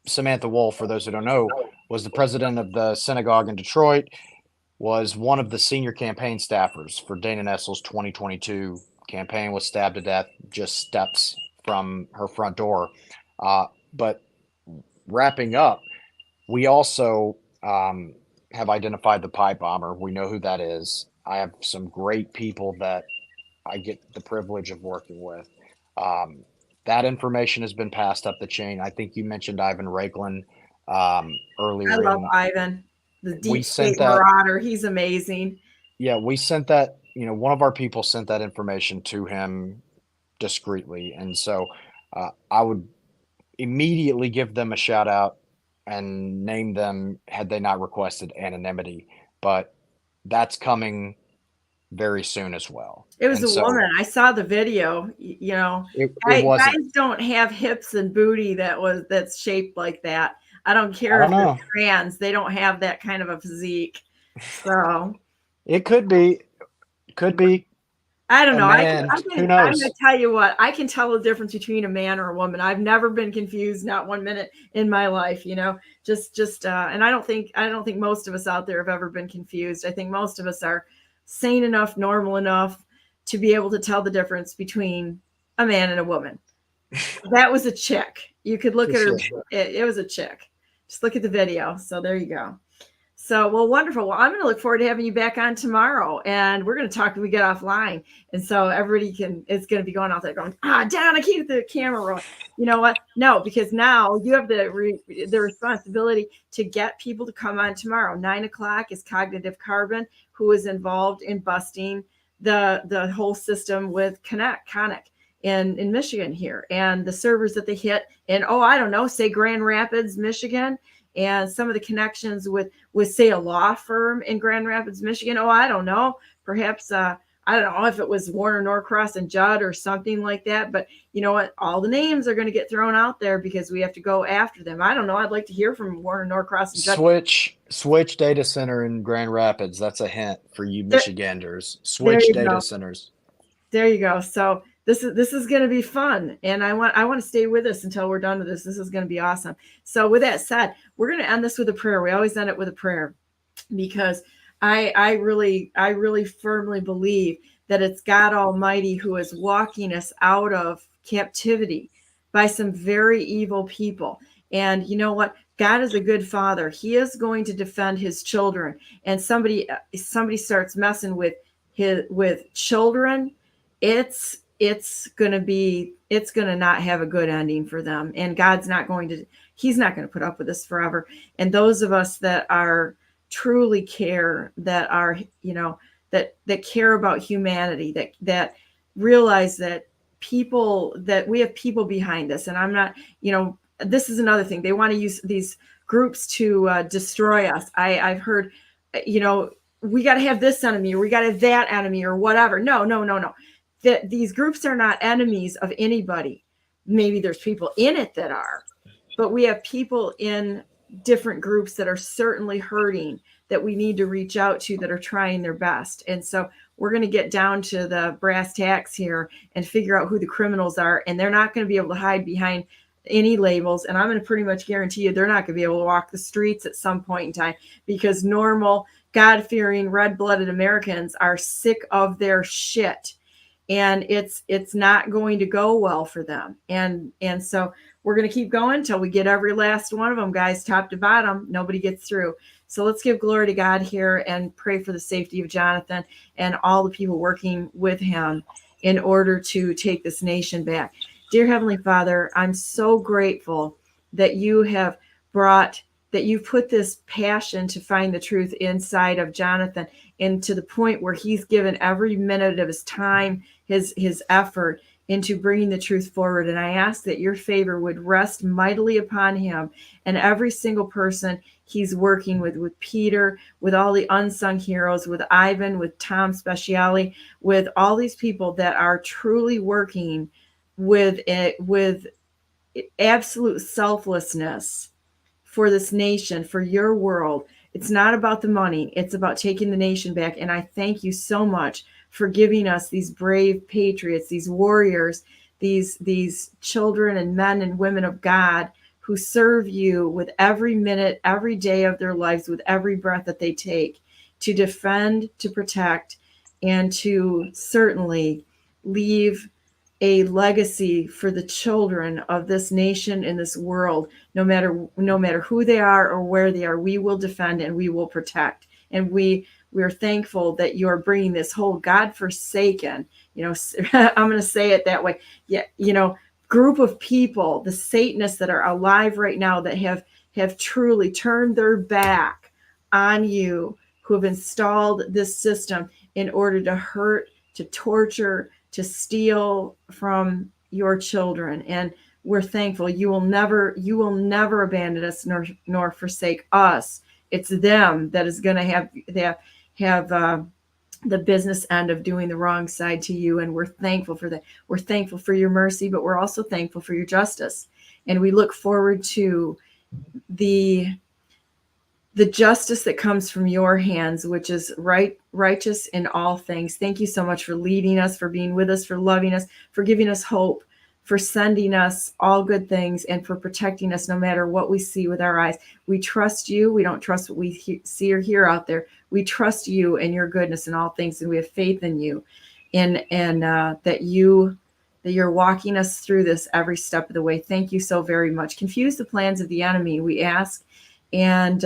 Samantha Woll, for those who don't know, was the president of the synagogue in Detroit, was one of the senior campaign staffers for Dana Nessel's 2022 campaign, was stabbed to death just steps from her front door. But wrapping up, we also have identified the pipe bomber. We know who that is. I have some great people that I get the privilege of working with. That information has been passed up the chain. I think you mentioned Ivan Raiklin earlier. I love Ivan, the deep state marauder. He's amazing. Yeah, we sent that, one of our people sent that information to him discreetly. And so I would immediately give them a shout out and name them had they not requested anonymity. But that's coming very soon as well. It was a woman. I saw the video. Guys don't have hips and booty that's shaped like that. I don't care if they're trans. They don't have that kind of a physique. So it could be. I don't know. Who knows? I'm going to tell you what. I can tell the difference between a man or a woman. I've never been confused, not 1 minute in my life. And I don't think most of us out there have ever been confused. I think most of us are sane enough, normal enough to be able to tell the difference between a man and a woman. That was a chick. You could look at her. It was a chick. Just look at the video. So there you go. So, well, wonderful. Well, I'm going to look forward to having you back on tomorrow, and we're going to talk when we get offline. And so everybody it's going to be going out there going, Donna, keep the camera rolling. You know what? No, because now you have the responsibility to get people to come on tomorrow. 9:00 is Cognitive Carbon, who is involved in busting the whole system with Connect in Michigan here, and the servers that they hit in, say Grand Rapids, Michigan, and some of the connections with say a law firm in Grand Rapids, Michigan. I don't know. Perhaps I don't know if it was Warner Norcross and Judd or something like that. But you know what? All the names are going to get thrown out there because we have to go after them. I don't know. I'd like to hear from Warner Norcross and Judd. Switch data center in Grand Rapids. That's a hint for you Michiganders. Switch data centers. There you go. So this is going to be fun, and I want to stay with us until we're done with this. This is going to be awesome. So with that said, we're going to end this with a prayer. We always end it with a prayer, because I really firmly believe that it's God Almighty who is walking us out of captivity by some very evil people. And you know what? God is a good father. He is going to defend his children. And somebody starts messing with children, it's going to not have a good ending for them. And God's not going to, he's not going to put up with this forever. And those of us that are truly care, that are, that care about humanity, that realize that we have people behind this. And I'm not, this is another thing. They want to use these groups to destroy us. I've heard, we got to have this enemy, or we got to have that enemy, or whatever. No. These groups are not enemies of anybody. Maybe there's people in it that are, but we have people in different groups that are certainly hurting, that we need to reach out to, that are trying their best. And so we're going to get down to the brass tacks here and figure out who the criminals are. And they're not going to be able to hide behind any labels. And I'm going to pretty much guarantee you they're not going to be able to walk the streets at some point in time, because normal, God-fearing, red-blooded Americans are sick of their shit. And it's not going to go well for them. And so we're going to keep going until we get every last one of them, guys, top to bottom. Nobody gets through. So let's give glory to God here and pray for the safety of Jonathan and all the people working with him in order to take this nation back. Dear Heavenly Father, I'm so grateful that you've put this passion to find the truth inside of Jonathan, and to the point where he's given every minute of his time, his effort into bringing the truth forward. And I ask that your favor would rest mightily upon him and every single person he's working with Peter, with all the unsung heroes, with Ivan, with Tom Speciale, with all these people that are truly working with absolute selflessness for this nation, for your world. It's not about the money. It's about taking the nation back. And I thank you so much for giving us these brave patriots, these warriors, these children and men and women of God who serve you with every minute, every day of their lives, with every breath that they take, to defend, to protect, and to certainly leave a legacy for the children of this nation and this world. No matter who they are or where they are, we will defend and we will protect. And we're thankful that you're bringing this whole godforsaken, I'm going to say it that way, group of people, the Satanists that are alive right now, that have truly turned their back on you, who have installed this system in order to hurt, to torture, to steal from your children. And we're thankful you will never abandon us nor forsake us. It's them that is going to have the business end of doing the wrong side to you. And we're thankful for that. We're thankful for your mercy, but we're also thankful for your justice. And we look forward to the justice that comes from your hands, which is righteous in all things. Thank you so much for leading us, for being with us, for loving us, for giving us hope, for sending us all good things, and for protecting us no matter what we see with our eyes. We trust you. We don't trust what we see or hear out there. We trust you and your goodness in all things, and we have faith in you, and that you're walking us through this every step of the way. Thank you so very much. Confuse the plans of the enemy, we ask, and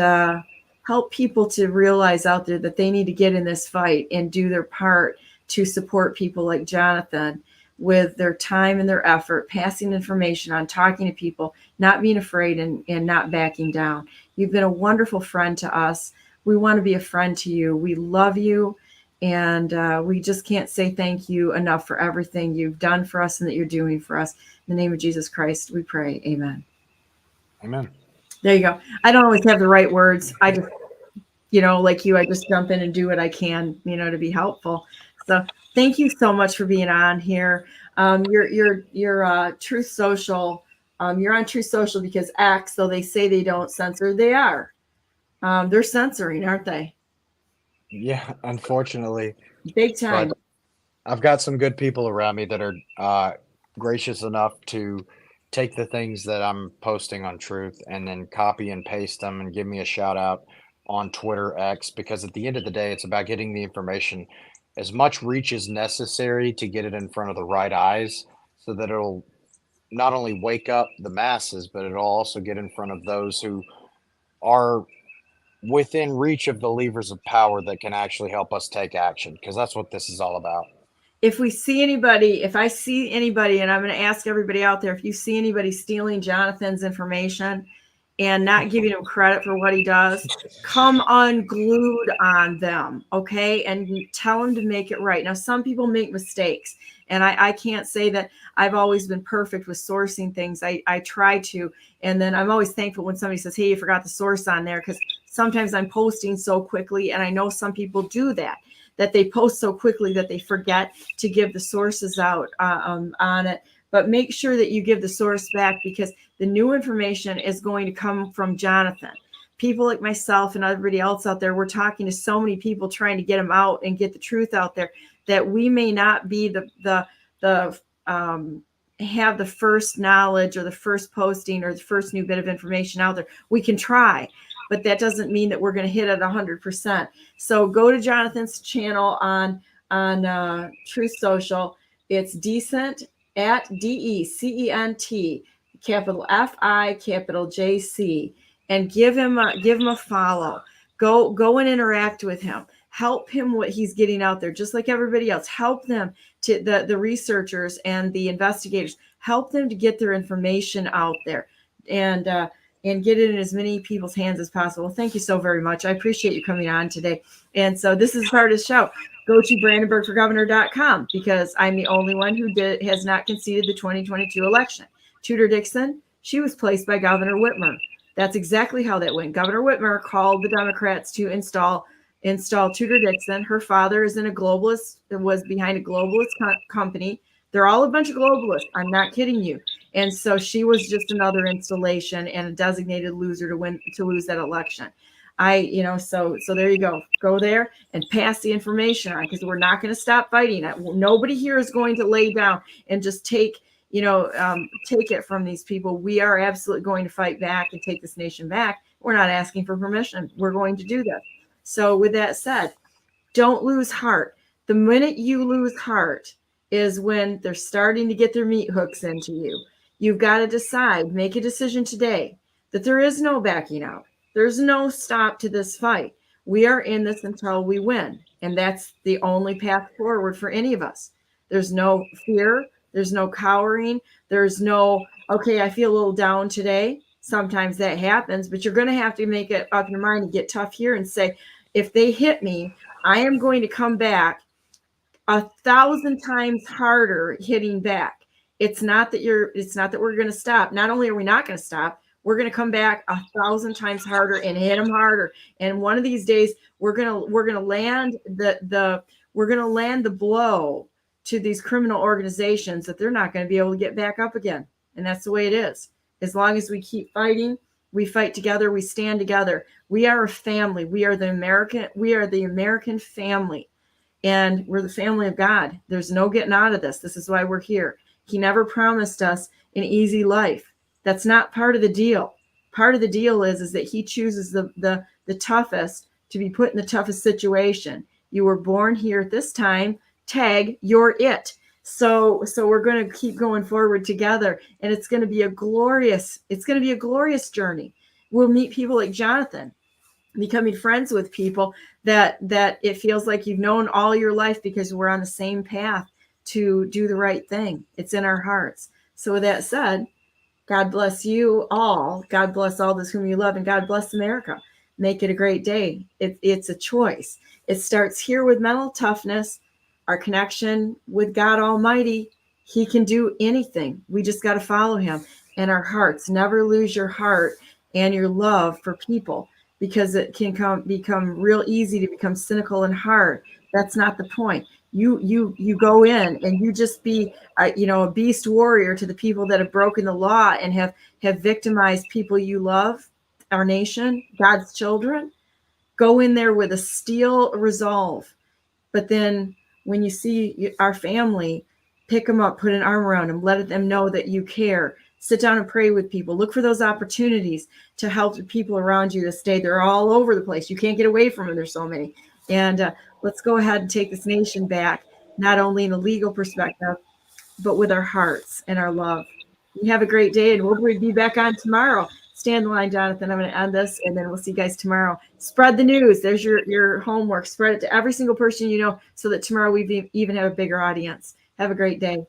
help people to realize out there that they need to get in this fight and do their part to support people like Jonathan with their time and their effort, passing information on, talking to people, not being afraid, and not backing down. You've been a wonderful friend to us. We want to be a friend to you. We love you. And we just can't say thank you enough for everything you've done for us and that you're doing for us. In the name of Jesus Christ, we pray. Amen. Amen. There you go. I don't always have the right words. I just, like you, I just jump in and do what I can, to be helpful. So thank you so much for being on here. You're Truth Social. You're on Truth Social because X, though they say they don't censor, they are. They're censoring, aren't they? Yeah, unfortunately. Big time. But I've got some good people around me that are gracious enough to take the things that I'm posting on Truth and then copy and paste them and give me a shout out on Twitter X, because at the end of the day, it's about getting the information as much reach as necessary to get it in front of the right eyes so that it'll not only wake up the masses, but it'll also get in front of those who are within reach of the levers of power that can actually help us take action, because that's what this is all about. If we see anybody, if I see anybody, and I'm going to ask everybody out there, if you see anybody stealing Jonathan's information and not giving him credit for what he does, come unglued on them, okay? And tell them to make it right. Now, some people make mistakes, and I can't say that I've always been perfect with sourcing things. I try to, and then I'm always thankful when somebody says, hey, you forgot the source on there, because sometimes I'm posting so quickly, and I know some people do that they post so quickly that they forget to give the sources out on it. But make sure that you give the source back, because the new information is going to come from Jonathan. People like myself and everybody else out there, we're talking to so many people trying to get them out and get the truth out there, that we may not be have the first knowledge or the first posting or the first new bit of information out there. We can try, but that doesn't mean that we're going to hit it 100%. So go to Jonathan's channel on Truth Social. It's Decent at DECENT, capital FI, capital JC, and give him a follow. Go and interact with him. Help him what he's getting out there, just like everybody else. Help them to the researchers and the investigators. Help them to get their information out there and get it in as many people's hands as possible. Thank you so very much. I appreciate you coming on today. And so this is part of the show. Go to BrandenburgForGovernor.com, because I'm the only one who has not conceded the 2022 election. Tudor Dixon, she was placed by Governor Whitmer. That's exactly how that went. Governor Whitmer called the Democrats to install Tudor Dixon. Her father is was behind a globalist company. They're all a bunch of globalists. I'm not kidding you. And so she was just another installation and a designated loser to lose that election. So there you go. Go there and pass the information on, because we're not going to stop fighting. Nobody here is going to lay down and just take it from these people. We are absolutely going to fight back and take this nation back. We're not asking for permission. We're going to do this. So with that said, don't lose heart. The minute you lose heart is when they're starting to get their meat hooks into you. You've got to decide, make a decision today that there is no backing out. There's no stop to this fight. We are in this until we win. And that's the only path forward for any of us. There's no fear. There's no cowering. There's no, okay, I feel a little down today. Sometimes that happens, but you're going to have to make it up your mind and get tough here and say, if they hit me, I am going to come back 1,000 times harder hitting back. It's not that we're going to stop. Not only are we not going to stop, we're going to come back 1,000 times harder and hit them harder. And one of these days, we're going to land the blow to these criminal organizations that they're not going to be able to get back up again. And that's the way it is. As long as we keep fighting, we fight together, we stand together. We are a family. We are the American family. And we're the family of God. There's no getting out of this. This is why we're here. He never promised us an easy life. That's not part of the deal. Part of the deal is that he chooses the toughest to be put in the toughest situation. You were born here at this time. Tag, you're it. So we're going to keep going forward together, and it's going to be a glorious journey. We'll meet people like Jonathan, becoming friends with people that it feels like you've known all your life, because we're on the same path to do the right thing. It's in our hearts. So with that said, God bless you all. God bless all those whom you love, and God bless America. Make it a great day. It's a choice. It starts here with mental toughness, our connection with God Almighty. He can do anything. We just got to follow him. And our hearts. Never lose your heart and your love for people, because it can become real easy to become cynical and hard. That's not the point. You go in and you just be a beast warrior to the people that have broken the law and have victimized people you love, our nation, God's children. Go in there with a steel resolve. But then when you see our family, pick them up, put an arm around them, let them know that you care. Sit down and pray with people. Look for those opportunities to help the people around you to stay. They're all over the place. You can't get away from them. There's so many. And let's go ahead and take this nation back, not only in a legal perspective, but with our hearts and our love. You have a great day, and we'll be back on tomorrow. Stay on the line, Jonathan. I'm going to end this, and then we'll see you guys tomorrow. Spread the news. There's your homework. Spread it to every single person you know so that tomorrow we even have a bigger audience. Have a great day.